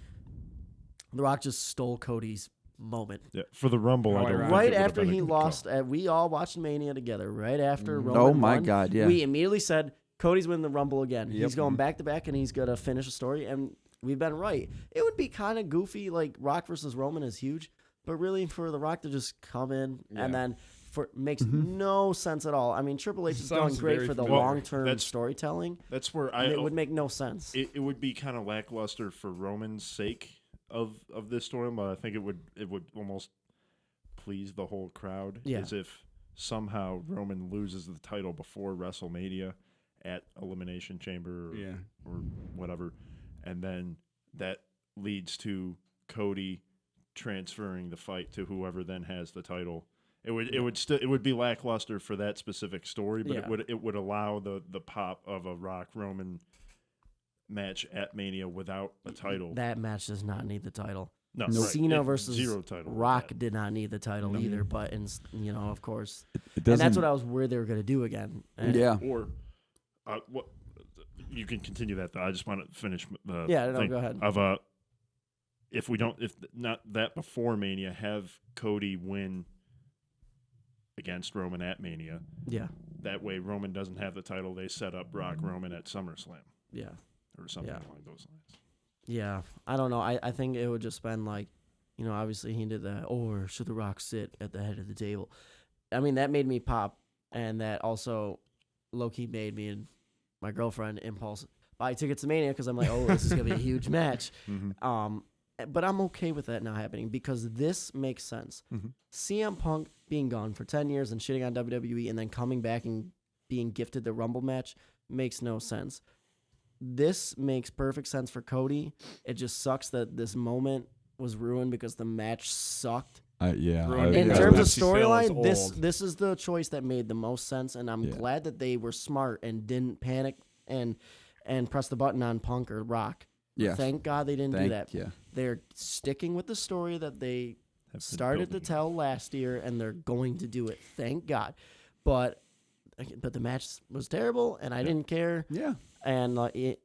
The Rock just stole Cody's moment. Yeah, for the Rumble, I don't think Right it would've after been a he good lost, call. we all watched Mania together. Right after Roman Oh my won, God, yeah. we immediately said Cody's winning the Rumble again. Yep. He's going back to back, and he's gonna finish the story. And we've been right. It would be kind of goofy, like Rock versus Roman is huge, but really for The Rock to just come in and then makes no sense at all. I mean, Triple H is going Sounds great very for the familiar. long-term storytelling. That's where It would make no sense. It would be kind of lackluster for Roman's sake of this story, but I think it would almost please the whole crowd. Yeah. As if somehow Roman loses the title before WrestleMania at Elimination Chamber or whatever, and then that leads to Cody transferring the fight to whoever then has the title. It would be lackluster for that specific story, but it would allow the pop of a Rock Roman match at Mania without a title. That match does not need the title. No, Cena versus zero title. Rock did not need the title either, but of course, It and doesn't. that's what I was worried they were going to do again. And Or what? You can continue that though. I just want to finish the no, thing go ahead. of if not that before Mania, have Cody win against Roman at Mania. Yeah, That way Roman doesn't have the title. They set up Rock Roman at SummerSlam yeah, or something along those lines. yeah. I don't know. I think it would just been like, obviously he did that. Or should The Rock sit at the head of the table? I mean, that made me pop, and that also low-key made me and my girlfriend impulse buy tickets to Mania because I'm like, oh, this is gonna be a huge match. But I'm okay with that not happening because this makes sense. CM Punk being gone for 10 years and shitting on WWE and then coming back and being gifted the Rumble match makes no sense. This makes perfect sense for Cody. It just sucks that this moment was ruined because the match sucked. In terms of storyline, this is the choice that made the most sense, and I'm glad that they were smart and didn't panic and press the button on Punk or Rock. Yeah. Thank God they didn't do that. Yeah. They're sticking with the story that they started to tell last year, and they're going to do it. Thank God. But the match was terrible, and I didn't care. Yeah. And it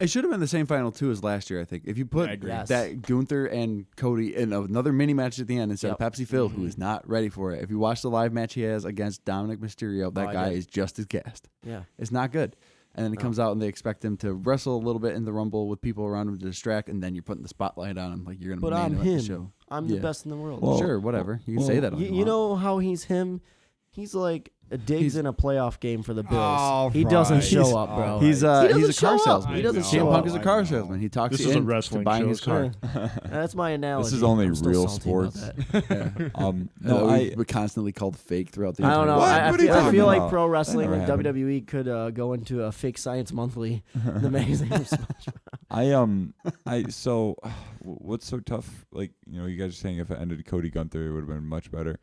should have been the same final two as last year, I think. If you put that Gunther and Cody in another mini match at the end instead of Pepsi Phil, who is not ready for it. If you watch the live match he has against Dominic Mysterio, that guy is just as gassed. Yeah. It's not good. And then he comes out and they expect him to wrestle a little bit in the Rumble with people around him to distract, and then you're putting the spotlight on him like you're going to main event the show. I'm the best in the world. Well, sure, whatever. You can say that. You know how he's him? He's like Diggs in a playoff game for the Bills. Oh, he doesn't show up, bro. He's a car show up. salesman. He doesn't CM show Punk up. is a car salesman. He talks This you is a into wrestling buying show, his car. That's my analogy. This is only I'm still real salty about sports. that. No, we're constantly called fake throughout the I don't know. entire What are you I talking feel like about? pro wrestling That and never WWE could go into a fake science monthly, the magazine. of SpongeBob. So what's so tough? Like, you guys are saying if it ended Cody Gunther, it would have been much better.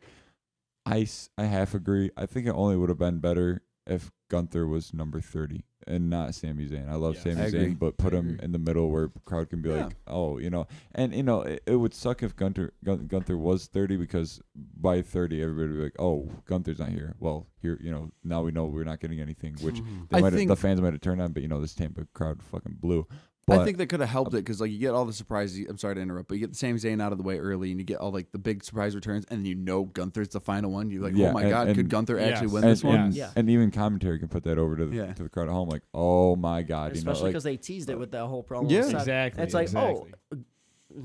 I half agree. I think it only would have been better if Gunther was number 30 and not Sami Zayn. I love Sami Zayn, but put him in the middle where the crowd can be like, oh, and it would suck if Gunther was 30 because by 30 everybody would be like, oh, Gunther's not here. Well, here, now we know we're not getting anything, which the fans might have turned on, but this Tampa crowd fucking blew. But I think that could have helped it because you get all the surprises. I'm sorry to interrupt, but you get the Sami Zayn out of the way early, and you get all the big surprise returns, and Gunther's the final one. You're like, oh my God, could Gunther actually win this one? And even commentary can put that over to the crowd at home, like, oh my God, especially because they teased it with that whole promo. Yeah, exactly. It's like, oh,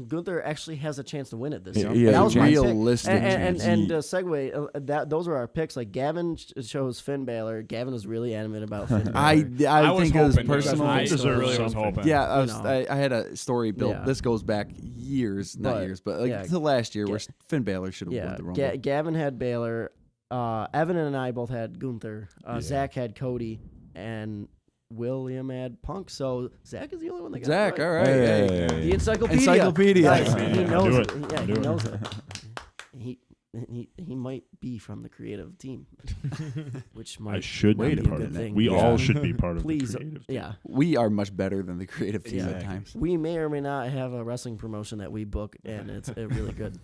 Gunther actually has a chance to win it this year. Yeah, that was my realistic pick. And segue, those were our picks. Like Gavin chose Finn Balor. Gavin was really adamant about Finn Balor. I think it was personal. I really was hoping. Yeah, I had a story built. Yeah. This goes back years, to last year where Finn Balor should have won the Rumble. Gavin had Balor. Evan and I both had Gunther. Zach had Cody, and William had Punk. So Zach is the only one that got Zach, it right. all right. The encyclopedia. Guys, he knows Do it. it. Yeah, he Do it. knows it. He might be from the creative team, which might I should be a be part good of that. thing. We all should be part of Please, the creative team. yeah. We are much better than the creative team at times. We may or may not have a wrestling promotion that we book, and it's really good.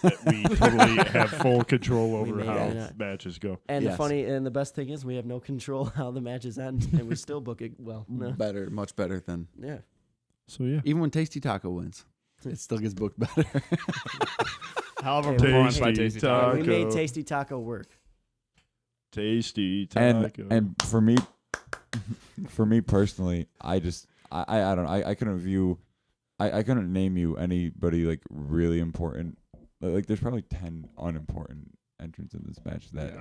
That we totally have full control over how not. matches go. And the best thing is we have no control how the matches end, and we still book it well. No. Better, much better than. Yeah. So yeah, even when Tasty Taco wins, it still gets booked better. Hell of a performance by Tasty Taco. We made Tasty Taco work. Tasty Taco. And for me, For me personally, I don't know. I couldn't name you anybody like really important. Like there's probably 10 unimportant entrants in this match that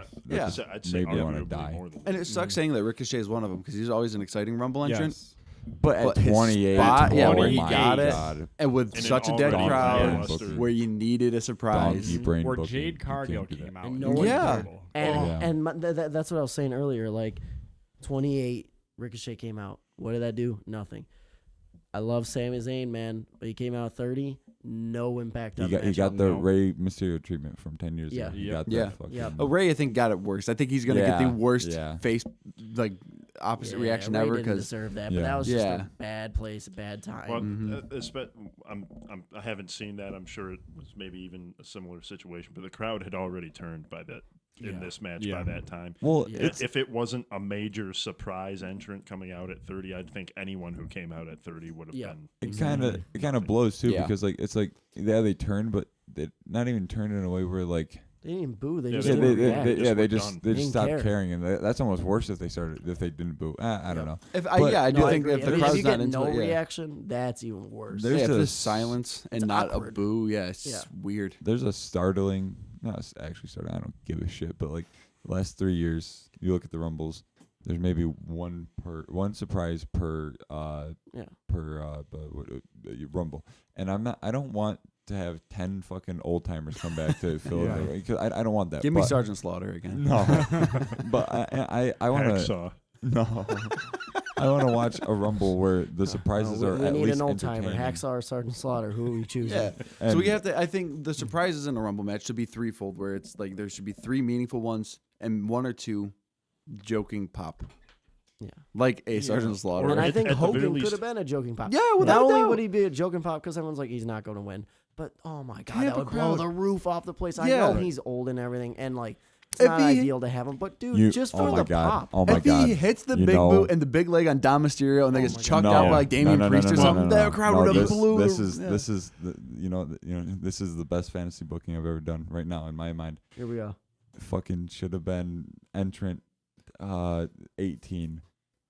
I'd say maybe want to arguably die. more than And it sucks saying that Ricochet is one of them because he's always an exciting Rumble entrant. Yes. But at his 28, spot, where he got it, and with And such an a dead already crowd, lackluster- where you needed a surprise. Donkey brain Where booking, Jade you Cargill can't do came that. out. And It no was one- Yeah. incredible. And that's what I was saying earlier. Like 28, Ricochet came out. What did that do? Nothing. I love Sami Zayn, man, but he came out at 30. No impact on the match. He got the No. Rey Mysterio treatment from 10 years Yeah. ago. He Yep. got Yeah. that fucking. Yep. Oh, Ray, I think got it worse. I think he's gonna get the Yeah, worst yeah. face, like opposite reaction Ray ever didn't because deserve that, but Yeah. that was just Yeah. a bad place, a bad time. Well, I haven't seen that. I'm sure it was maybe even a similar situation, but the crowd had already turned by that in this match by that time. Well, Yeah. If it wasn't a major surprise entrant coming out at 30, I'd think anyone who came out at 30 would have been. it kind of blows too Yeah. because like it's like they turned, but they not even turned in a way where like They didn't even boo. They Yeah, just they- didn't they- react. they- they were just done. they just Didn't stopped care. caring, and that's almost worse if they didn't boo. I don't know. if But- I do No, I think agree. if the if crowd's you not get into no it, yeah. reaction, that's even worse. There's if a there's s- silence and it's not awkward. a boo, it's Yeah. weird. There's a startling, actually startling. I don't give a shit, but like the last 3 years, you look at the Rumbles. There's maybe one surprise per Rumble, and I don't want to have 10 fucking old timers come back to fill in because I don't want that. Give me but- Sergeant Slaughter again. No, but I want to. Hacksaw. No, I want to watch a Rumble where the surprises are we at need least an old timer. entertaining. Hacksaw or Sergeant Slaughter. Who are we choosing? Yeah. And So we have to. I think the surprises in a Rumble match should be threefold, where it's like there should be 3 meaningful ones and 1 or 2 joking pop, Yeah. like a Sergeant Slaughter. And I at- think at the very Hogan could least- have been a joking pop. Yeah, without Not a only doubt. would he be a joking pop because everyone's like he's not going to win, but oh my god, Tampa that would blow crowd. the roof off the place. I Yeah. know he's old and everything, and like it's If not he- ideal to have him, but dude, just for oh my the god, pop. oh my if god, he hits the You big know- boot and the big leg on Dom Mysterio and then Oh gets my chucked God. out No. by like Damian No, Priest or something, that crowd would have blew. This is yeah. this is the, this is the best fantasy booking I've ever done right now in my mind. Here we go. Fucking should have been entrant 18.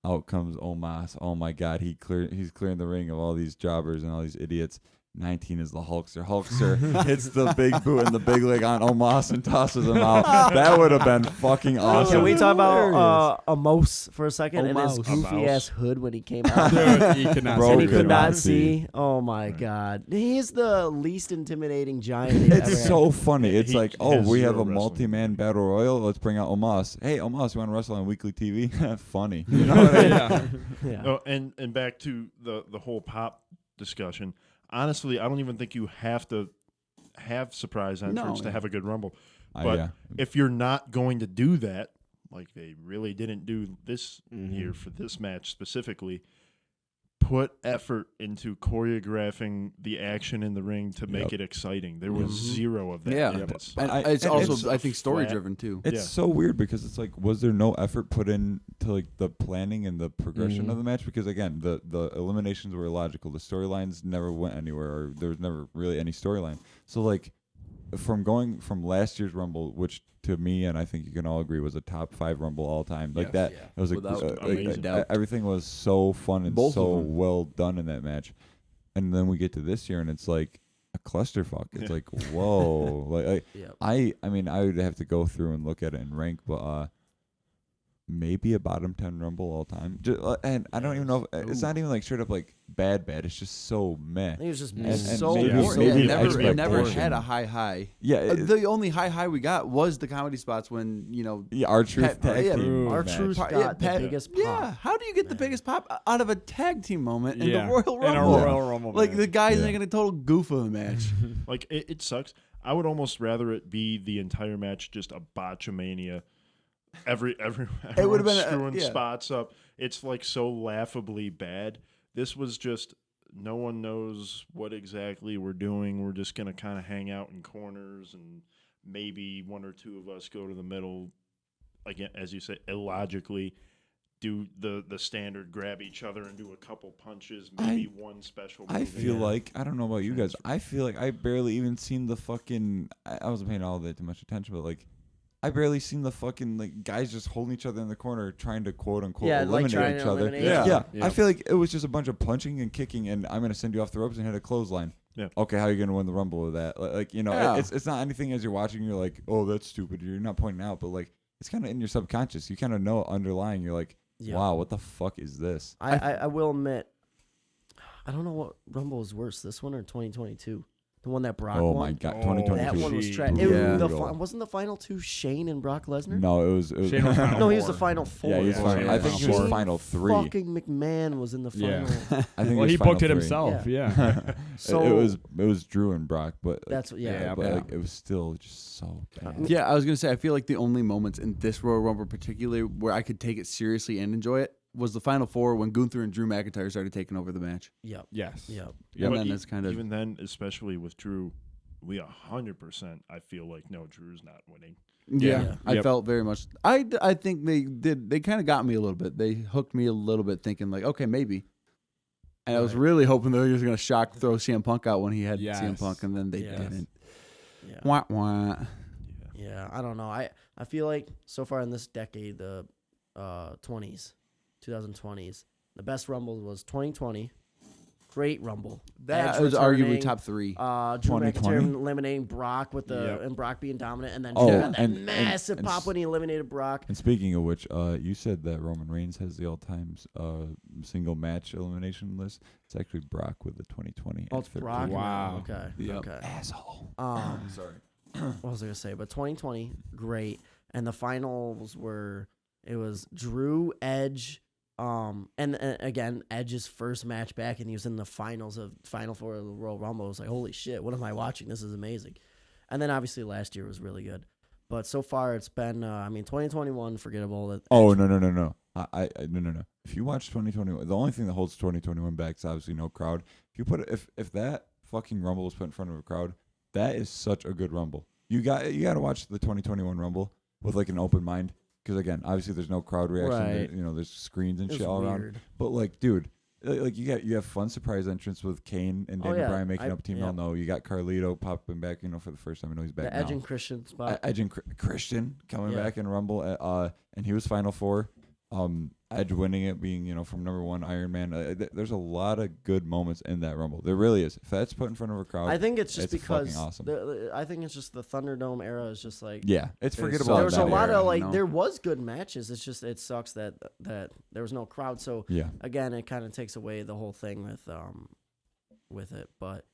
Out comes Omos. Oh my god, he's clearing the ring of all these jobbers and all these idiots. 19 is the Hulkster. Hulkster hits the big boot and the big leg on Omos and tosses him out. That would have been fucking awesome. Can we talk about Amos for a second and his Amos. goofy ass hood when he came out? Dude, he could not Bro, see And he could could not not see. Oh my god, he's the least intimidating giant. they've ever It's had. so funny. It's He like, has we have zero a wrestling. multi-man battle royal. Let's bring out Omos. Hey, Omos, you want to wrestle on weekly TV? Funny. You know what I mean? Yeah. Yeah. Oh, and back to the whole pop discussion. Honestly, I don't even think you have to have surprise entrants to have a good Rumble. But Yeah. if you're not going to do that, like they really didn't do this year for this match specifically, put effort into choreographing the action in the ring to make Yep. it exciting. There was zero of that. Yeah. in this. And I- it's and also, it's I think, story flat. driven too. It's Yeah. so weird because it's like, was there no effort put in to like the planning and the progression of the match? Because again, the eliminations were illogical. The storylines never went anywhere, or there was never really any storyline. So like, from going from last year's Rumble, which to me and I think you can all agree was a top 5 Rumble all time, like that. Yeah. It was Without a doubt. everything was so fun and Both of so them. well done in that match. And then we get to this year and it's like a clusterfuck. It's like, whoa. like Yep. I mean, I would have to go through and look at it and rank, but maybe a bottom 10 Rumble all time. And I don't even know if it's not even like straight up like bad. It's just so meh. I think it was just And so maybe- boring. maybe Yeah, an never expectation. had a high. Yeah, it- The only high we got was the comedy spots when yeah. Our truth Pat- tag yeah, team. Our match. truth Pat- got yeah, the Pat- biggest pop. Yeah, how do you get the biggest pop out of a tag team moment in Yeah. the Royal In a Rumble? Royal Rumble Like match. the guy's Yeah. making a total goof of the match. Like it sucks. I would almost rather it be the entire match just a botchamania. Everyone would've been a- screwing yeah. spots up. It's like so laughably bad. This was just no one knows what exactly we're doing. We're just gonna kind of hang out in corners and maybe 1 or 2 of us go to the middle. Again, as you say, illogically do the standard grab each other and do a couple punches, maybe one special move. I feel like, I don't know about you guys, I feel like I barely even seen the fucking, I wasn't paying all that too much attention, but like I barely seen the fucking like guys just holding each other in the corner trying to quote unquote Yeah, like eliminate trying each to other. eliminate each Yeah. other. I feel like it was just a bunch of punching and kicking, and I'm gonna send you off the ropes and hit a clothesline. Yeah. Okay, how are you gonna win the Rumble with that? Like you know, Yeah. it's not anything as you're watching. You're like, oh, that's stupid. You're not pointing out, but like it's kind of in your subconscious. You kind of know underlying. You're like, Yeah. wow, what the fuck is this? I will admit, I don't know what Rumble was worse, this one or 2022. The one that Brock Oh won. my god, Oh, 2022. That one was Gee. trash. Yeah. Wasn't the final two Shane and Brock Lesnar? No, it was. Shane was final No, he was four. the final four. Yeah, he was Yeah, final. yeah, I think he was Shane final 3. Fucking McMahon was in the Yeah. final. I think Well, he final booked it 3. himself. Yeah. Yeah. So it was Drew and Brock, but like, that's yeah. but yeah. like, it was still just so bad. Yeah, I was gonna say I feel like the only moments in this Royal Rumble particularly where I could take it seriously and enjoy it was the final 4 when Gunther and Drew McIntyre started taking over the match. Yep. Yes. Yep. And But then it's kind of even then, especially with Drew, we 100%. I feel like no, Drew's not winning. yeah. Yeah. I Yep. felt very much. I think they did. They kind of got me a little bit. They hooked me a little bit, thinking like, okay, maybe. And I was Right. really hoping they were just gonna throw CM Punk out when he had Yes. CM Punk, and then they Yes. didn't. Yeah. Wah, wah. Yeah. I don't know. I feel like so far in this decade, the 2020s, the best Rumble was 2020. Great Rumble. That Edge was arguably returning, top 3. Drew 2020? McIntyre eliminating Brock with the Yep. and Brock being dominant, and then Oh, he got that and- massive and pop s- when he eliminated Brock. And speaking of which, you said that Roman Reigns has the all-time single match elimination list. It's actually Brock with the 2020. Oh, at it's 13. Brock. now. Wow. Okay. Yep. Okay. Asshole. Sorry. What was I gonna say? But 2020, great, and the finals were it was Drew, Edge, and again Edge's first match back, and he was in the finals of Final Four of the Royal Rumble. I was like, holy shit, what am I watching? This is amazing. And then obviously last year was really good, but so far it's been 2021 forgettable. Oh no. No. If you watch 2021, the only thing that holds 2021 back is obviously no crowd. If you put it, if that fucking Rumble was put in front of a crowd, that is such a good Rumble. You got to watch the 2021 Rumble with like an open mind, because again, obviously there's no crowd reaction. Right. There's screens and It was shit all around. weird. But like, dude, like you have fun surprise entrance with Kane and Daniel yeah. Bryan making up Team yeah. Hell No. You got Carlito popping back, for the first time. I know he's back The Edge now. and Christian spot. Edge and Christian coming Yeah. back in Rumble, and he was Final Four. Edge winning it, being from number 1 Iron Man. There's a lot of good moments in that Rumble. There really is. If that's put in front of a crowd, I think it's just because fucking awesome. I think it's just the Thunderdome era is just like Yeah, it's forgettable. so there in was that a lot era. of like you know? there was good matches. It's just it sucks that there was no crowd. So Yeah, again, it kind of takes away the whole thing with it. But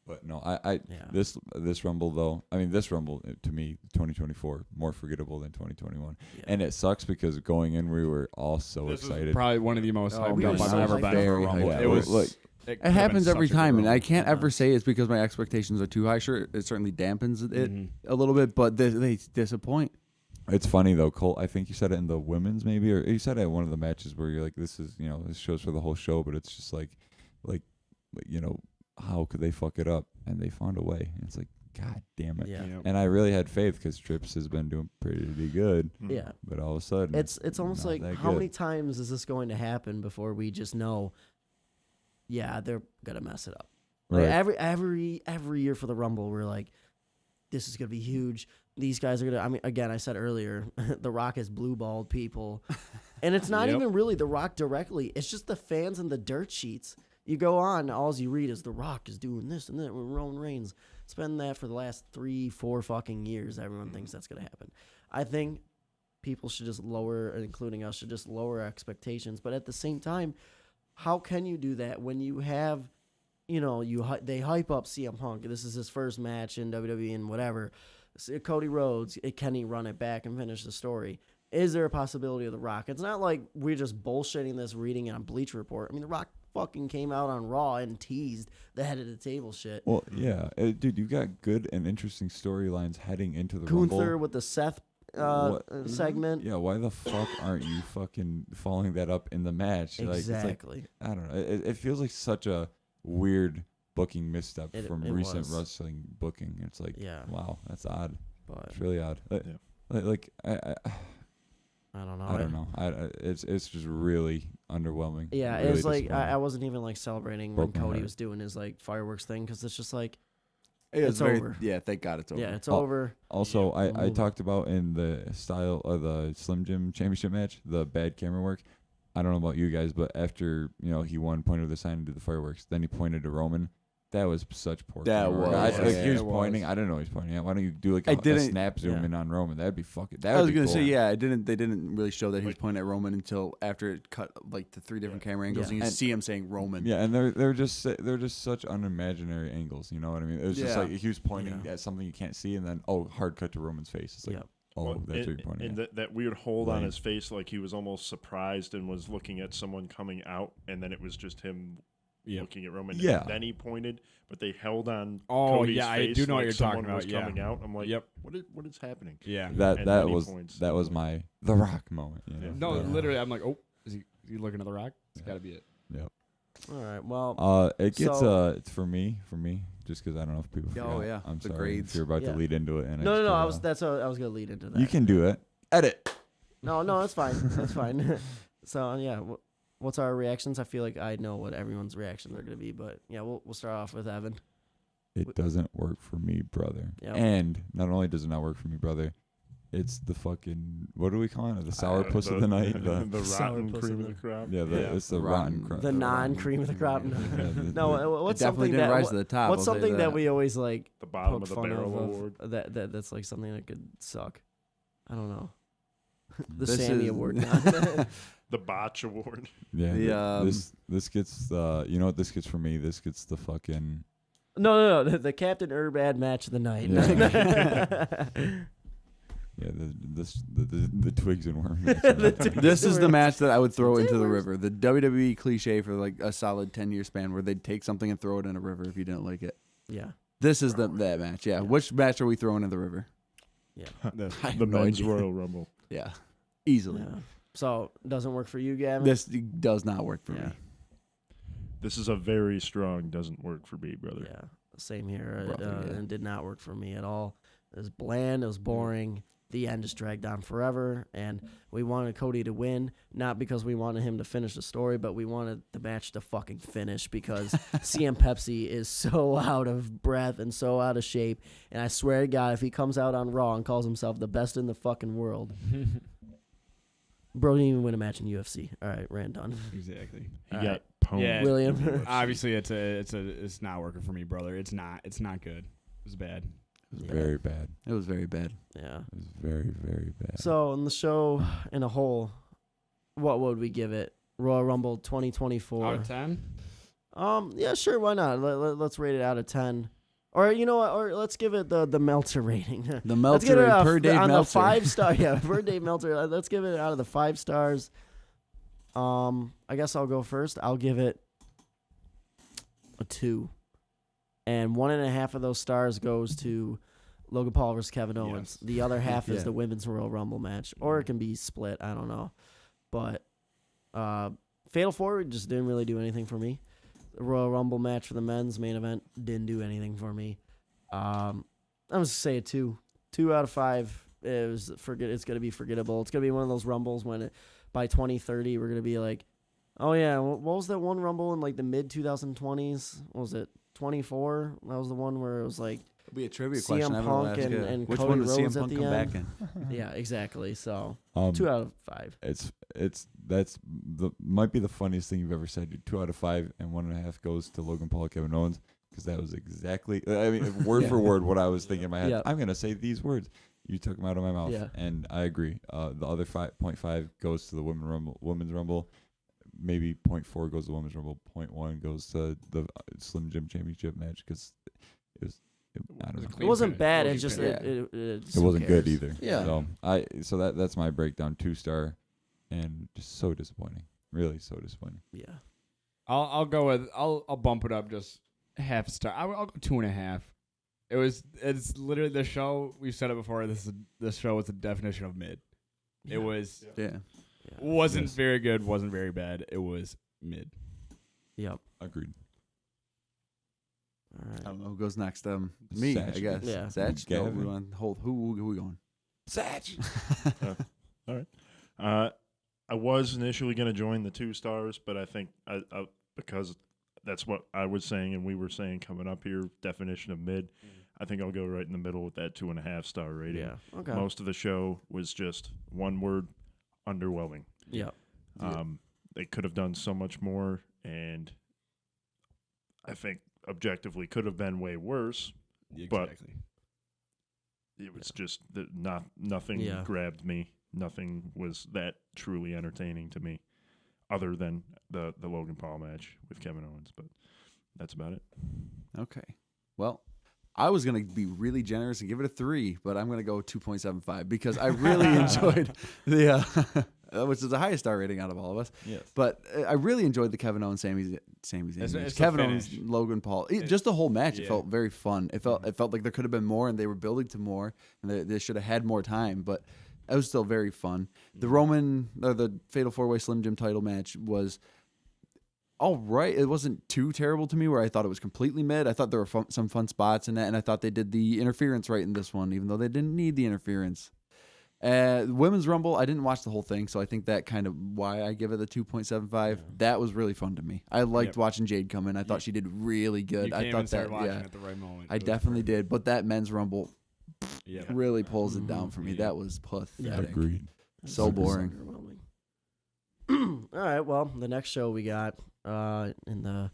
but no, I yeah, this Rumble though. I mean, this Rumble to me, 2024 more forgettable than 2021, yeah. and it sucks because going in we were all so This was excited. probably one of the most Oh, hyped we up were I've so ever hyped been up. for a Rumble. Yeah, It was. like- It It happens every time, and I can't Yeah. ever say it's because my expectations are too high. Sure, it certainly dampens it a little bit, but they disappoint. It's funny though, Colt. I think you said it in the women's maybe, or you said it at one of the matches where you're like, "This is this show's for the whole show," but it's just like, how could they fuck it up? And they found a way. And it's like, God damn it. Yeah. And I really had faith because Trips has been doing pretty good, Yeah. but all of a sudden, It's almost not like that how good. many times is this going to happen before we just know? Yeah, they're gonna mess it up. Like Right. every year for the Rumble, we're like, this is gonna be huge. These guys are gonna. I mean, again, I said earlier, The Rock has blue balled people, and it's not Yep. even really The Rock directly. It's just the fans and the dirt sheets. You go on, all you read is The Rock is doing this and that with Roman Reigns. It's been that for the last 3-4 fucking years. Everyone thinks that's gonna happen. I think people should just lower, including us, should just lower expectations. But at the same time, how can you do that when you have, they hype up CM Punk. This is his first match in WWE and whatever. Cody Rhodes, can he run it back and finish the story? Is there a possibility of The Rock? It's not like we're just bullshitting this, reading it on Bleacher Report. I mean, The Rock fucking came out on Raw and teased the head of the table shit. Well, yeah, dude, you've got good and interesting storylines heading into the Gunther Rumble. with the Seth What- segment. Yeah, why the fuck aren't you fucking following that up in the match? Like, Exactly. it's like, I don't know. It feels like such a weird booking misstep from it recent was. wrestling booking. It's like, Yeah. wow, that's odd. But It's really odd. Yeah. I don't know. I don't know. It's just really underwhelming. Yeah, Really it was like disappointing. I wasn't even like celebrating when Broke my Cody heart. was doing his like fireworks thing because it's just like It's over. Yeah, thank God it's over. Yeah, it's over. Also, I Move. talked about in the style of the Slim Jim Championship match, the bad camera work. I don't know about you guys, but after he won, pointed to the sign and did the fireworks. Then he pointed to Roman. That was such poor. That camera work. was. He was pointing. I didn't know he was pointing at. Why don't you do like a snap zoom in on Roman? That'd be fucking. I was gonna say They didn't really show that he was pointing at Roman until after it cut like to 3 different camera angles, and you see him saying Roman. Yeah, and they're just such unimaginary angles. You know what I mean? It was just like he was pointing at something you can't see, and then hard cut to Roman's face. It's like. Oh, that's what you're pointing at. And that weird hold on his face, like he was almost surprised and was looking at someone coming out, and then it was just him looking at Roman. Yeah. And then he pointed, but they held on. Oh, Cody's yeah, face I do know like what you're talking about. Was coming out. I'm like, what is happening? Yeah, that was my The Rock moment. No, literally, I'm like, oh, is he looking at The Rock? It's got to be it. Yep. All right. Well, it gets it's for me, just because I don't know if people. Oh yeah, I'm sorry grades. if you're about to lead into it. And no. I was gonna lead into that. You can do it. Edit. No, that's fine. That's fine. So yeah, what's our reactions? I feel like I know what everyone's reactions are gonna be, but yeah, we'll start off with Evan. It doesn't work for me, brother. Yep. And not only does it not work for me, brother, it's the fucking, what do we call it? The sour puss of the night. The rotten cream of the crop. Yeah, it's the rotten crop. The non-cream of the crop. No, what's definitely something didn't that rise to the top. what's something that we always like the bottom poke of the fun barrel of award. That's like something that could suck. I don't know. The This Sammy is- Award. The botch award. Yeah. This gets you know what this gets for me? This gets the fucking. No. The Captain Urbad match of the night. Yeah, the twigs and worms. This is the match that I would throw into the river. The WWE cliche for like a solid 10-year span where they'd take something and throw it in a river if you didn't like it. Yeah. This is that match. Yeah. Which match are we throwing in the river? Yeah. The men's Royal Rumble. Yeah. Easily. Yeah. So doesn't work for you, Gavin. This does not work for me. This is a very strong doesn't work for me, brother. Yeah. Same here. Brother, It did not work for me at all. It was bland. It was boring. The end just dragged on forever, and we wanted Cody to win, not because we wanted him to finish the story, but we wanted the match to fucking finish because CM Pepsi is so out of breath and so out of shape, and I swear to God, if he comes out on Raw and calls himself the best in the fucking world, bro didn't even win a match in UFC. All right, Rand done. Exactly. He All got right. pwned. Yeah. William. Obviously, it's not working for me, brother. It's not good. It's bad. It was very bad. It was very bad. Yeah. It was very, very bad. So, in the show in a whole, what would we give it? Royal Rumble 2024. Out of 10? Yeah, sure, why not? Let's rate it out of 10. Or you know what? Or let's give it the Meltzer rating. The Let's give Meltzer it per Dave on Meltzer. the 5-star. Yeah, per Dave Meltzer. Let's give it out of the 5 stars. I guess I'll go first. I'll give it a 2. And 1.5 of those stars goes to Logan Paul versus Kevin Owens. Yes. The other half is Yeah. the Women's Royal Rumble match. Or it can be split. I don't know. But Fatal 4 just didn't really do anything for me. The Royal Rumble match for the men's main event didn't do anything for me. I'm going to say a 2. 2 out of 5. It's going to be forgettable. It's going to be one of those Rumbles when by 2030 we're going to be like, oh yeah, what was that one Rumble in like the mid 2020s? What was it? 24? That was the one where it was like It'll be a trivia CM question. Punk and Which Cody one does Rhodes CM at Punk the come end. back in? Yeah, exactly. So 2 out of 5. That's might be the funniest thing you've ever said. 2 out of 5 and 1.5 goes to Logan Paul, Kevin Owens, because that was exactly, I mean, word for word what I was thinking in my head. Yeah. I'm gonna say these words. You took them out of my mouth, Yeah. and I agree. The other 5.5 goes to the Women's Rumble. Maybe 0.4 goes to the Women's Rumble. 0.1 goes to the Slim Jim Championship match because I don't know. It wasn't bad. Clean It's just finish. it It wasn't good cares? either. Yeah. So that's my breakdown. 2-star, and just so disappointing. Really, so disappointing. Yeah. I'll go with I'll bump it up just half a star. I'll go 2.5. It's literally the show. We've said it before. This show was the definition of mid. Yeah. It was Yeah. wasn't Yes. very good, wasn't very bad. It was mid. Yep. Agreed. All right. I don't know who goes next. Me, Satch. I guess. Yeah. Satch. No, Gavin. we want hold. Who we going? Satch. All right. I was initially going to join the 2 stars, but I think because that's what I was saying and we were saying coming up here, definition of mid. I think I'll go right in the middle with that 2.5 star rating. Yeah. Okay. Most of the show was just one word: underwhelming. Yeah. They could have done so much more, and I think objectively could have been way worse. Exactly. But it was just that nothing grabbed me. Nothing was that truly entertaining to me, other than the Logan Paul match with Kevin Owens. But that's about it. Okay. Well, I was going to be really generous and give it a 3, but I'm going to go 2.75 because I really enjoyed the, which is the highest star rating out of all of us. Yes. But I really enjoyed the Kevin Owens, Sami It's Kevin the Owens, finish. Logan Paul. Just the whole match, it Yeah. felt very fun. It felt like there could have been more, and they were building to more, and they should have had more time. But it was still very fun. The the Fatal 4-Way Slim Jim title match was all right. It wasn't too terrible to me where I thought it was completely mid. I thought there were some fun spots in it, and I thought they did the interference right in this one, even though they didn't need the interference. Women's Rumble, I didn't watch the whole thing, so I think that kind of why I give it the 2.75. Yeah. That was really fun to me. I liked watching Jade come in. I thought she did really good. You came I thought and started that watching at the right moment. I definitely did. But that men's Rumble Yeah. really pulls it down for me. That was pathetic. Agreed. So boring. Underwhelming. All right. Well, the next show we got in the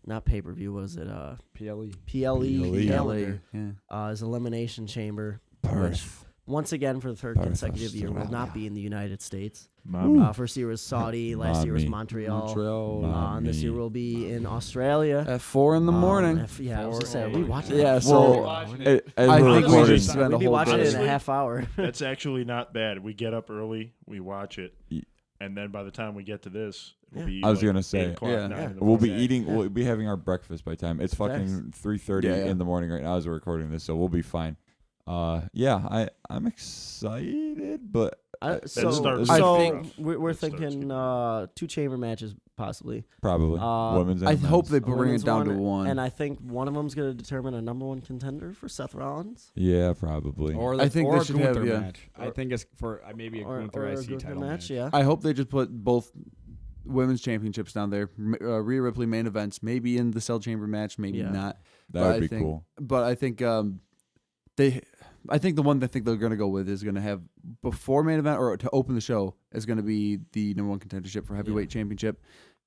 not pay per view, was it PLE. PLE calendar Yeah. is Elimination Chamber, which Perth. once again for the third Perth, consecutive year will Australia. not be in the United States. Mommy. First year was Saudi, last year was Mommy. Montreal. Montreal. And this year will be in Australia. At 4 in the morning. I was gonna say, we watching Yeah, it. so As I we're think we recording, should spend We'd a be whole watching it in day. a half hour. That's actually not bad. We get up early, we watch it, Ye- and then by the time we get to this, it'll be I was like gonna say, 8 o'clock, yeah. 9 in the we'll be morning. eating. We'll be having our breakfast by the time it's fucking 3:30 Yeah, yeah. in the morning right now as we're recording this, so we'll be fine. I'm excited, but So starts- I so think- we're It starts thinking getting 2 chamber matches possibly. probably women's. And I hope men's. they bring Women's it down to one. And I think one of them's going to determine a number 1 contender for Seth Rollins. Yeah, probably. Or I think or they a should Gunther have, yeah. match. I think it's for maybe a Or Gunther a IC Gunther title match. yeah. I hope they just put both women's championships down there. Rhea Ripley main events, maybe in the Cell Chamber match, maybe Yeah. not. That But would I be think- cool. But I think I think the one I think they're going to go with is going to have before main event or to open the show is going to be the number 1 contendership for heavyweight championship.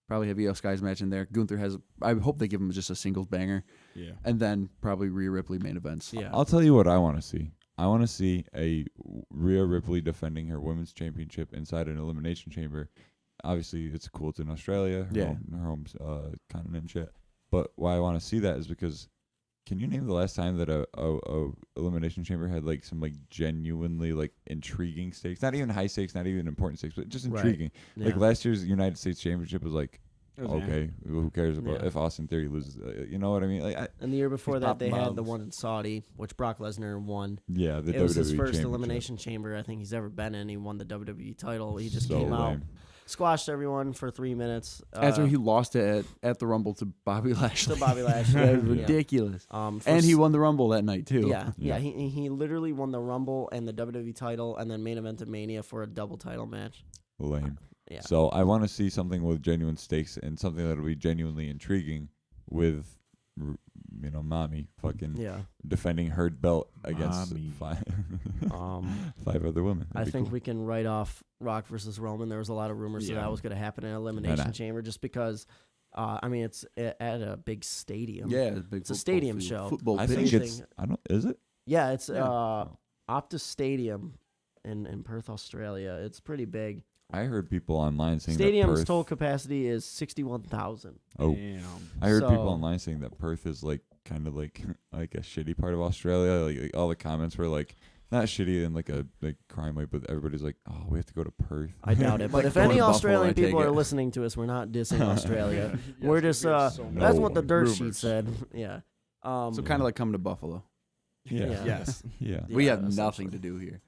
Probably have Io Sky's match in there. Gunther has. I hope they give him just a singles banger, Yeah. and then probably Rhea Ripley main events. Yeah. I'll tell you what I want to see. I want to see a Rhea Ripley defending her women's championship inside an elimination chamber. Obviously, it's cool. It's in Australia, her home continent and shit. But why I want to see that is because, can you name the last time that a elimination chamber had like some like genuinely like intriguing stakes? Not even high stakes, not even important stakes, but just Right. intriguing. Yeah. Like last year's United States Championship was like, It was okay, who cares about Yeah. if Austin Theory loses? You know what I mean? Like, And the year before He's that, they popping had the bombs. one in Saudi, which Brock Lesnar won. yeah, the It was his WWE first Championship. elimination chamber I think he's ever been in. He won the WWE title. He just So came out, lame. squashed everyone for 3 minutes. After he lost it at the Rumble to Bobby Lashley. to Bobby Lashley. That was Yeah. ridiculous. For And he won the Rumble that night too. Yeah. Yeah. He literally won the Rumble and the WWE title, and then main event of Mania for a double title match. Lame. Yeah. So I want to see something with genuine stakes and something that'll be genuinely intriguing with, mommy fucking Yeah. defending her belt against Mommy. five, Um, five other women. I That'd be think cool. we can write off Rock versus Roman. There was a lot of rumors that Yeah. was going to happen in Elimination Nah. Chamber just because, it's at a big stadium. Yeah, it's a big It's a football stadium field. show. Football I pitch. think big it's. thing. I don't. Is it? Yeah, it's Yeah. Optus Stadium in Perth, Australia. It's pretty big. I heard people online saying Stadium's that Perth. total capacity is 61,000. Oh, Damn. I heard people So- online saying that Perth is like kind of like like a shitty part of Australia. Like all the comments were like not shitty in like a like crime way, but everybody's like, oh, we have to go to Perth. I doubt it. But Like if going any to Buffalo, Australian I take people are it. listening to us, we're not dissing Australia. Yeah, We're it's just gonna be so that's No. what the dirt sheet Rumors. said. Yeah. So kind of like coming to Buffalo. Yeah. Yeah. Yes. Yeah. We Yeah, have essentially. nothing to do here.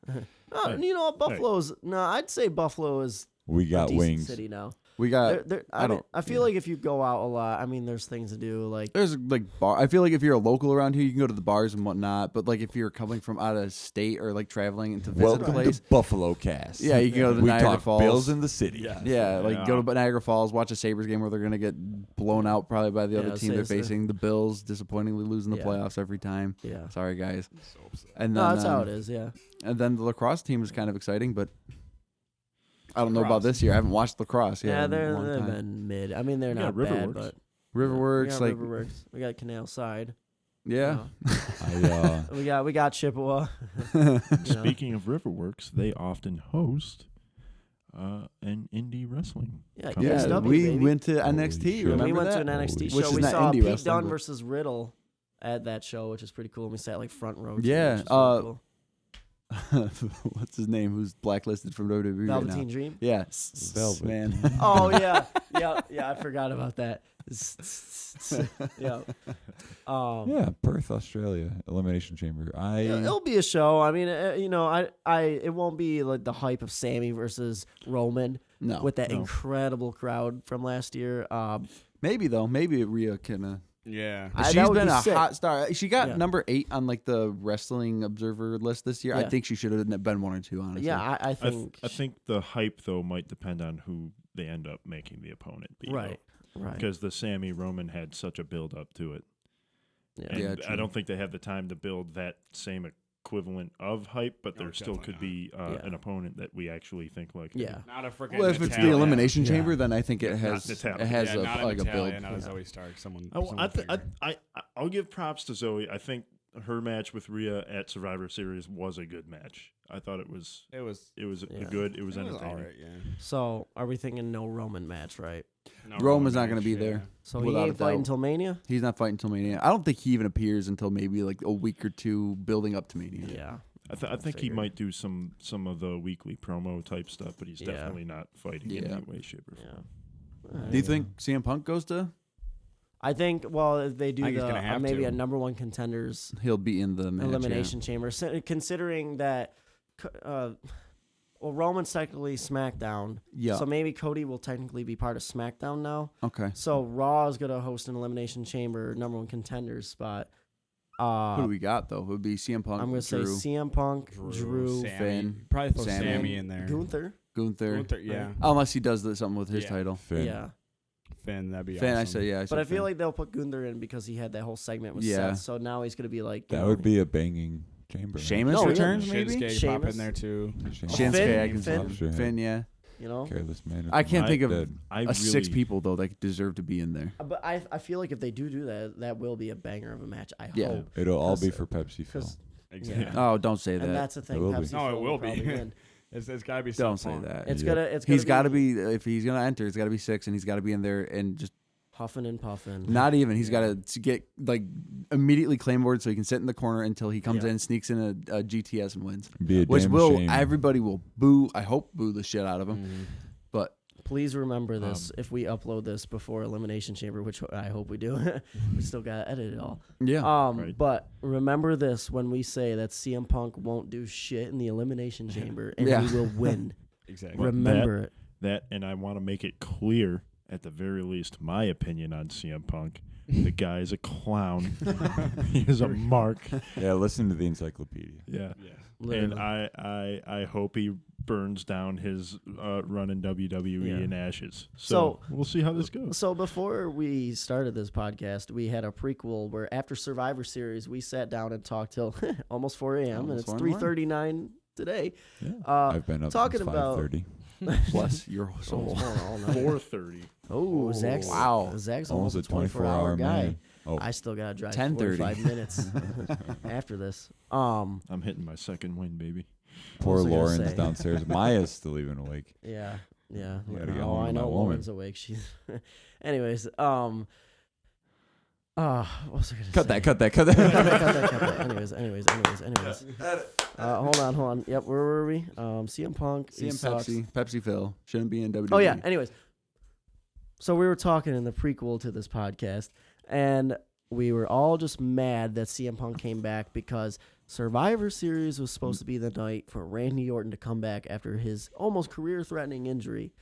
You know, Buffalo's no. I'd say Buffalo is We a got decent wings. city now. We got. I feel like if you go out a lot, I mean, there's things to do. Like there's like bar. I feel like if you're a local around here, you can go to the bars and whatnot. But like if you're coming from out of state or like traveling to visit a place, to Buffalo Cast. Yeah, you can go to the we Niagara talk Falls. Bills in the city. Yeah, like go to Niagara Falls, watch a Sabres game where they're gonna get blown out probably by the other team they're facing. The Bills disappointingly losing the playoffs every time. Yeah, sorry guys. So upset. And no, then, that's how it is. Yeah. And then the lacrosse team is kind of exciting, but I don't know about this year. I haven't watched lacrosse yet. Yeah, they've been mid. I mean, they're not bad, but Riverworks, we got Riverworks. We got Canal Side. Yeah. We got Chippewa. Speaking of Riverworks, they often host an indie wrestling. Yeah, we went to NXT. Remember we went that? to an NXT show. Which is we not saw indie Pete wrestling, Dunne but- versus Riddle at that show, which is pretty cool. We sat like front row. Yeah, which is really cool. What's his name? Who's blacklisted from WWE right now? Velveteen Dream. Yeah, Velvet. man. Oh yeah. I forgot about that. Yeah. Yeah, Perth, Australia, Elimination Chamber. It'll be a show. I mean, it won't be like the hype of Sammy versus Roman. No, with that incredible crowd from last year. Maybe though. Maybe Rhea can. Yeah, she's been a hot star. She got number 8 on like the Wrestling Observer list this year. I think she should have been 1 or 2. Honestly, yeah, I think. I think the hype though might depend on who they end up making the opponent be. Right. Because the Sammy Roman had such a build up to it. Yeah. And I don't think they have the time to build that same equivalent of hype, but there still could be an opponent that we actually think like. Yeah. Not a freaking. Well, if it's the Elimination Chamber, then I think it has Natalia. it has not like a build. Not a Zoe Stark. Someone. I'll give props to Zoe. I think her match with Rhea at Survivor Series was a good match. I thought it was good. It was entertaining. All right, yeah. So are we thinking no Roman match, right? No, Roman's not going to be there. So he ain't fighting until Mania? He's not fighting until Mania. I don't think he even appears until maybe like a week or 2 building up to Mania. Yeah. I think he might do some of the weekly promo type stuff, but he's definitely not fighting in any way, shape, or form. Do you think CM Punk goes to? I think, well, if they do maybe to. a number 1 contenders, he'll be in the match, Elimination Chamber. Considering that, Roman's technically SmackDown. Yeah. So maybe Cody will technically be part of SmackDown now. Okay. So Raw is going to host an Elimination Chamber number 1 contenders spot. Who do we got, though? It would be CM Punk, I'm going to say CM Punk, Drew, Sammy. Finn. Probably throw Sammy. Sammy in there. Gunther. Yeah. Unless he does something with his title. Finn. Yeah. Finn, that'd be Finn, awesome. I said, But I feel like they'll put Gunther in because he had that whole segment with Seth. So now he's going to be like. That would be a banging chamber. Sheamus returns, maybe? Shinsuke pop in there, too. Shinsuke, I can see. Finn, yeah. You know? Careless man. I can't think of I 6 people, though, that deserve to be in there. But I feel like if they do that, that will be a banger of a match. I hope. It'll all be for Pepsi Phil. Exactly. Yeah. Oh, don't say that. And that's the thing. It will be. Pepsi No, it Phil will be. probably win. It's got to be. Don't say that. It's gonna. He's got to be. If he's gonna enter, it's got to be 6, and he's got to be in there and just huffing and puffing. not even. He's got to get like immediately claymore so he can sit in the corner until he comes in, sneaks in a GTS and wins. Be a Which damn will shame. Everybody will boo. I hope boo the shit out of him. Mm-hmm. But please remember this if we upload this before Elimination Chamber, which I hope we do. We still got to edit it all. yeah, But remember this when we say that CM Punk won't do shit in the Elimination Chamber and he will win. Exactly. Remember it. That, and I want to make it clear, at the very least, my opinion on CM Punk. The guy is a clown. He is a mark. Yeah, listen to the encyclopedia. Yeah. Literally. And I hope he burns down his run in WWE in ashes. So we'll see how this goes. So before we started this podcast, we had a prequel where after Survivor Series, we sat down and talked till almost 4 a.m. and it's 3:39 today. Yeah. I've been up talking since about 5:30. bless your soul. 4:30. Oh, Zach's Zach's almost a 24-hour guy. Man. Oh, I still gotta drive 10:30. 45 minutes after this. I'm hitting my second win, baby. poor was I gonna Lauren's say? downstairs. Maya's still even awake. Yeah. gotta get Oh, home I to know my woman. Lauren's awake. She's. Anyways, what was I gonna Cut say? that. Cut that. cut that. Anyways. Hold on. Yep, where were we? CM Punk. he sucks. Pepsi Phil shouldn't be in WWE. Oh yeah. Anyways, so we were talking in the prequel to this podcast, and we were all just mad that CM Punk came back because Survivor Series was supposed to be the night for Randy Orton to come back after his almost career-threatening injury,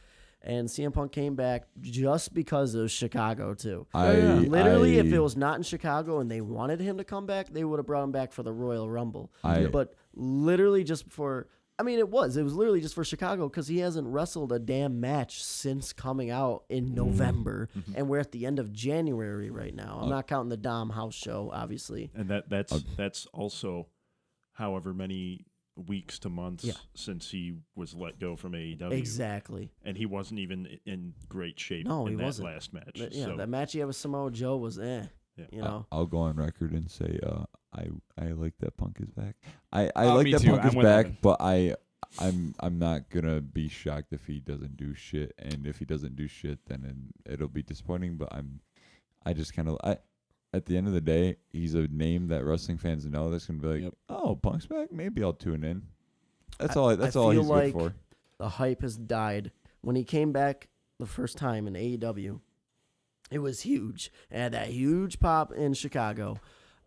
And CM Punk came back just because of Chicago, too. Literally, if it was not in Chicago and they wanted him to come back, they would have brought him back for the Royal Rumble. But literally just for... I mean, it was literally just for Chicago because he hasn't wrestled a damn match since coming out in November. And we're at the end of January right now. I'm not counting the Dom House show, obviously. And that's also however many weeks to months since he was let go from AEW. Exactly. And he wasn't even in great shape in that wasn't. last match. That match he had with Samoa Joe was Yeah. You know. I'll go on record and say I like that Punk is back. I like me that too. Punk I'm is with back, him. but I'm not gonna be shocked if he doesn't do shit. And if he doesn't do shit, then it'll be disappointing. But I just kind of at the end of the day, he's a name that wrestling fans know. That's gonna be like, oh, Punk's back. Maybe I'll tune in. That's all he's like good for. The hype has died. When he came back the first time in AEW, it was huge. It had that huge pop in Chicago.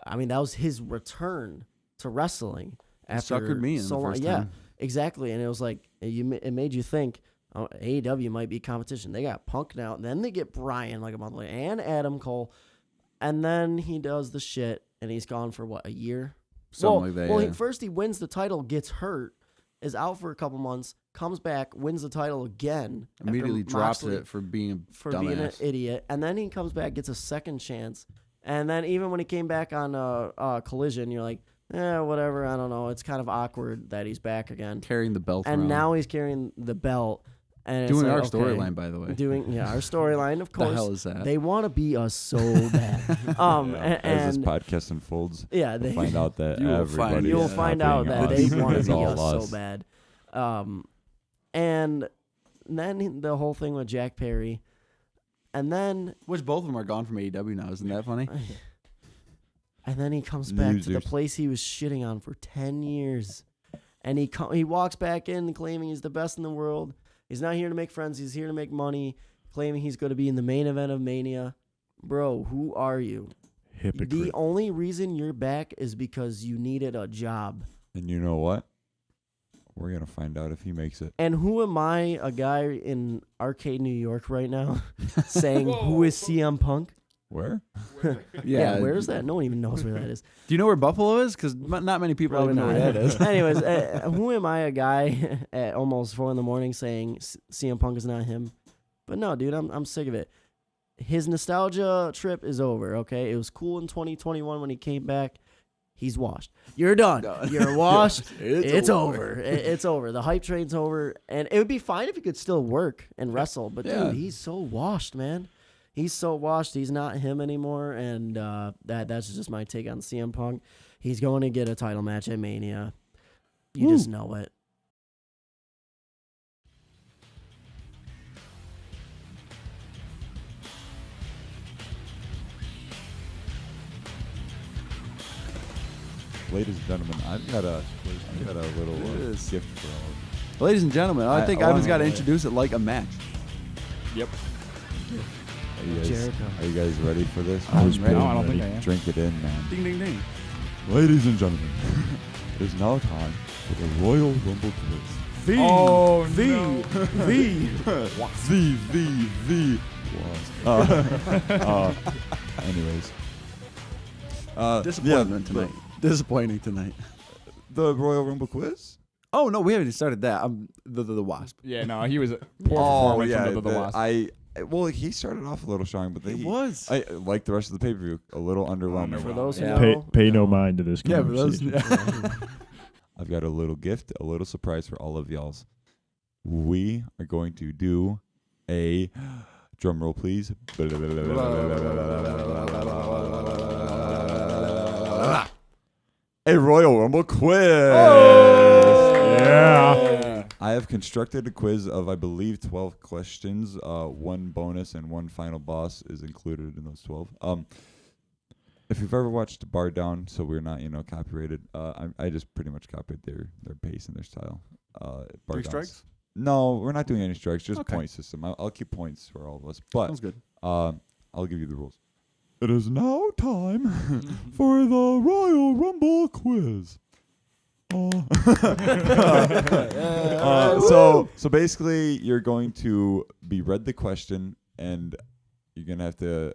I mean, that was his return to wrestling. After suckered me in the first time. Yeah, exactly. And it was like, it made you think, oh, AEW might be competition. They got Punk now. And then they get Bryan like a month later and Adam Cole. And then he does the shit, and he's gone for, what, a year? Something like that, yeah. First he wins the title, gets hurt, is out for a couple months, comes back, wins the title again. Immediately drops it for being a dumbass. Being an idiot. And then he comes back, gets a second chance. And then even when he came back on Collision, you're like, whatever, I don't know. It's kind of awkward that he's back again. Carrying the belt And around. now he's carrying the belt. And Doing it's our like, storyline, by the way. Our storyline, of course. The hell is that? They want to be us so bad. As this podcast unfolds, yeah, we'll find out that everybody you'll find out that they want to be us so bad. And then the whole thing with Jack Perry, and then Which both of them are gone from AEW now. Isn't that funny? and then he comes back to the place he was shitting on for 10 years, and he walks back in claiming he's the best in the world. He's not here to make friends. He's here to make money, claiming he's going to be in the main event of Mania. Bro, who are you? Hypocrite. The only reason you're back is because you needed a job. And you know what? We're going to find out if he makes it. And who am I, a guy in Arcade, New York right now, saying, who is CM Punk? Where? Yeah, where is that? No one even knows where that is. Do you know where Buffalo is? Because not many people Probably even know not. where that is. Anyways, who am I, a guy at almost 4 a.m. saying CM Punk is not him? But no, dude, I'm sick of it. His nostalgia trip is over, okay? It was cool in 2021 when he came back. He's washed. You're done. You're washed. It's over. It's over. The hype train's over. And it would be fine if he could still work and wrestle. But, dude, he's so washed, man. He's so washed. He's not him anymore. And that's just my take on CM Punk. He's going to get a title match at Mania. You just know it. Ladies and gentlemen, I've got a little gift for all of Ladies and gentlemen, I think Ivan's got to yeah. introduce it like a match. Yep. you. Jericho. Are you guys ready for this? I'm ready. No, I don't think I am. Drink it in, man. Ding, ding, ding. Ladies and gentlemen, it is now time for the Royal Rumble quiz. Anyways. Disappointment tonight. Disappointing tonight. The Royal Rumble quiz? Oh, no, we haven't even started that. I'm the Wasp. Yeah, no, he was poor performance under the Wasp. Well, he started off a little strong, but It was. I like the rest of the pay-per-view, a little underwhelming. For those who Yeah. know, Pay no mind to this Yeah, but those. conversation. I've got a little gift, a little surprise for all of y'alls. We are going to do a drum roll, please. A Royal Rumble quiz. Yeah. I have constructed a quiz of, I believe, 12 questions. One bonus and one final boss is included in those 12. If you've ever watched Bar Down, so we're not, copyrighted, I just pretty much copied their pace and their style. Bar 3 Down's- strikes? No, we're not doing any strikes, just Okay. point system. I'll keep points for all of us. But Sounds good. I'll give you the rules. It is now time for the Royal Rumble quiz. So basically, you're going to be read the question, and you're gonna have to,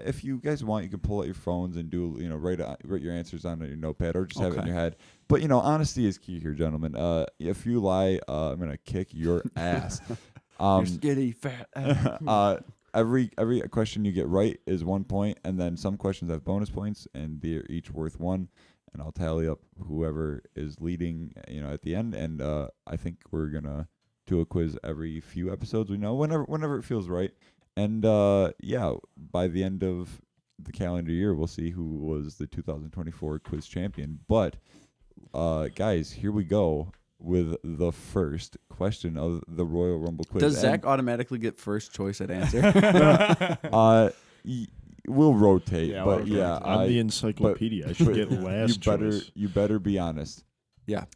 if you guys want, you can pull out your phones and do, write your answers on your notepad or just have it in your head. But honesty is key here, gentlemen. If you lie, I'm gonna kick your ass. You're skinny, fat ass. Every question you get right is 1 point, and then some questions have bonus points, and they're each worth 1. And I'll tally up whoever is leading, at the end. And I think we're gonna do a quiz every few episodes. Whenever it feels right. And by the end of the calendar year, we'll see who was the 2024 quiz champion. But guys, here we go with the first question of the Royal Rumble quiz. Does Zach automatically get first choice at answer? We'll rotate, Yeah, but we'll rotate. I'm the encyclopedia. I should get last choice. You better be honest. Yeah.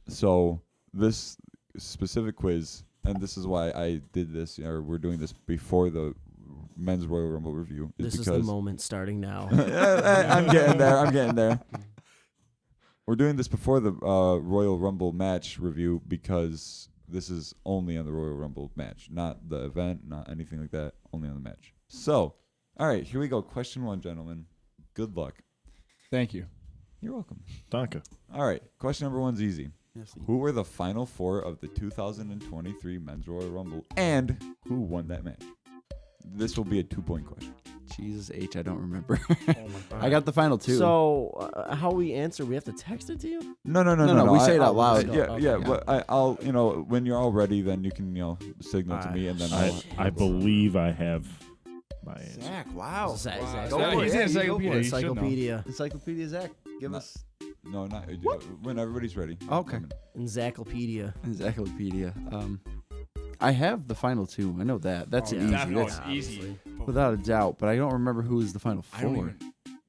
So this specific quiz, and this is why I did this, or we're doing this before the men's Royal Rumble review. This is the moment starting now. I'm getting there. We're doing this before the Royal Rumble match review because this is only on the Royal Rumble match, not the event, not anything like that, only on the match. So, all right, here we go. Question 1, gentlemen. Good luck. Thank you. You're welcome. Danke. All right, question number 1's easy. Yes, Who were the final 4 of the 2023 Men's Royal Rumble, and who won that match? This will be a 2-point question. Jesus H, I don't remember. Oh my I got the final 2. So how we answer? We have to text it to you. No. We say it out loud. Yeah. But I'll, when you're all ready, then you can, signal to me, and then I believe I have my answer. Zach, wow. Zach. Go for it. He's an encyclopedia. You should know. Encyclopedia. Encyclopedia Zach. Give us. No, not when everybody's ready. Okay. Encyclopedia. Encyclopedia. I have the final 2. I know that. That's easy. That's easy. without a doubt. But I don't remember who was the final 4.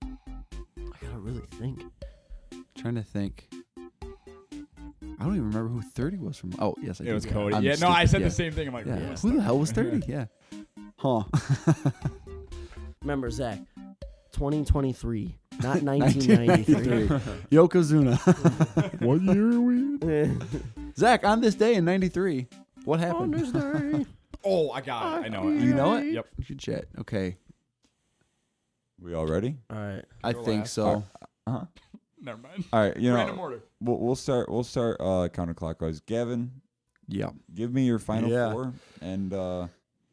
I gotta really think. Trying to think. I don't even remember who 30 was from. Oh, yes, I do. It was Cody. I'm Yeah, no, stupid. I said Yeah. the same thing. I'm like, Yeah. yeah. Who the hell was 30? Yeah. Huh. Remember, Zach, 2023, not 1993. Yokozuna. What year are we? Zach, on this day in 93, what On happened? this day. Oh, I got it. I know it. You know it? Yep. You should chat. Okay. We all ready? All right. I Go think last. so. Never mind. All right. Random order. We'll start counterclockwise. Gavin, Yeah. give me your final Yeah. 4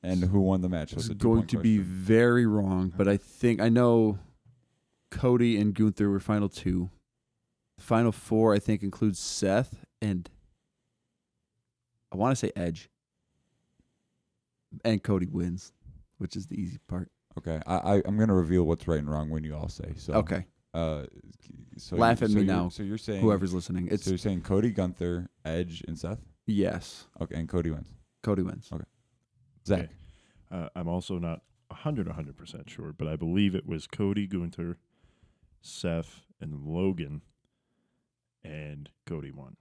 and who won the match. This is That's a going 2-point to be question. very wrong, but I know Cody and Gunther were final 2. The final 4, I think, includes Seth and I want to say Edge. And Cody wins, which is the easy part. Okay. I'm gonna reveal what's right and wrong when you all say. So Okay. So Laugh at me now, So you're saying Whoever's listening. So you're saying Cody, Gunther, Edge, and Seth? Yes. Okay, and Cody wins. Cody wins. Okay. Zach. I'm also not 100% sure, but I believe it was Cody, Gunther, Seth, and Logan, and Cody won.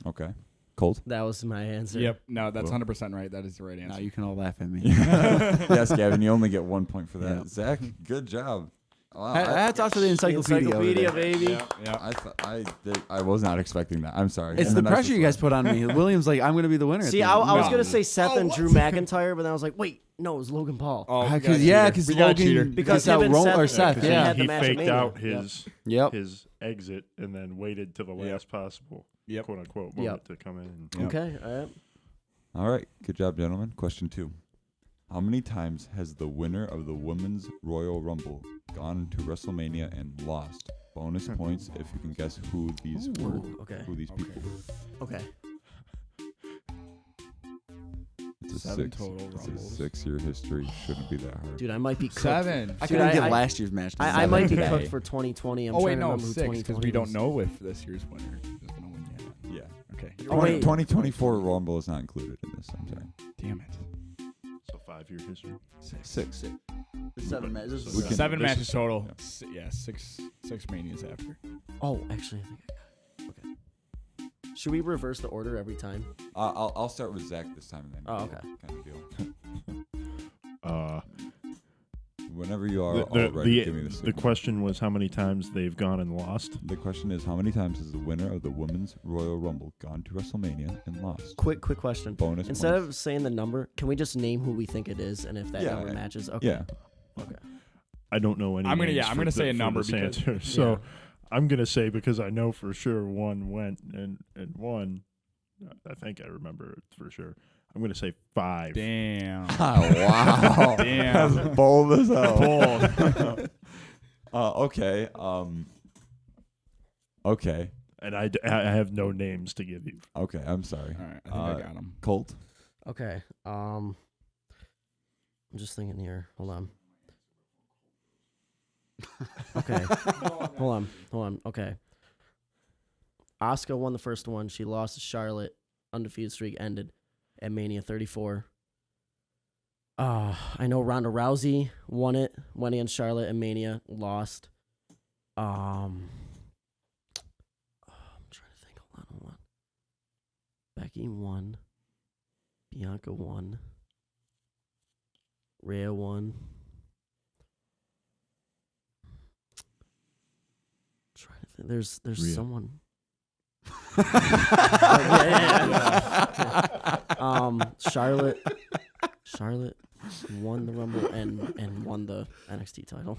Okay. Colt. That was my answer. Yep. No, that's Cool. 100% right. That is the right Now answer. you can all laugh at me. Yes, Gavin. You only get 1 point for that. Yeah. Zach, good job. Wow, That's also the encyclopedia. over there. baby. Yeah. I was not expecting that. I'm sorry. It's And the then I pressure you guys put on me. William's like, I'm going to be the winner. at See, the I end. was No. gonna say Seth Oh, and what? Drew McIntyre, but then I was like, wait, no, it was Logan Paul. Oh, we got a Because cheater. We got a cheater. Logan Because gets out him and Seth- or Seth, because yeah. had the He match at faked Mania. out Yep. Yep. his exit and then waited to the last possible Yep. quote unquote Yep. moment to come in. Yep. Okay, all right. All right. Good job, gentlemen. Question 2. How many times has the winner of the Women's Royal Rumble gone to WrestleMania and lost? Bonus points if you can guess who these were. Okay. Who these people were. Okay. It's a 7 six. total It's a Rumbles. 6-year history. Shouldn't be that hard. Dude, I might be cooked. 7. I Dude, couldn't I- get I- last year's match. I might be today. cooked for 2020. I'm Oh, wait, trying to no, remember who 6, because 2020 we don't was. know if this year's winner is going to win yet. Yeah. Okay. Oh, wait. 2024 Rumble is not included in this. I'm sorry. Damn it. So 5-year history. 6. 7 matches. We can- 7 this matches is- total. yeah. Yeah, six manias after. Oh, actually, I think I got it. Okay. Should we reverse the order every time? I'll start with Zach this time and then. Oh, okay. Kind of deal. Whenever you are all ready, give me the signal. The question was how many times they've gone and lost. The question is how many times has the winner of the Women's Royal Rumble gone to WrestleMania and lost? Quick question. Bonus. Instead points. of saying the number, can we just name who we think it is, and if that number matches, okay. Yeah. Okay. I don't know any. I'm gonna say a number this because answer. So I'm gonna say because I know for sure one went and one. I think I remember it for sure. I'm gonna say 5. Damn. Oh, wow. Damn. That's bold as hell. Bold. Okay. Okay. And I have no names to give you. Okay. I'm sorry. All right. I think I got him. Colt. Okay. I'm just thinking here. Hold on. Okay. Hold on. Okay. Asuka won the first one. She lost to Charlotte. Undefeated streak ended at Mania 34. I know Ronda Rousey won it. Went against Charlotte at Mania. Lost. I'm trying to think. Hold on. Becky won. Bianca won. Rhea won. I'm trying to think. There's Rhea. someone. Charlotte won the Rumble and won the NXT title.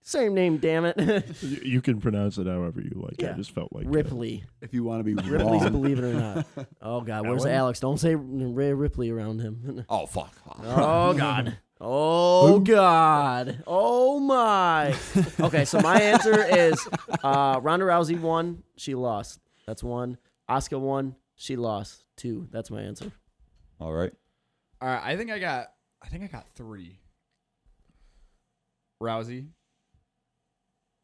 Same name, damn it. You can pronounce it however you like. Yeah. I just felt like Ripley. If you want to be Ripley's wrong. Believe It or Not. Oh God, where's Ellen? Alex? Don't say Rhea Ripley around him. Oh, fuck. Oh God. Oh God. Oh my. Okay, so my answer is Ronda Rousey won, she lost. That's 1. Asuka won, she lost. 2. That's my answer. All right. All right. I think I got 3. Rousey.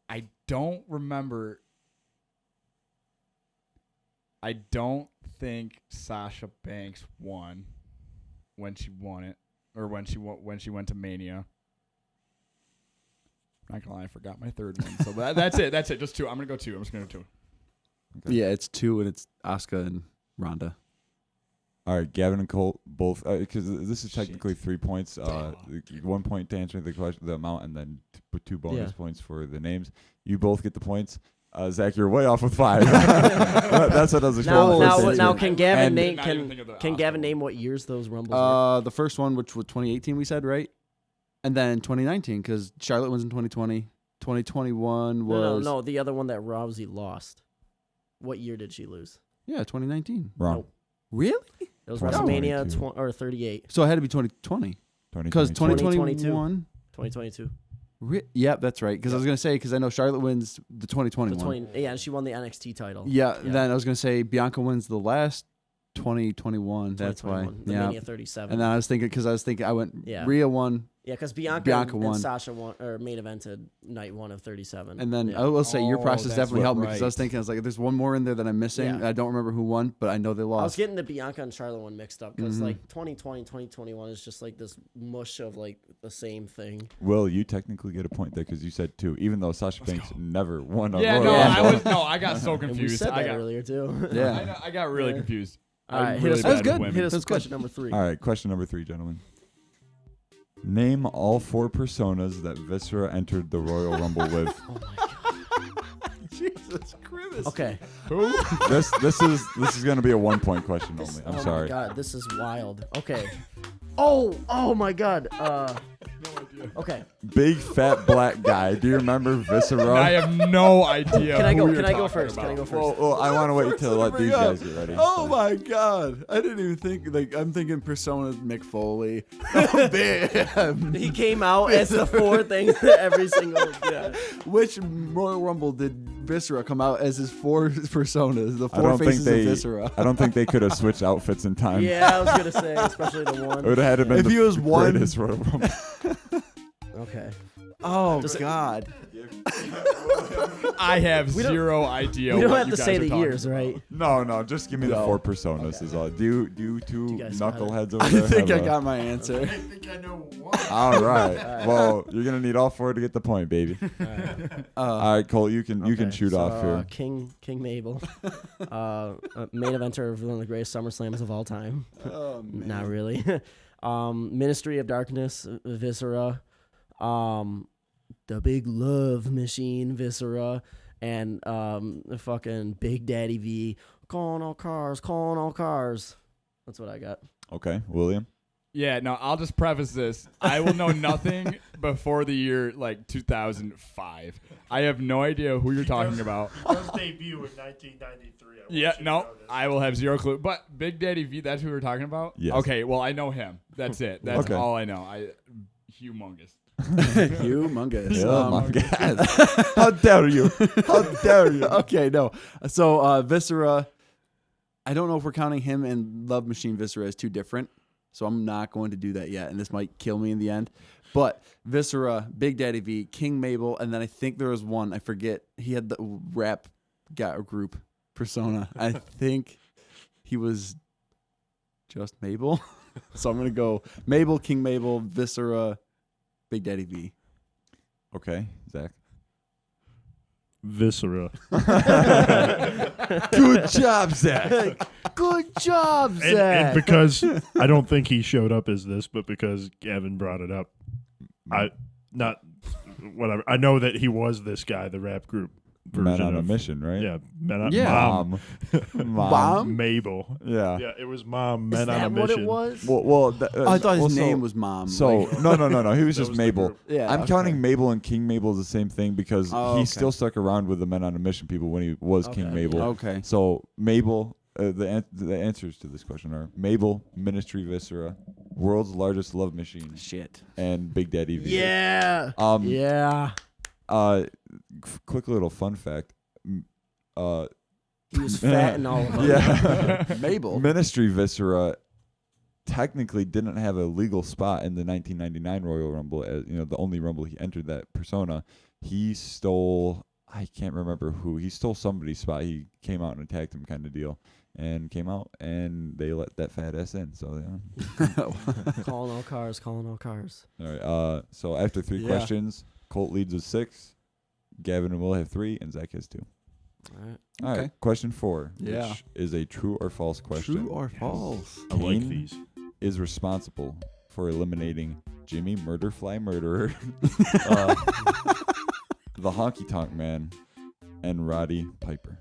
I don't remember. I don't think Sasha Banks won when she won it. Or when she went to Mania. Not gonna lie, I forgot my third one. So that's it. That's it. Just 2. I'm gonna go 2. I'm just gonna go 2. Okay. Yeah, it's 2, and it's Asuka and Ronda. All right, Gavin and Colt both, because this is technically 3 points. 1 point to answering the question, the amount, and then 2 bonus points for the names. You both get the points. Zach, you're way off with 5. That's what I was expecting. Now, can Gavin And- name Not even think of the can Asuka Gavin one. name what years those Rumbles were? The first one, which was 2018, we said, right? And then 2019, because Charlotte was in 2020. 2021 was... No, the other one that Rousey lost. What year did she lose? Yeah, 2019. Wrong. Nope. Really? It was 2022. WrestleMania 38. So it had to be 2020. Because 2022. 2021... 2022. Yep, that's right. Because I was going to say, because I know Charlotte wins the 2021. And she won the NXT title. Yeah, then I was going to say Bianca wins the last 2021. That's why. 2021, the Yeah. Mania 37. And then I was thinking, I went, Yeah. Rhea won. Yeah, because Bianca won. and Sasha won, or main evented night 1 of 37. And then yeah. I will say your Oh, process that's definitely helped me right. because I was thinking, I was like, there's one more in there that I'm missing. Yeah. And I don't remember who won, but I know they I was lost. getting the Bianca and Charlotte one mixed up because Mhm. like 2020, 2021 is just like this mush of like the same thing. Will, you technically get a point there because you said 2, even though Sasha Banks never won a Yeah, Royal no, Rumble. I got so And we confused. said I that got earlier too. Yeah. I got really Yeah. confused. All right, I'm hit really us. bad That's with good. women. Hit us That's with good. question number 3. All right, question number 3, gentlemen. Name all 4 personas that Viscera entered the Royal Rumble with. Oh my god. Jesus Christ. Okay. Who? This is going to be a 1 point question only. I'm oh sorry. my god, this is wild. Okay. Oh my god. Okay. Big fat black guy. Do you remember Viscera? I have no idea. Can I go? who Can you're I go talking first? about. Can I go first? Well, I want to wait till let these guys get ready. Oh so. my God. I didn't even think, I'm thinking Persona Mick Foley. Bam. He came out as the 4 things every single. Yeah. Which Royal Rumble did Viscera come out as his 4 personas, the I 4 don't think faces they. of Viscera? I don't think they could have switched outfits in time. Yeah, I was gonna say, especially the It one. would have had to been If the he was one- greatest Royal Rumble. Okay. Oh, Does it- God. I have zero idea. We don't what have you to guys say are the talking years, about. right? No, just give me the No. 4 personas is all. Do you 2 guys got it? knuckleheads over I there? think I have a- got my answer. think I know one. All right. Well, you're gonna need all 4 to get the point, baby. All right, Cole, you can Okay, shoot so, off here. King Mabel, main eventer of one of the greatest SummerSlams of all time. Oh, man. Not really. Ministry of Darkness, Viscera. The Big Love Machine, Viscera. And fucking Big Daddy V. Calling all cars. That's what I got. Okay, William. Yeah, no, I'll just preface this. I will know nothing before the year 2005. I have no idea who you're talking about. Does debut in 1993. Yeah, no, I will have zero clue. But Big Daddy V, that's who we're talking about? Yes. Okay, well, I know him. That's it. That's Okay. all I know. Humongous. Humongous. How dare you? How dare you? Okay, no. So Viscera, I don't know if we're counting him and Love Machine Viscera as two different. So I'm not going to do that yet, and this might kill me in the end. But Viscera, Big Daddy V, King Mabel, and then I think there was one, I forget, he had the rap group persona. I think he was just Mabel. So I'm going to go Mabel, King Mabel, Viscera, Big Daddy V. Okay, Zach. Viscera. Good job, Zach. Good job, Zach. And because I don't think he showed up as this, but because Gavin brought it up, I know that he was this guy, the rap group version Men on a of Mission, right? Yeah, Men on Yeah. Mom. Mabel. Yeah. Yeah, it was Mom. Men Is on a that what Mission. it was? Well, I thought his so- name was Mom. So Like- no. He was That just was the Mabel. group. Yeah, I'm okay. counting Mabel and King Mabel as the same thing because Oh, he okay. still stuck around with the Men on a Mission people when he was King Okay, Mabel. Okay. So Mabel, the answers to this question are Mabel, Ministry Viscera, World's Largest Love Machine, Shit. and Big Daddy V. Yeah. Yeah. Yeah. Quick little fun fact. He was fat and all of them. Yeah. Mabel. Ministry Viscera technically didn't have a legal spot in the 1999 Royal Rumble. As the only Rumble he entered that persona. He stole, I can't remember who. He stole somebody's spot. He came out and attacked him, kind of deal, and came out and they let that fat ass in. So yeah. Calling all cars. All right. So after three Yeah. questions, Colt leads with 6. Gavin and Will have 3, and Zach has 2. All right. All right. Okay. Question 4, Yeah. which is a true or false question. True or false? I like Kane these. is responsible for eliminating Jimmy Murderfly Murderer, the Honky Tonk Man, and Roddy Piper.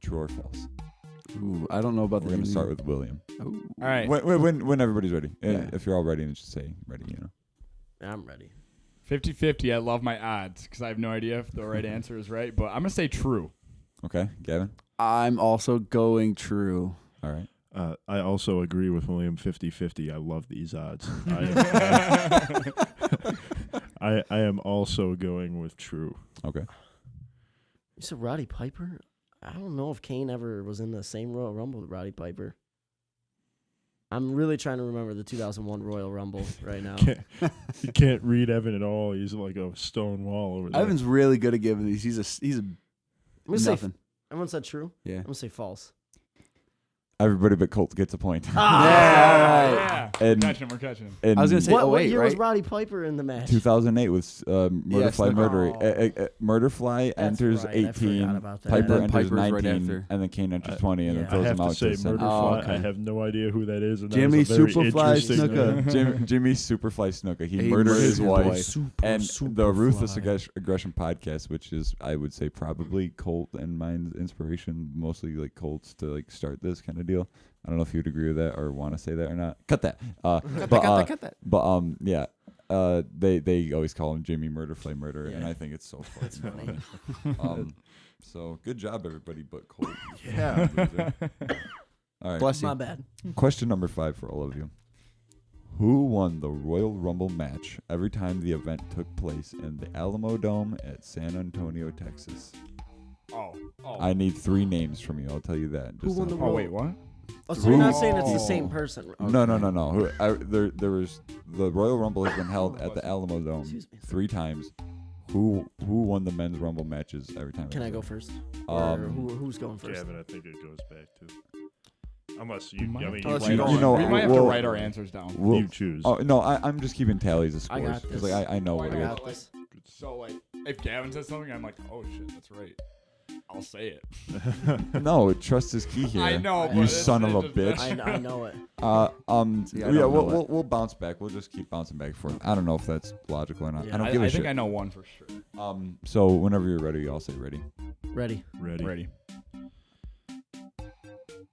True or false? Ooh, I don't know about We're the going to start with William. Ooh. All right. When everybody's ready. Yeah. If you're all ready, then just say ready, I'm ready. 50-50. I love my odds because I have no idea if the right answer is right, but I'm going to say true. Okay, Gavin? I'm also going true. All right. I also agree with William 50-50. I love these odds. I am also going with true. Okay. You said Roddy Piper? I don't know if Kane ever was in the same Royal Rumble with Roddy Piper. I'm really trying to remember the 2001 Royal Rumble right now. You can't read Evan at all. He's like a stone wall over there. Evan's really good at giving these. He's a I'm gonna say nothing. everyone said true. Yeah. I'm gonna say false. Everybody but Colt gets a point. Yeah. And- We're catching him. And I was gonna say What 08, year was right? Roddy Piper in the match? 2008 with Murderfly Snooker. Murder. Murderfly That's enters right, I 18. forgot about that. Piper And then enters Piper's right 19, after. and then Kane enters I- 20, and yeah. then I throws have him to out say to the center. Murderfly. Oh, okay. I have no idea who that is. And Jimmy that was a very Superfly interesting Snuka. Jimmy Superfly Snuka. He He murdered his murdered wife. his wife. And the Ruthless Aggression podcast, which is, I would say, probably Colt and mine's inspiration, mostly like Colt's to like start this kind of deal. I don't know if you'd agree with that or want to say that or not. Cut that. Cut that. But yeah. They always call him Jimmy Murderfly Murderer, and Yeah. I think it's so fucking funny. So good job, everybody, but Colt. Yeah. All right. Bless you. My bad. Question number 5 for all of you. Who won the Royal Rumble match every time the event took place in the Alamo Dome at San Antonio, Texas? Oh. I need 3 names from you. I'll tell you that. Who won the Oh, Royal? wait, what? Oh, so you're not Who- saying it's the Oh. same person? No. There was the Royal Rumble has been held at the Alamo Dome Excuse me. 3 times. Who won the men's Rumble matches every time? Can it I was go held? first? Or Um, who's going first? Gavin, I think it goes back to. Unless you, Might I mean, have to you, write you know, we might have to we'll- write our answers down. We'll- you choose. Oh no, I'm just keeping tallies of I scores got because this. like I know Oh, what I it is. got this. So, like, if Gavin says something, I'm like, oh, shit, that's right. I'll say it. No, trust is key here. I know, you but son of a just- bitch. I know it. We'll bounce back. We'll just keep bouncing back and forth. I don't know if that's logical or not. Yeah, I don't give a I shit. think I know one for sure. So whenever you're ready, I'll say ready. Ready. Ready.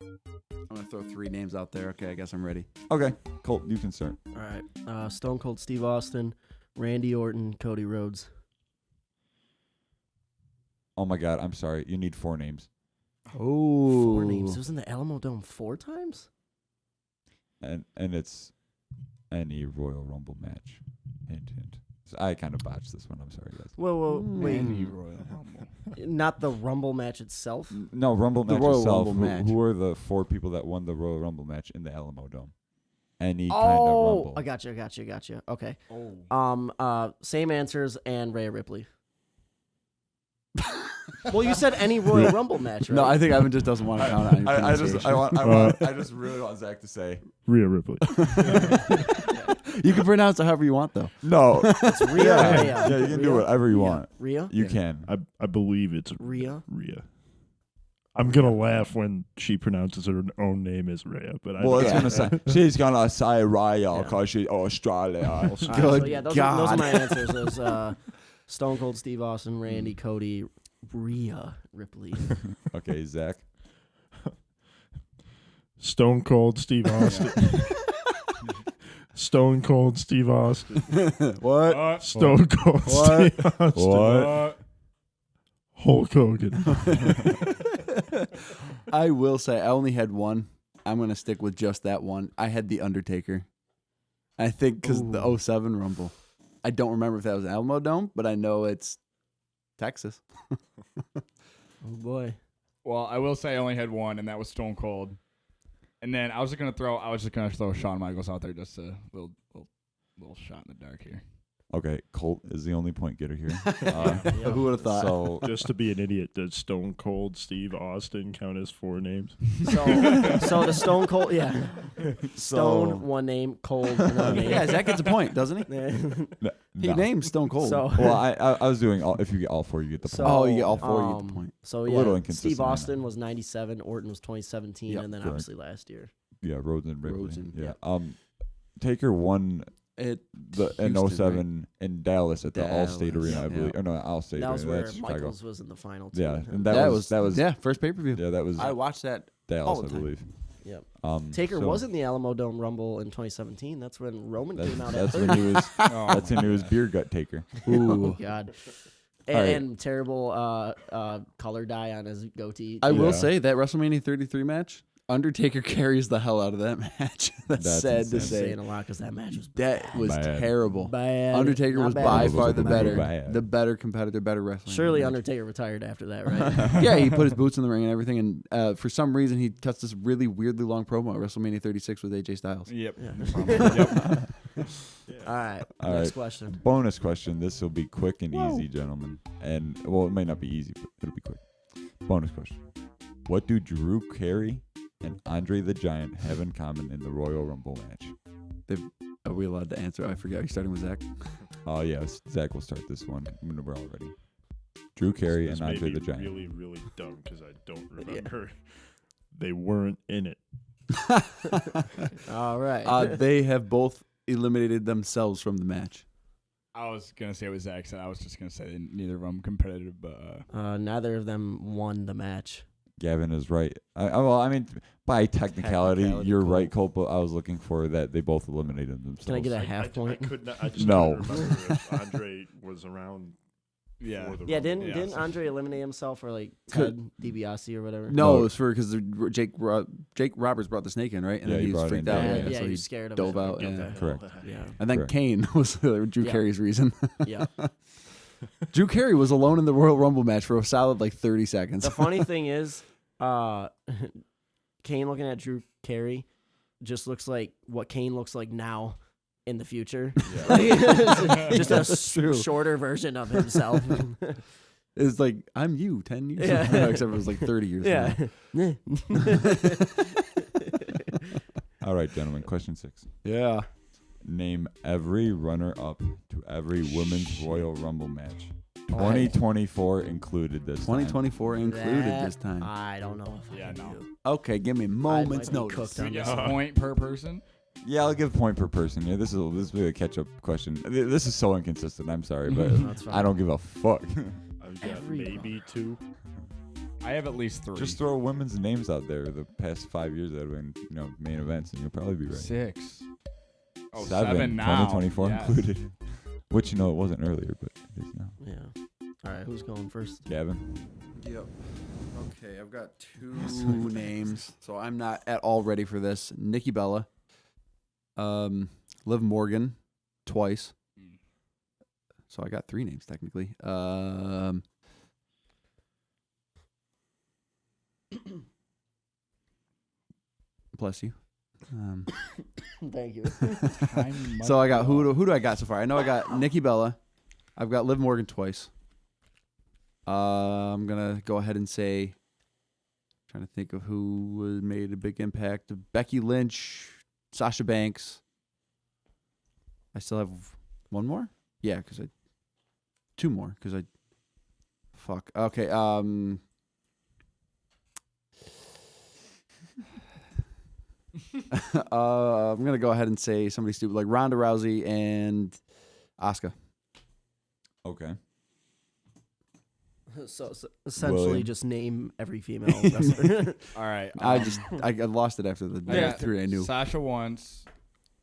I'm gonna throw 3 names out there. Okay, I guess I'm ready. Okay, Colt, you can start. All right. Stone Cold Steve Austin, Randy Orton, Cody Rhodes. Oh my God, I'm sorry. You need 4 names. Oh, 4 names. It was in the Alamo Dome 4 times? And it's any Royal Rumble match. Hint, hint. So I kind of botched this one. I'm sorry, guys. Whoa, wait. Royal Rumble. Not the Rumble match itself? No, Rumble The match Royal itself. Rumble match. Who are the 4 people that won the Royal Rumble match in the Alamo Dome? Any kind of Oh, Rumble. I got you. Okay. Oh. Same answers and Rhea Ripley. Well, you said any Royal Rumble match, right? no, I think Evan just doesn't want to count on any I pronunciation. just really want Zach to say Rhea Ripley. You can pronounce it however you want, though. no. It's Rhea. Yeah, you can do whatever you want. Rhea? You Yeah. can. I believe it's Rhea? Rhea. I'm gonna laugh when she pronounces her own name as Rhea, but Well, it's I gonna say she's gonna say Raya because she's Australia. All right, so Good yeah, those God. are my answers. Those Stone Cold Steve Austin, Randy, Cody, Rhea Ripley. Okay, Zach. Stone Cold Steve Austin. Stone Cold Steve Austin. What? Stone Cold What? Steve Austin. What? Hulk Hogan. I will say I only had one. I'm going to stick with just that one. I had The Undertaker. I think because the 07 Rumble. I don't remember if that was Alamo Dome, but I know it's Texas. Oh, boy. Well, I will say I only had one, and that was Stone Cold. And then I was just gonna throw Shawn Michaels out there, just a little shot in the dark here. Okay, Colt is the only point getter here. Who would have thought? So Just to be an idiot, does Stone Cold Steve Austin count as 4 names? So the Stone Cold, yeah. Stone, one name, Cold, another name. Yeah, Zach gets a point, doesn't he? He no. named Stone Cold. So, Well, I was doing all. If you get all 4, you get the point. Oh, you get all 4, you get the point. So A little yeah, inconsistent Steve on Austin was 97, Orton was 2017, Yep, and then correct. obviously last year. Yeah, Rhodes and Ripley. Rhodes and- yeah. Taker won It in Houston, 07 in Dallas at the Dallas, Allstate Arena, I yeah. believe. Or no, Allstate That was Arena. where That's Chicago. Michaels was in the final too. Yeah, and that was yeah, first pay-per-view. yeah, that was I watched that. Dallas, all the I time. believe. Yep. So Taker was in the Alamo Dome Rumble in 2017. That's when Roman came out at That's third. when he was. Oh. That's when he was beer gut taker. Oh Ooh. God. All right. And terrible color dye on his goatee. I will Yeah. say that WrestleMania 33 match, Undertaker carries the hell out of that match. That's sad to insane. say. saying a lot because that match was That was Bad. terrible. bad. Undertaker Not was bad. by It was far the bad. better competitor, better wrestler. Surely match. Undertaker retired after that, right? Yeah, he put his boots in the ring and everything, and for some reason he cuts this really weirdly long promo at WrestleMania 36 with AJ Styles. Yep. Yeah. No problem. Yep. All right. All Next right. question. Bonus question. This will be quick and Whoa. easy, gentlemen. And well, it might not be easy, but it'll be quick. Bonus question. What do Drew Carey and Andre the Giant have in common in the Royal Rumble match? Are we allowed to answer? I forgot. Are you starting with Zach? Oh yes, Zach will start this one when we're all ready. Drew Carey This and may Andre be the Giant. really, really dumb because I don't remember. They weren't in it. All right. They have both eliminated themselves from the match. I was gonna say it was Zach said. I was just gonna say neither of them competitive, but Neither of them won the match. Gavin is right. I mean, by technicality, Technicality, you're Cole. right, Cole. But I was looking for that they both eliminated themselves. Can I get a I half point? could not. I just No. couldn't remember if Andre was around. yeah. for the Yeah, Rumble. didn't so- Andre eliminate himself or like Could- Ted DiBiase or whatever? No, No. it was for because Jake Roberts brought the snake in, right? And Yeah, then he he was brought it freaked in, out. yeah, Yeah, Yeah, so he he was scared of dove it. out. Get Yeah. the hell Correct. out. Yeah, And then Correct. Kane was Drew Yeah. Carey's reason. yeah. Drew Carey was alone in the Royal Rumble match for a solid like 30 seconds. The funny thing is, Kane looking at Drew Carey just looks like what Kane looks like now in the future. Just a That's true. shorter version of himself. It's like I'm you 10 years Yeah. ago, except it was like 30 years ago. yeah. All right, gentlemen. Question 6. Yeah. Name every runner-up to every women's Royal Rumble match 2024 included this. 2024 included this time. I don't know if I can do. Okay, give me moment's notice. Cooked We on get this. a point per person. Yeah, I'll give point per person. Yeah, this will be a catch-up question. This is so inconsistent. I'm sorry, but That's fine. I don't give a fuck. I've got Everybody. maybe 2. I have at least 3. Just throw women's names out there. The past 5 years that have been, main events, and you'll probably be right. 6. Oh, 7 7 now. 2024 Yes. included. Which it wasn't earlier, but it is now. Yeah. All right, who's going first? Gavin. Yep. Okay, I've got 2 names, so I'm not at all ready for this. Nikki Bella, Liv Morgan, twice. So I got 3 names technically. Bless you. Thank you. So I got who do I got so far? I know I got Nikki Bella. I've got Liv Morgan twice. I'm gonna go ahead and say, trying to think of who made a big impact. Becky Lynch, Sasha Banks. I still have one more. Yeah, because 2 more. Because fuck. Okay. I'm gonna go ahead and say somebody stupid like Ronda Rousey and Asuka. Okay. So essentially, William. just name every female wrestler. All right. I lost it after the I got 3 I knew. Sasha once.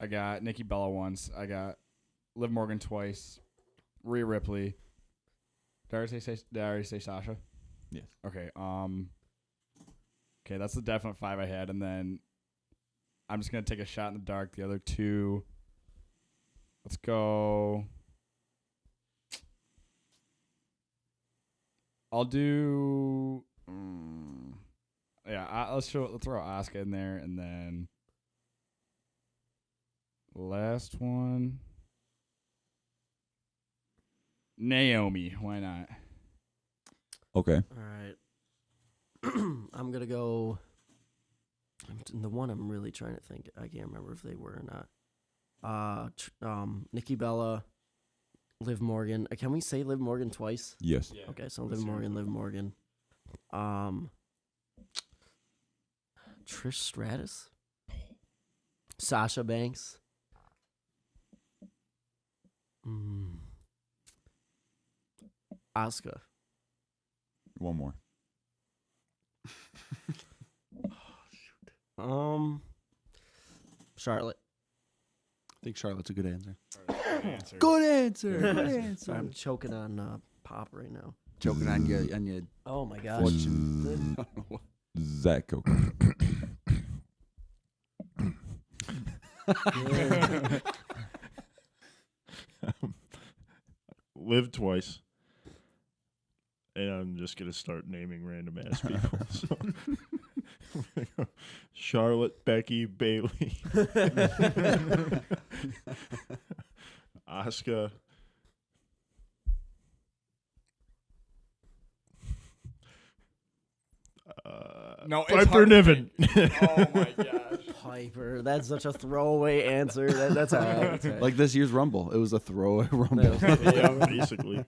I got Nikki Bella once. I got Liv Morgan twice. Rhea Ripley. Did I already say Sasha? Yes. Okay. Okay, that's the definite 5 I had, and then I'm just gonna take a shot in the dark. The other 2. Let's go. I'll do. Let's throw Asuka in there, and then last one, Naomi. Why not? Okay. All right. I'm gonna go. The one I'm really trying to think. I can't remember if they were or not. Nikki Bella, Liv Morgan. Can we say Liv Morgan twice? Yes. Yeah. Okay, so Liv Morgan. Trish Stratus, Sasha Banks. Asuka. One more. Charlotte. I think Charlotte's a good answer. Answer. Good answer. Good answer. I'm choking on pop right now. Joking on your Oh my gosh. fortune. Zach Coco. Live twice. And I'm just going to start naming random ass people. So. Charlotte, Becky, Bailey, Asuka. No, it's Piper hard to Niven. think. Oh my gosh. Piper. That's such a throwaway answer. That's all right. That's all right. Like this year's Rumble. It was a throwaway Rumble. Yeah, basically.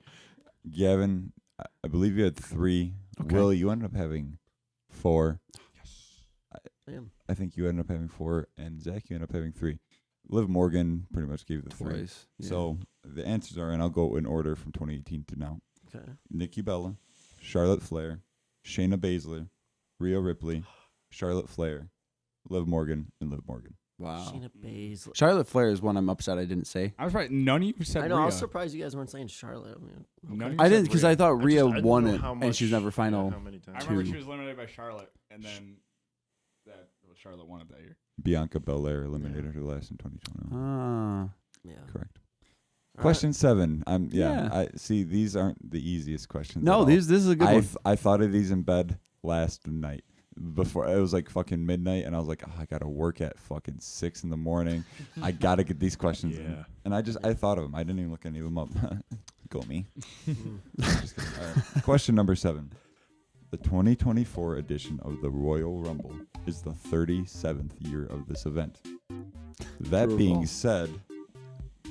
Gavin, I believe you had 3. Okay. Will, you ended up having 4. Damn. I think you ended up having 4, and Zach, you ended up having 3. Liv Morgan pretty much gave the 3. Twice. Yeah. So the answers are, and I'll go in order from 2018 to now. Okay. Nikki Bella, Charlotte Flair, Shayna Baszler, Rhea Ripley, Charlotte Flair, Liv Morgan, and Liv Morgan. Wow. Sheena Baszler. Charlotte Flair is one I'm upset I didn't say. I was right. None of you said I know. I was Rhea. surprised you guys weren't saying Charlotte. I mean, None of you I said didn't because Rhea. I thought Rhea I didn't won know it how and much- she's never final. how many I times. remember two. she was eliminated by Charlotte, and then Charlotte won it that year. Bianca Belair eliminated her last in 2021. Ah. yeah. Correct. All Question 7. Yeah. I see these aren't the easiest questions. at No, all. this is a good one. I thought of these in bed last night. Before it was like fucking midnight, and I was like, I gotta work at fucking 6 in the morning. I gotta get these questions in. Yeah. And I thought of them. I didn't even look any of them up. Go me. Mm. Just kidding. All right. Question number 7. The 2024 edition of the Royal Rumble is the 37th year of this event. That True or being false? said,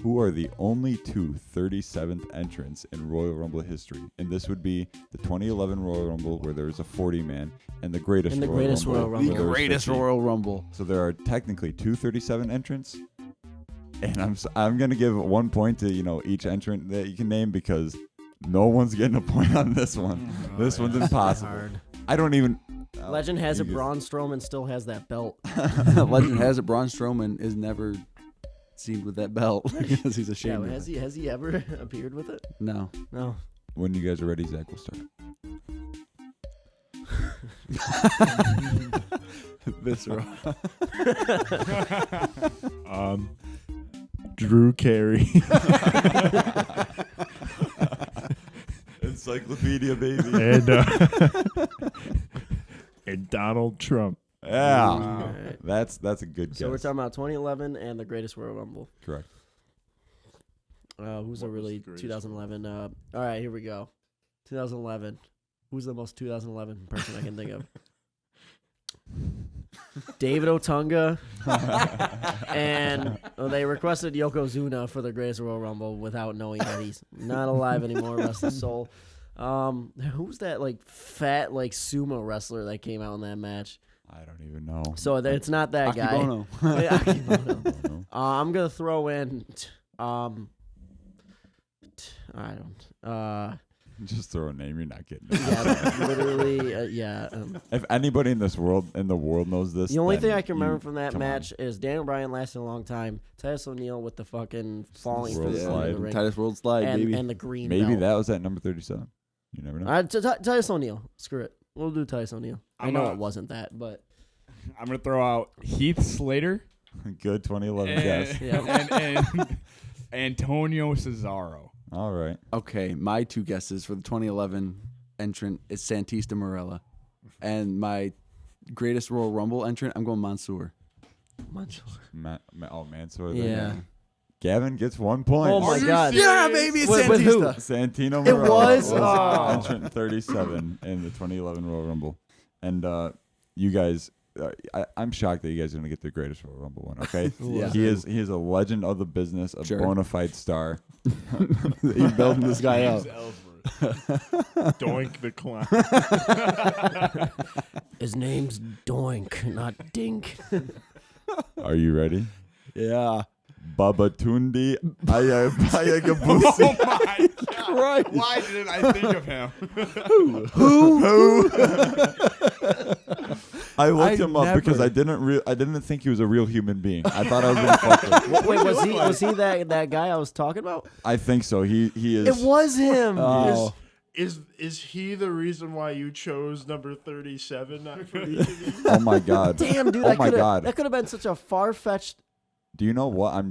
who are the only two 37th entrants in Royal Rumble history? And this would be the 2011 Royal Rumble, where there was a 40-man, and the greatest Royal Rumble. The greatest Royal Rumble. So there are technically two 37 entrants. And I'm going to give 1 point to, each entrant that you can name, because no one's getting a point on this one. This one's impossible. Hard. I don't even... Legend has it, Braun Strowman still has that belt. Legend has it, Braun Strowman is never seen with that belt because he's ashamed. Yeah, has he ever appeared with it? No. When you guys are ready, Zach will start. Visceral. Drew Carey. Encyclopedia, baby. And Donald Trump. Yeah. Wow. That's a good guess. So we're talking about 2011 and the greatest Royal Rumble. Correct. Who's a really 2011? All right, here we go. 2011. Who's the most 2011 person I can think of? David Otunga. And they requested Yokozuna for the greatest Royal Rumble without knowing that he's not alive anymore, rest his soul. Who's that fat sumo wrestler that came out in that match? I don't even know. So it's not that guy. Akibono. Akibono. I'm gonna throw in. I don't. Just throw a name. You're not getting it. Yeah, literally. Yeah. If anybody in the world knows this, The only then thing I can remember from that come match is Daniel Bryan lasted a long time. Titus O'Neil with the fucking falling World through the slide. ring. Titus World Slide, baby. And the green Maybe belt. that was at number 37. You never know. Titus O'Neil. Screw it. We'll do Titus O'Neil. I know it wasn't that, but I'm gonna throw out Heath Slater Good 2011 guess. and Antonio Cesaro. All right. Okay, my two guesses for the 2011 entrant is Santista Marella. And my greatest Royal Rumble entrant, I'm going Mansoor. Mansoor. yeah. Gavin gets 1 point. Oh my God. Yeah, baby, it's With who? Santino It Marella was? Oh. entrant 37 in the 2011 Royal Rumble. And you guys, I'm shocked that you guys are going to get the greatest Royal Rumble one, okay? Yeah. He is a legend of the business, a Sure. bona fide star. You're building this guy up. Doink the Clown. His name's Doink, not Dink. Are you ready? Yeah. Babatunde Ayagabusi. Oh my God! Why didn't I think of him? Who? I looked him up never- because I didn't think he was a real human being. I thought I was being fucked with. Wait, was he that guy I was talking about? I think so. He is. It was him. Oh. Is he the reason why you chose number 37? Not for each of these? Oh my God. Damn, dude. Oh my God. That could have been such a far-fetched. Do you know what? I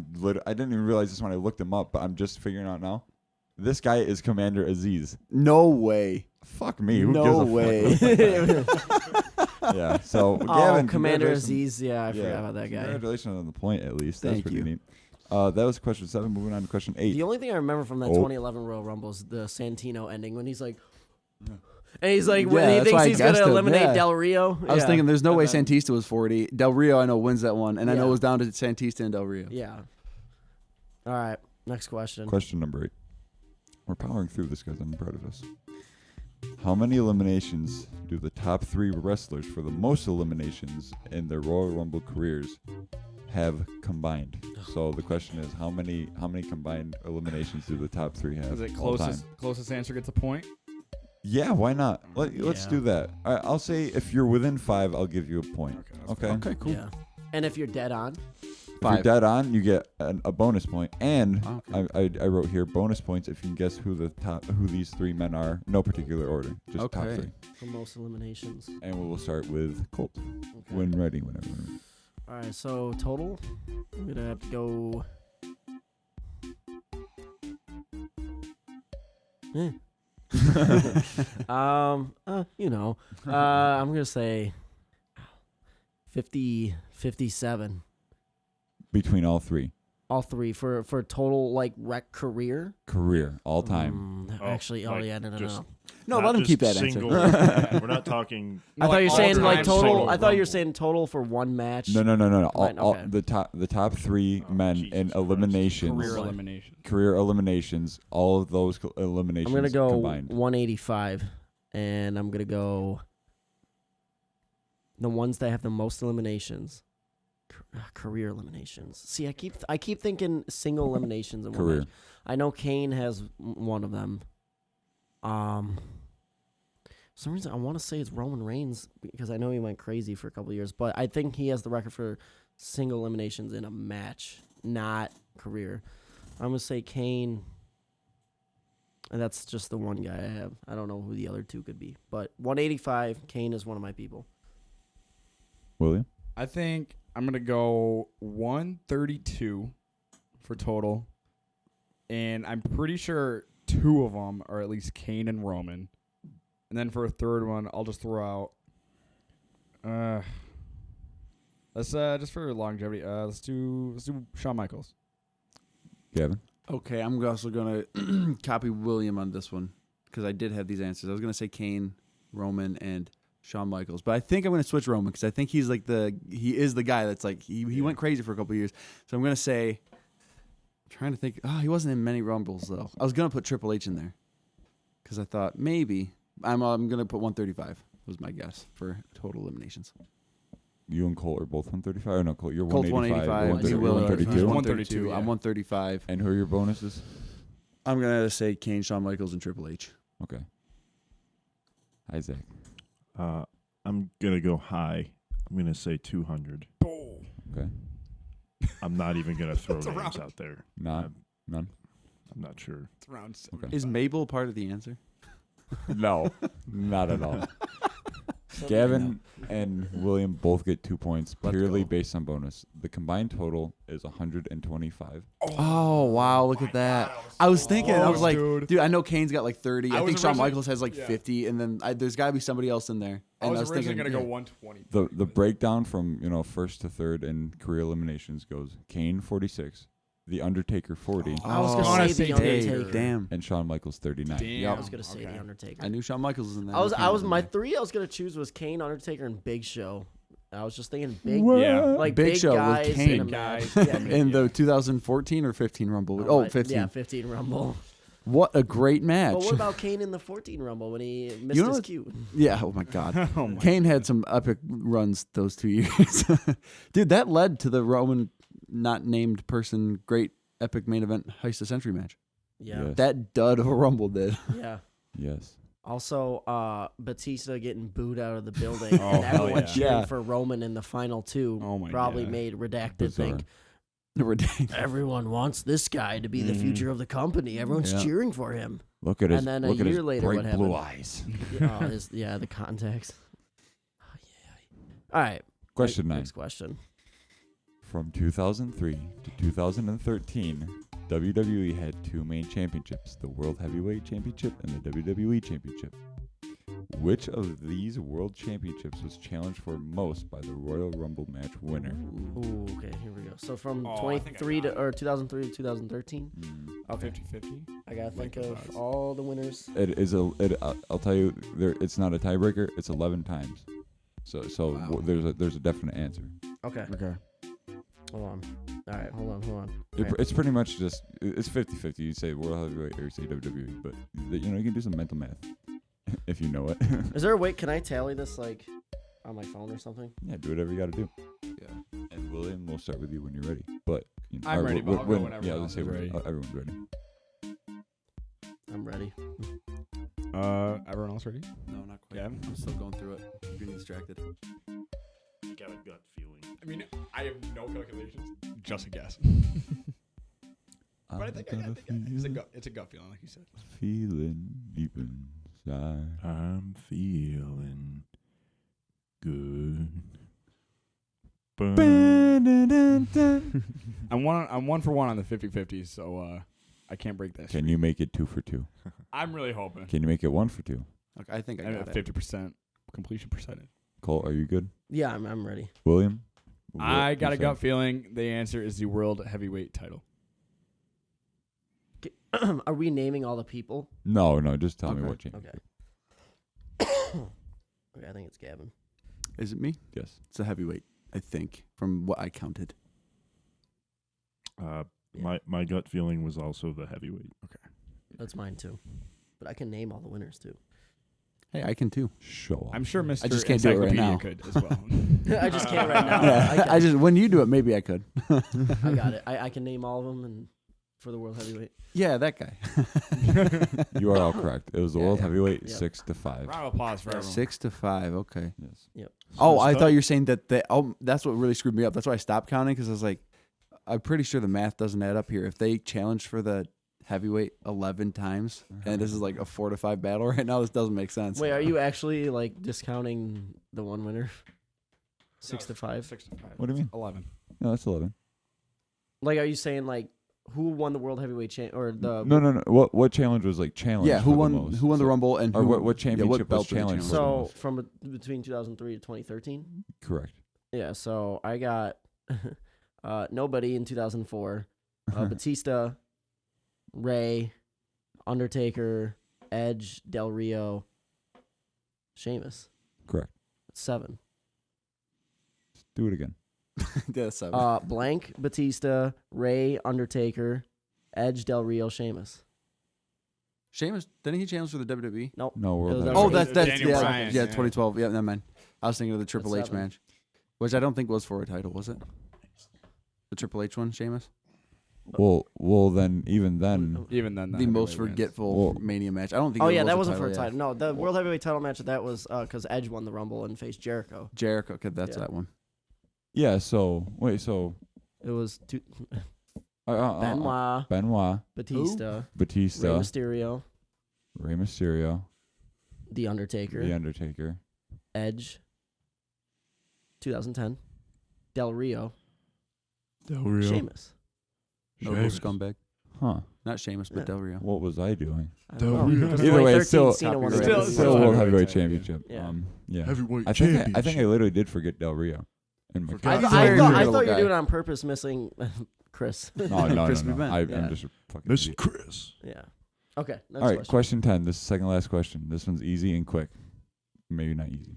didn't even realize this when I looked him up, but I'm just figuring out now. This guy is Commander Aziz. No way. Fuck me. Who No gives a way. fuck? Yeah. So Oh, Gavin, Commander congratulations. Aziz. Yeah, I forgot about that guy. Congratulations on the point, at least. That's Thank pretty you. neat. That was question 7. Moving on to question 8. The only thing I remember from that Oh. 2011 Royal Rumble is the Santino ending when he's like, and he's like, Yeah, when he that's why thinks I he's gonna guessed him, eliminate yeah. Del Rio. I was thinking there's no way And then- Santista was 40. Del Rio, I know, wins that one. And I know Yeah. it was down to Santista and Del Rio. Yeah. All right. Next question. Question number 8. We're powering through this, guys. I'm proud of us. How many eliminations do the top 3 wrestlers for the most eliminations in their Royal Rumble careers have combined? So the question is, how many combined eliminations do the top 3 have? Is it all time? closest answer gets a point? Yeah, why not? Let's Yeah. do that. All right, I'll say if you're within 5, I'll give you a point. Okay, Okay. Okay, cool. Yeah. And if you're dead on, If you're dead on, you get a bonus point, and Okay. I wrote here bonus points if you can guess who these 3 men are. No particular order, just top Okay. 3. for most eliminations. And we will start with Colt. Okay. When ready, whenever. All right. So total, I'm gonna have to go. I'm gonna say 50, 57. Between all 3. All three for total like rec career. Career all time. Actually, like, yeah, no. No, not let him just keep that single, answer. We're not talking. I thought you were saying all-time like total. total I thought you were Rumble. saying total for one match. No. Right, okay. The top three men Jesus in Christ. eliminations. Career elimination. Career eliminations. All of those eliminations. I'm gonna go combined. 185, and I'm gonna go the ones that have the most eliminations. Career eliminations. See, I keep thinking single eliminations in one Career. match. I know Kane has one of them. For some reason I want to say it's Roman Reigns because I know he went crazy for a couple of years, but I think he has the record for single eliminations in a match, not career. I'm gonna say Kane. And that's just the one guy I have. I don't know who the other two could be, but 185. Kane is one of my people. William. I think I'm going to go 132 for total. And I'm pretty sure two of them are at least Kane and Roman. And then for a third one, I'll just throw out. Let's just for longevity. Let's do Shawn Michaels. Gavin. Okay, I'm also going to copy William on this one because I did have these answers. I was going to say Kane, Roman, and Shawn Michaels. But I think I'm going to switch Roman because I think he is the guy that's like, he went crazy for a couple of years. So I'm going to say, I'm trying to think, he wasn't in many Rumbles though. I was going to put Triple H in there because I thought maybe, I'm going to put 135 was my guess for total eliminations. You and Cole are both 135? Or no, Cole, you're Colt's 185. 185. 132? 132. I'm 135. And who are your bonuses? I'm going to say Kane, Shawn Michaels, and Triple H. Okay. Isaac. I'm gonna go high. I'm gonna say 200. Okay. I'm not even gonna throw names out there. None? I'm not sure. It's around Okay. Is Mabel part of the answer? No, not at all. Gavin and William both get 2 points purely based on bonus. The combined total is 125. Oh, wow. Look at that. I was thinking, I was like, dude, I know Kane's got like 30. I think Shawn Michaels has like 50. And then there's got to be somebody else in there. And I was originally thinking, going to go 120. The breakdown from first to third in career eliminations goes Kane 46, The Undertaker 40, I was going to say The Undertaker. Damn. and Shawn Michaels 39. Damn. I was going to say The Undertaker. I knew Shawn Michaels was in there. My three I was going to choose was Kane, Undertaker, and Big Show. I was just thinking big, Big big Show with guys Kane. in a match. Yeah, in the 2014 or 15 Rumble. 15. Yeah, 15 Rumble. What a great match. But what about Kane in the 14 Rumble when he missed his cue? Yeah, oh my God. Kane had some epic runs those 2 years. Dude, that led to the Roman not named person great epic main event heist of century match. Yeah. Yes. That dud of a Rumble did. Yeah. Yes. Also, Batista getting booed out of the building and everyone cheering for Roman in the final two probably made Redacted think, everyone wants this guy to be the future of the company. Everyone's cheering for him. Look at his, and then look a at year his later, bright what happened? blue eyes. The contacts. Oh, yeah. All right. Question 9. Next question. From 2003 to 2013, WWE had 2 main championships, the World Heavyweight Championship and the WWE Championship. Which of these World Championships was challenged for most by the Royal Rumble match winner? Ooh, okay, here we go. So from 2003 to 2003 to 2013. Okay. 50-50. I gotta think of all the winners. I'll tell you, it's not a tiebreaker. It's 11 times. So Wow. there's a definite answer. Okay. Hold on. All right, hold on. It's pretty much just it's 50-50. You say World Heavyweight or you say WWE, but you can do some mental math if you know it. Is there a way? Can I tally this like on my phone or something? Yeah, do whatever you got to do. Yeah. And William, we'll start with you when you're ready. But I'm ready, but I'll go whenever yeah, else let's say is ready. everyone's ready. I'm ready. Everyone else ready? No, not quite. Yeah. I'm still going through it. I'm getting distracted. I got a gut feeling. I mean, I have no calculations. Just a guess. But I think it's a gut feeling, like you said. Feeling deep inside. I'm feeling good. I'm one for one on the 50-50, so I can't break that. Can you make it 2 for 2? I'm really hoping. Can you make it 1 for 2? Okay, I think I I'm got at it. 50% completion percentage. Cole, are you good? Yeah, I'm ready. William, I got a gut feeling the answer is the world heavyweight title. Are we naming all the people? No, just tell me what champion. Okay. Okay, I think it's Gavin. Is it me? Yes. It's a heavyweight, I think, from what I counted. My gut feeling was also the heavyweight. Okay. That's mine too. But I can name all the winners too. Hey, I can too. Show off. I'm sure Mr. I just can't do it right Encyclopedia now. could as well. I just can't right now. Yeah, I just when you do it, maybe I could. I got it. I can name all of them and for the world heavyweight. Yeah, that guy. You are all correct. It was the world heavyweight Yep. 6-5. Round of applause for everyone. 6-5. Okay. Yes. Yep. Oh, I thought you were saying that that's what really screwed me up. That's why I stopped counting because I was like, I'm pretty sure the math doesn't add up here. If they challenged for the heavyweight 11 times and this is like a 4-5 battle right now, this doesn't make sense. Wait, are you actually like discounting the one winner? 6-5. 6-5. What do you mean? 11. No, that's 11. Like, are you saying like who won the world heavyweight or the? No. What challenge was like challenged? Yeah, who for won? the most? Who won the Rumble and Or who, what championship was belt did they challenged? challenge? So from between 2003 to 2013. Correct. Yeah, so I got nobody in 2004. Batista, Ray, Undertaker, Edge, Del Rio, Sheamus. Correct. 7. Do it again. Yeah, 7. Blank, Batista, Ray, Undertaker, Edge, Del Rio, Sheamus. Sheamus, didn't he challenge for the WWE? Nope. No, world It was heavyweight. Oh, that's Daniel yeah, Bryan, yeah, yeah. 2012. Yeah, never mind. I was thinking of the Triple H 7. match, which I don't think was for a title, was it? The Triple H one, Sheamus? Well, then even then, Even then, The most heavyweight wins. forgetful Well- Mania match. I don't think. Oh it yeah, was that a wasn't for a yeah. title. No, the world heavyweight title match that was because Edge won the Rumble and faced Jericho. Jericho, okay, that's Yeah. that one. yeah. So wait, so It was Benoit, Benoit, Batista, Rey Batista, Mysterio, Rey Mysterio, The Undertaker, The Undertaker, Edge. 2010, Del Rio, Sheamus. Noble scumbag. huh? Not Sheamus, but Yeah. Del Rio. What was I doing? I don't know. Because Either way, 2013 it's still Cena won the copyright. WWE. Still World Heavyweight Championship. Championship. Yeah. Yeah. Heavyweight I think I literally did forget Del Rio. In my I, Forgot. th- I Very thought, I little thought you were guy. doing it on purpose, missing Chris. no. Chris Bevent. Yeah. I'm just a fucking Miss idiot. Chris. Yeah. Okay. Next All right, question. question 10. This is the second last question. This one's easy and quick. Maybe not easy.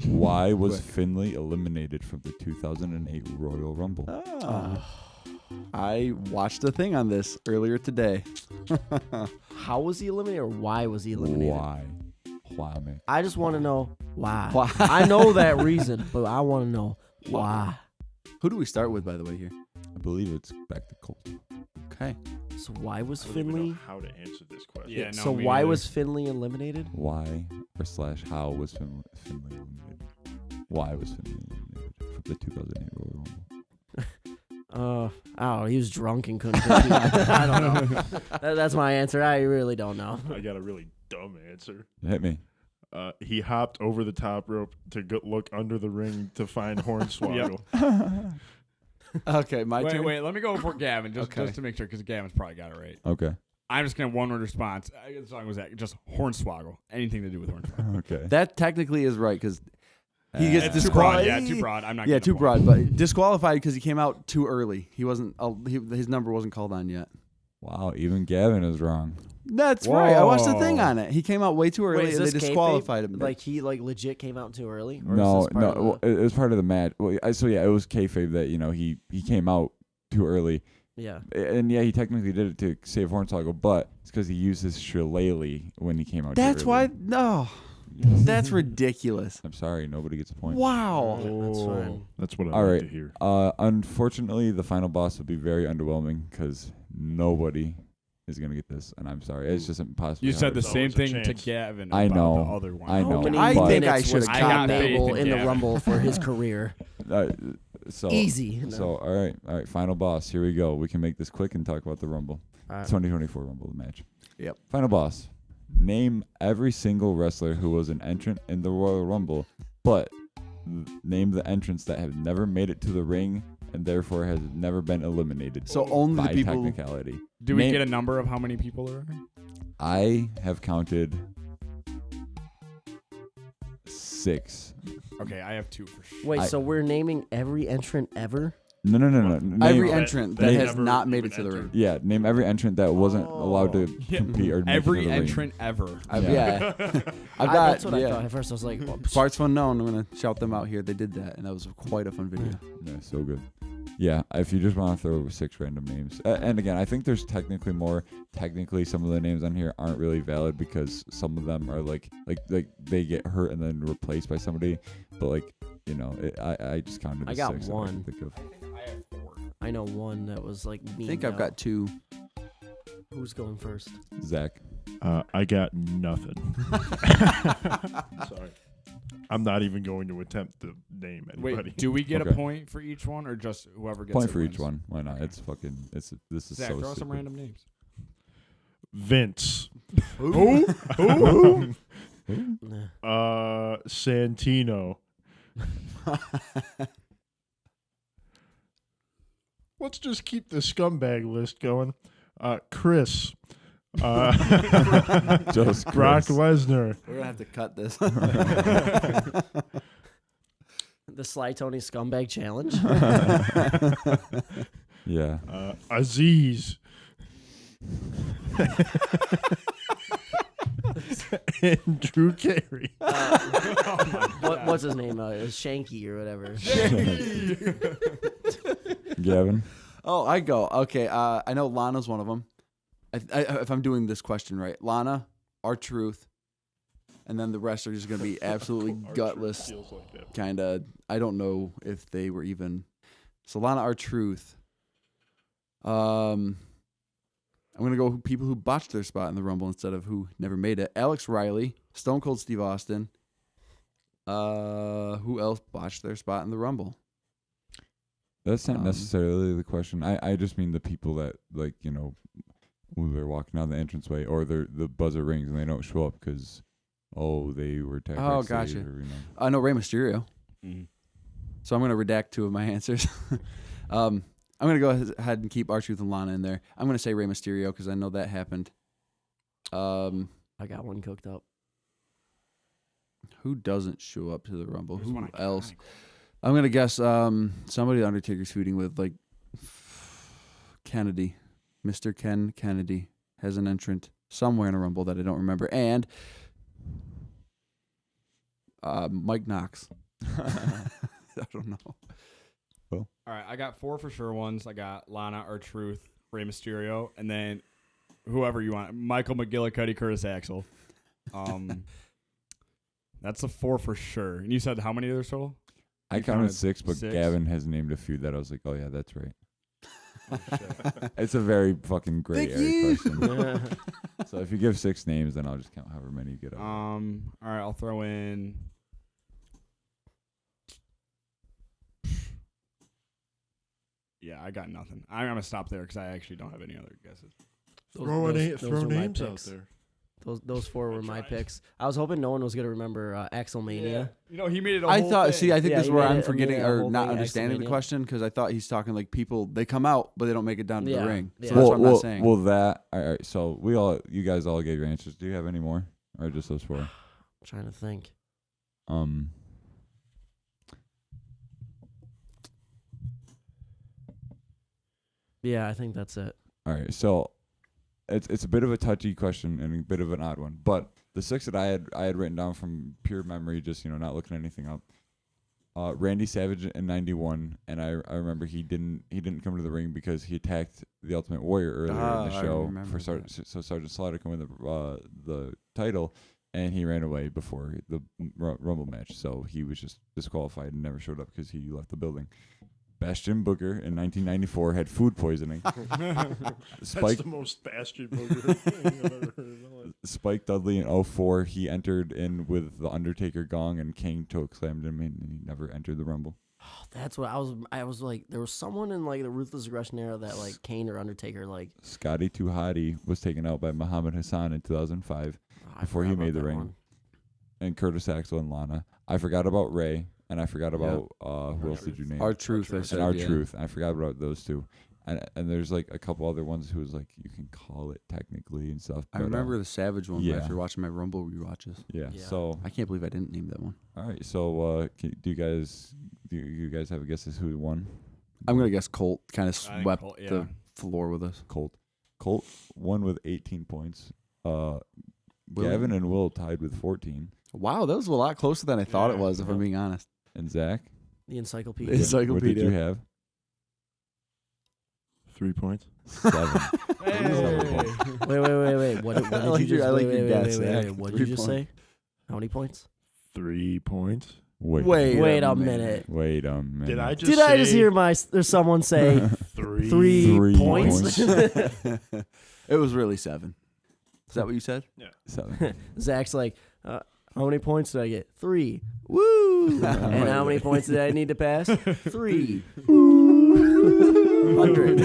Why was Quick. Finlay eliminated from the 2008 Royal Rumble? Oh. I watched a thing on this earlier today. How was he eliminated, or why was he eliminated? Why, man? I just want to know why. Why? I know that reason, but I want to know why. Who do we start with, by the way, here? I believe it's back to Colt. Okay. So why was I don't even know Finley? how to answer this question. Yeah, no, so me why neither. was Finley eliminated? Why / how was Finlay eliminated? Why was Finlay eliminated from the 2008 Royal Rumble? He was drunk and couldn't compete. I don't know. That's my answer. I really don't know. I got a really dumb answer. Hit me. He hopped over the top rope to look under the ring to find Hornswoggle. Okay, my turn. Wait, let me go before Gavin, just Okay. to make sure, because Gavin's probably got it right. Okay. I'm just going to one-word response. The song was that, just Hornswoggle. Anything to do with Hornswoggle. Okay. That technically is right because he gets It's too broad. disqualified. Yeah, too broad. I'm not Yeah, getting too the point. broad, but disqualified because he came out too early. He wasn't. His number wasn't called on yet. Wow, even Gavin is wrong. That's right. I watched the thing Whoa. on it. He came out way too early, Wait, is and they this disqualified him. Like he legit came out too early? Or No, is this part of well, it was part of the match. Well, so yeah, it was kayfabe that he came out too early, yeah. and yeah, he technically did it to save Hornswoggle, but it's because he used his shillelagh when he came out. That's too early. why. No, that's ridiculous. I'm sorry, nobody gets a point. Wow. That's fine. That's what I All like right. to hear. Unfortunately, the final boss will be very underwhelming because nobody is gonna get this, and I'm sorry, it's just impossible. You said the There's same always a thing to chance. Gavin I about know. the other one. I know. How many I think minutes I should've was got Tom that. Mabel Faith in in the Gavin. Rumble for his career? So Easy. No. So all right, final boss. Here we go. We can make this quick and talk about the Rumble, All right. 2024 Rumble match. Yep. Final boss. Name every single wrestler who was an entrant in the Royal Rumble, but name the entrants that have never made it to the ring and therefore has never been eliminated. So only by the people. technicality. Do we Name- get a number of how many people there are? I have counted 6. Okay, I have 2 for sure. Wait, so we're naming every entrant ever? No. Name, Every entrant that has never not made it even to the entered. ring. Yeah, name every entrant that wasn't allowed to compete or make it to Every the ring. entrant ever. I've got. That's what I thought. At first, I was like, Parts Unknown. I'm gonna shout them out here. They did that, and that was quite a fun video. Yeah, so good. Yeah, if you just want to throw 6 random names. And again, I think there's technically more. Technically, some of the names on here aren't really valid because some of them are like they get hurt and then replaced by somebody. But like, you know, I just counted. I got 6 one. I can think of. I have 4. I know one that was like me. I think I've got 2. Who's going first? Zach. I got nothing. Sorry. I'm not even going to attempt to name anybody. Wait, do we get Okay. a point for each one, or just whoever gets Point it for wins? each one. Why not? It's fucking. This is Zach, so throw stupid. some random names. Vince. Who? Santino. Let's just keep the scumbag list going. Chris. Just Brock Chris. Lesnar. We're gonna have to cut this. The Sly Tony Scumbag Challenge. Yeah. Aziz. And Drew Carey. What's his name? Shanky or whatever. Gavin. Oh, I go. Okay, I know Lana's one of them. If I'm doing this question right, Lana, R-Truth, and then the rest are just gonna be absolutely gutless. Feels like that. Kind of. I don't know if they were even. So Lana, R-Truth. I'm gonna go people who botched their spot in the Rumble instead of who never made it. Alex Riley, Stone Cold Steve Austin. Who else botched their spot in the Rumble? That's not necessarily the question. I just mean the people that, like, you know, when they're walking down the entranceway or the buzzer rings and they don't show up because, they were attacked. Oh, backstage gotcha. Or, you know. I know Rey Mysterio. Mm-hmm. So I'm going to redact 2 of my answers. I'm going to go ahead and keep R-Truth and Lana in there. I'm going to say Rey Mysterio because I know that happened. I got one cooked up. Who doesn't show up to the Rumble? There's Who one else? iconic. I'm going to guess somebody the Undertaker's feuding with, like Kennedy. Mr. Ken Kennedy has an entrant somewhere in a Rumble that I don't remember. And Mike Knox. I don't know. All right, I got 4 for sure ones. I got Lana, R-Truth, Rey Mysterio, and then whoever you want. Michael McGillicuddy, Curtis Axel. That's a 4 for sure. And you said how many others total? I You counted 6, but 6? Gavin has named a few that I was like, oh, yeah, that's right. It's a very fucking gray area question. So if you give 6 names, then I'll just count however many you get up. All right, I'll throw in. Yeah, I got nothing. I'm gonna stop there because I actually don't have any other guesses. Throw were my names out picks. there. Those 4 were my picks. I was hoping no one was gonna remember Axelmania. You know, he made it a I whole thought, thing. see, I think Yeah, this is he where made I'm it- forgetting made it a or whole not thing, understanding the Axelmania. question because I thought he's talking like people, they come out, but they don't make it down to Yeah, the ring. yeah. So that's what I'm not saying. Well, that. All right. So you guys all gave your answers. Do you have any more, or just those 4? I'm trying to think. Yeah, I think that's it. All right. So it's a bit of a touchy question and a bit of an odd one, but the 6 that I had written down from pure memory, just not looking anything up. Randy Savage in '91, and I remember he didn't come to the ring because he attacked the Ultimate Warrior earlier in the I show remember so Sergeant Slaughter could win the title, and he ran away before the Rumble match, so he was just disqualified and never showed up because he left the building. Bastion Booger in 1994 had food poisoning. That's Spike the most Bastion Booger thing I've ever heard in my life. Spike Dudley in 04, he entered in with the Undertaker gong and King choke slammed him and he never entered the Rumble. That's what I was like. There was someone in like the Ruthless Aggression era that like Kane or Undertaker like. Scotty Too Hotty was taken out by Muhammad Hassan in 2005 I before forgot he about made the that ring. one. And Curtis Axel and Lana. I forgot about Ray and I forgot about who else did you name? R-Truth, I said. and yeah. R-Truth. I forgot about those 2. And there's like a couple other ones who was like you can call it technically and stuff. I remember the Savage one after watching my Rumble rewatches. Yeah. So I can't believe I didn't name that one. All right. So do you guys have a guess as who won? I'm gonna guess Colt kind of swept Colt, the floor with us. Colt won with 18 points. Gavin and Will tied with 14. Wow, that was a lot closer than I thought it was, if I'm being honest. And Zach? The encyclopedia. What did you have? 3 points. 7. Wait. What did you just I like your guess, Zach. What did you just say? How many points? 3 points. Wait a minute. Did I just Did I just hear there's someone say 3 points? It was really 7. Is that what you said? Yeah. 7. Zach's like, how many points did I get? 3. Woo! And how many points did I need to pass? 3. 100.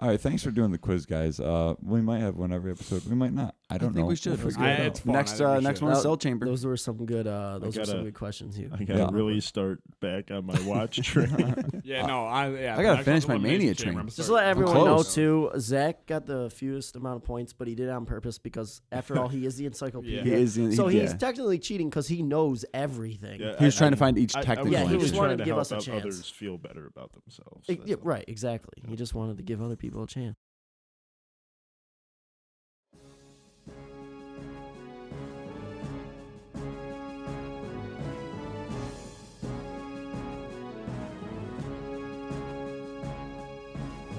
All right. Thanks for doing the quiz, guys. We might have one every episode. We might not. I don't know. think we should. We'll figure it out. It's fun. Next I think we next should. one is Cell Chamber. Those were some good. Those were some good questions here. I gotta really start back on my watch train. I gotta finish my Mania train. Just to let everyone know close. too, Zach got the fewest amount of points, but he did it on purpose because, after all, he is the encyclopedia. He is. He's technically cheating because he knows everything. Yeah, He was trying to find each technical Yeah, he was just answer. wanted trying to give help us a chance. others feel better about themselves. Yeah, right, exactly. He just wanted to give other people a chance.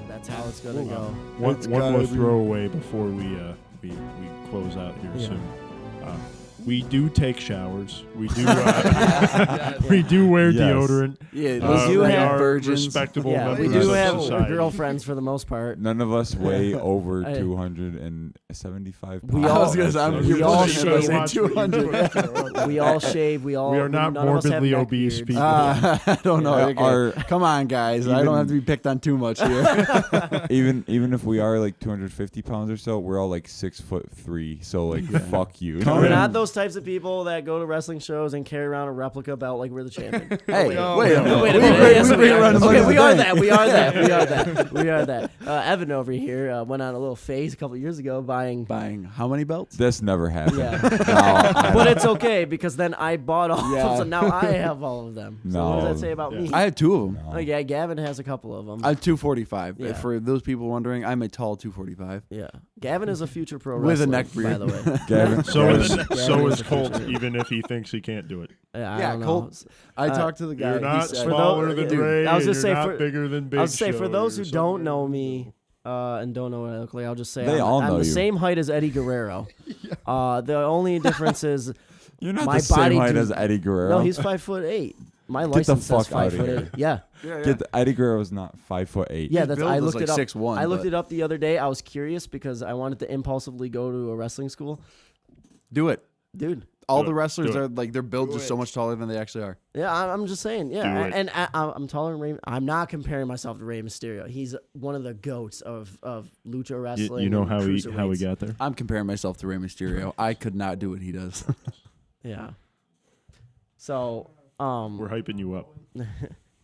That's how it's gonna go. One more throwaway before we close out here Yeah. soon. We do take showers. We do we do wear Yes. deodorant. Yeah, We do have are virgins. respectable Yeah, we members do of have society. girlfriends for the most part. None of us weigh over I- 275 pounds. We I all- was gonna say, I'm we all shave. shave. Say 200. We all shave. We all. We are not none of us have morbidly neck obese beards. people. I don't know. Yeah, Okay. Come on, guys. I don't have to be picked on too much here. even if we are like 250 pounds or so, we're all like 6'3". So like, fuck you. We're not those types of people that go to wrestling shows and carry around a replica belt like we're the champion. Hey, no, wait a no. minute. Wait a We minute. bring- Yes, we bring we around are. the Okay, money we to are the that. bank. We are that. We are that. We are that. Evan over here went on a little phase a couple years ago buying. Buying how many belts? This never happened. Yeah. No, But it's okay because then I bought all of Yeah. them, so now I have all of them. So what does No. that say about me? I have 2 of them. Oh, yeah, Gavin has a couple of them. I'm 245. Yeah. For those people wondering, I'm a tall 245. Yeah. Gavin is a future pro With a wrestler, neck by beard. the way. Gavin, So Gavin- is Colt, even if he thinks he can't do it. Yeah, I Yeah, don't know. Colt. I talked to the guy. You're he not said- smaller than dude, Ray. I was and just you're say not for- bigger than Big I'll say for Show those or who don't something. know me and don't know what I look like, I'll just say They all I'm know the you. same height as Eddie Guerrero. The only difference is you're not my the same body height do- as Eddie Guerrero. no, he's 5'8". My the license says fuck outta 5'8". here. Yeah, Eddie Guerrero's not 5'8". yeah. His That's build I was looked like it up. 6'1", I looked but- it up the other day. I was curious because I wanted to impulsively go to a wrestling school, Do it. dude. All Do the it. wrestlers Do it. are like their builds are so much taller than they actually are. Yeah, I'm just saying. Yeah, Do it. and I'm taller than Rey. I'm not comparing myself to Rey Mysterio. He's one of the goats of lucha wrestling. You know and how we cruiserweights. got there? I'm comparing myself to Rey Mysterio. I could not do what he does. Yeah. So, We're hyping you up.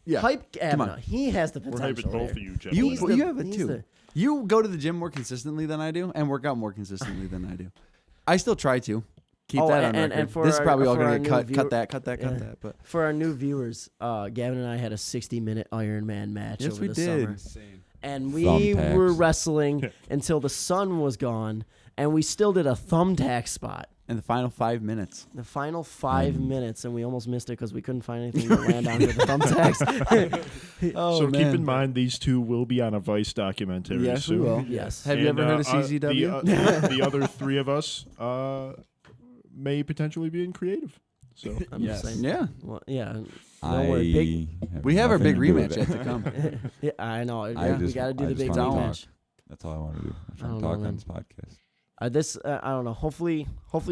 Yeah. hype Come on. Kavanaugh. He has the We're potential. hyping both here. of you, Jeff. You, He's well, the- you have it he's too. the- You go to the gym more consistently than I do, and work out more consistently than I do. I still try to keep Oh, that on and record. for This is our- probably all for our going to new get cut. viewer- Cut that. Yeah. But For our new viewers, Gavin and I had a 60-minute Iron Man match Yes, over we the did. summer. And we Thumbtacks. were wrestling until the sun was gone, and we still did a thumbtack spot. in the final 5 minutes, The final 5 minutes, and we almost missed it because we couldn't find anything to land on with the thumbtacks. oh So keep in mind, these two will be on a Vice documentary Yes, we soon. will. Yes. Have you And, ever heard of CZW? The other 3 of us may potentially be in creative. So I'm just saying. Yeah, Well, yeah. No, I we're big. we have our nothing big to do with rematch it. yet to come. Yeah, I know. I Yeah, we just- got to do I the just big wanna rematch. That's all I want to do. I'm I trying don't to talk know, man. on this podcast. I don't know. Hopefully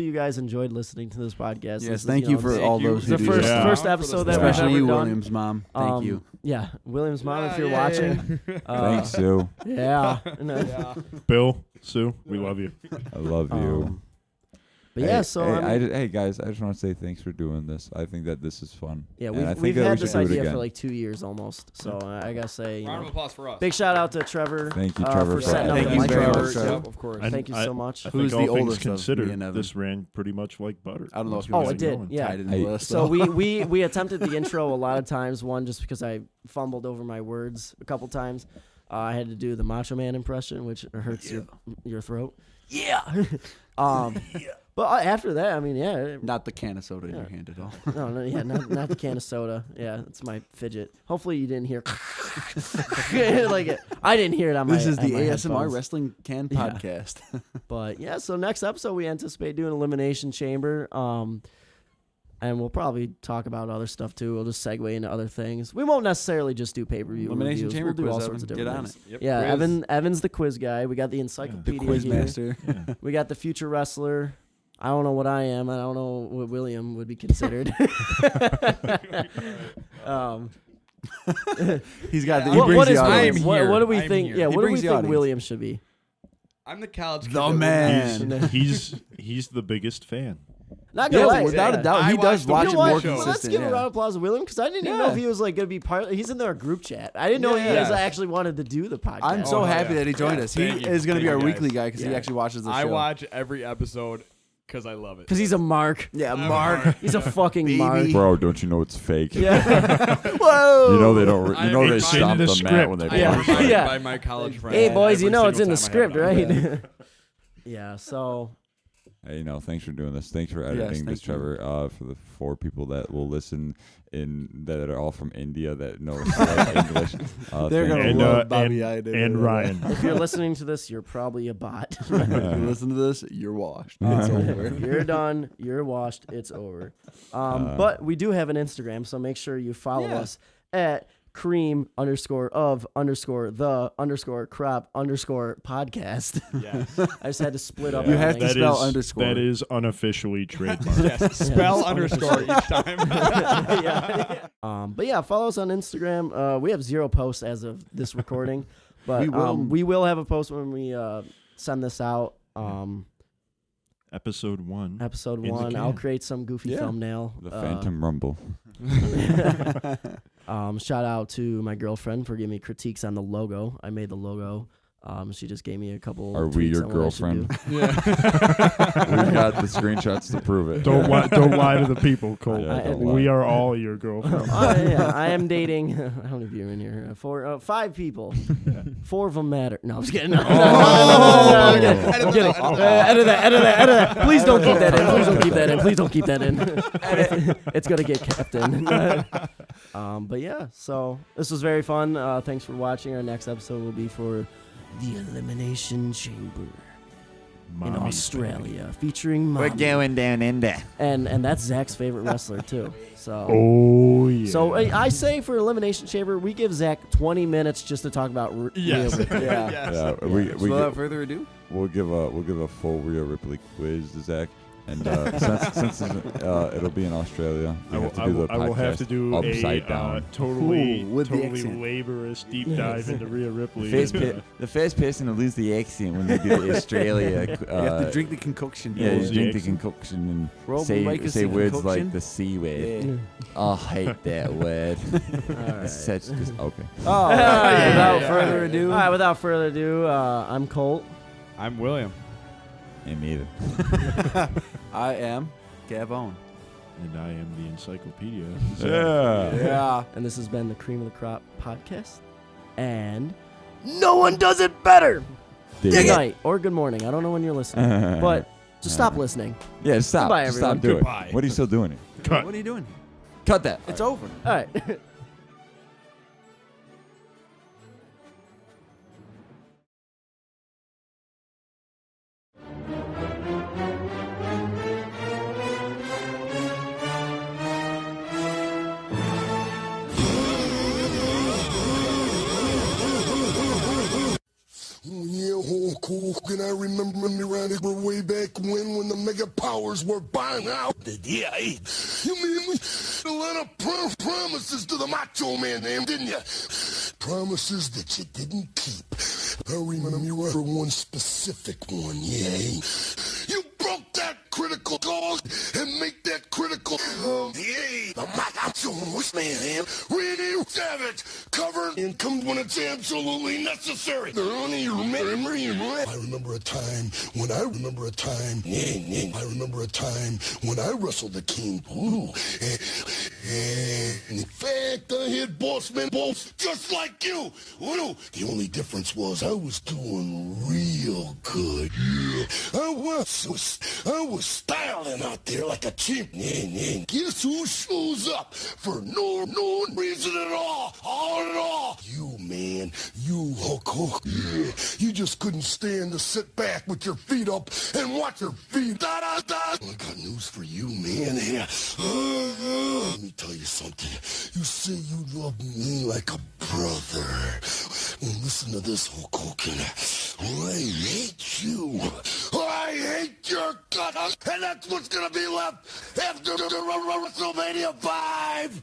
you guys enjoyed listening to this podcast. Yes, This is, thank you for this- all you. those who the do first this. Yeah. first For the episode that support. Especially we've you, ever done. Williams' mom. Thank you. Yeah, Williams' mom, if you're Yeah, watching. Thanks, Sue. Yeah. Yeah. Bill, Sue, we love you. I love you. But yeah, so hey guys, I just want to say thanks for doing this. I think that this is fun. Yeah, and we've had this idea for like 2 years almost. So I gotta say, Round of applause for us. big shout out to Trevor. Thank you, Trevor, for setting up Thank the you very microphone. much, Trevor. Yep, of course. Thank you so much. I Who's think the all oldest things of me considered, and Evan? this ran pretty much like butter. I don't know if you Oh, guys it did. going. Yeah. Tied in the list, So though. we attempted the intro a lot of times. One, just because I fumbled over my words a couple times. I had to do the Macho Man impression, which hurts your throat. Yeah. But after that, I mean, yeah. Not the can of soda in your hand at all. No, yeah, not the can of soda. Yeah, it's my fidget. Hopefully you didn't hear like it. I didn't hear it on my. This is the my ASMR headphones. Wrestling Can Yeah. podcast. But yeah, so next episode we anticipate doing Elimination Chamber. And we'll probably talk about other stuff too. We'll just segue into other things. We won't necessarily just do pay-per-view Elimination reviews. Chamber We'll do all quiz, sorts of Evan. different Get on things. Yep. Yeah, Quiz. Evan's the quiz guy. We got the encyclopedia Quiz here. master. We got the future wrestler. I don't know what I am. I don't know what William would be considered. He's got the. What He brings is the I am audience. William? What do we I'm think? here. Yeah, He what do we brings the think audience. William should be? I'm the college kid. The that will man. not- He's the biggest fan. Not gonna Yeah, lie, without yeah. a doubt, I he does watched the watch You it know more what? show. Let's consistent. give a round Yeah. of applause to William because I didn't even know Yeah. if he was like gonna be part. He's in our group chat. I didn't know he Yeah. guys actually wanted to do the podcast. I'm so Oh, happy yeah. that he joined us. He Thank you. is going to be Thank our you, weekly guys. guy because he Yeah. actually watches the show. I watch every episode because I love it. because he's a mark. Yeah, I'm Mark. Mark. He's a fucking Baby. mark. Bro, don't you know it's fake? Yeah. Whoa. You know they don't. I You know am they reminded stopped the the mat script. when they I Yeah. am reminded Yeah. by my college friends. Hey boys, you every know it's in single the time I script, have it on. right? Yeah. So Hey, thanks for doing this. Thanks for editing this, thank you. Trevor. For the 4 people that will listen that are all from India that know slight English. They're thank gonna you. And, love Bobby and, Ida. and Ryan. if you're listening to this, you're probably a bot. If you listen to this, you're washed. It's over. You're done. You're washed. It's over. But we do have an Instagram, so make sure you follow us at cream_of_the_crop_podcast. Yes. I just had to split up. You the have thing. to That spell is- underscore. That is unofficially trademarked. Yes. Spell underscore each time. Yeah. But yeah, follow us on Instagram. We have 0 posts as of this recording, but we will have a post when we send this out. Episode 1. Episode In the 1. can. I'll create some goofy thumbnail. The Phantom Rumble. Shout out to my girlfriend for giving me critiques on the logo. I made the logo. She just gave me a couple. Are we tweaks your on what I should girlfriend? do. We've got the screenshots to prove it. Don't lie to the people, Cole. Yeah, don't lie. We are all your girlfriends. Yeah, I am dating. How many of you are in here? 5 people. 4 of them matter. No, I'm just kidding. No, I'm kidding. I'm kidding. Edit that. Please don't keep that in. Please don't keep that in. It's gonna get kept in. But yeah, so this was very fun. Thanks for watching. Our next episode will be for the Elimination Chamber in Australia, featuring Mommy. going down under. And that's Zach's favorite wrestler too. So. Oh, yeah. So I say for Elimination Chamber, we give Zach 20 minutes just to talk about Yes. Rhea Ripley. Yeah. Yes. Yeah, So without further ado, we'll give a full Rhea Ripley quiz to Zach, and since it'll be in Australia, we have to do the I will have to podcast do upside a down. totally Ooh, with the totally accent. laborious deep dive into Rhea Ripley. The first person to lose the accent when they do the Australia. you have to drink the concoction. Yeah, Lose you the drink the accent. concoction and Roll say like a say words concoction? like the C word. Yeah. Oh, I hate that word. All It's such just okay. Oh, Without further ado, I'm Colt. I'm William. And neither. I am Gavone. And I am the encyclopedia. Yeah. Yeah. And this has been the Cream of the Crop podcast. And no one does it better. Good night or good morning. I don't know when you're listening, but just stop listening. Yeah, stop. Goodbye, Just everyone. stop doing Goodbye. it. What are you still doing it? Cut. What are you doing? Cut that. It's over. All right. Yeah, oh, cool. Can I remember me around it way back when the mega powers were buying out? Yeah, hey. You mean me? A lot of promises to the Macho Man, didn't you? Promises that you didn't keep. I remember me for one specific one, yeah. You broke that critical call and make that critical. The macho man, Randy Savage, covered in comes when it's absolutely necessary. I remember a time when I wrestled the King Voodoo. And in fact, I had boss just like you. The only difference was I was doing real good. Yeah. I was styling out there like a chimp. Guess who shows up for no reason at all? You, man. You, Hulk Hook. Yeah. You just couldn't stand to sit back with your feet up and watch your feet. I got news for you, man. Yeah. Let me tell you something. You say you love me like a brother. Well, listen to this, Hulk Hogan. I hate you. I hate your guts. And that's what's going to be left after WrestleMania 5.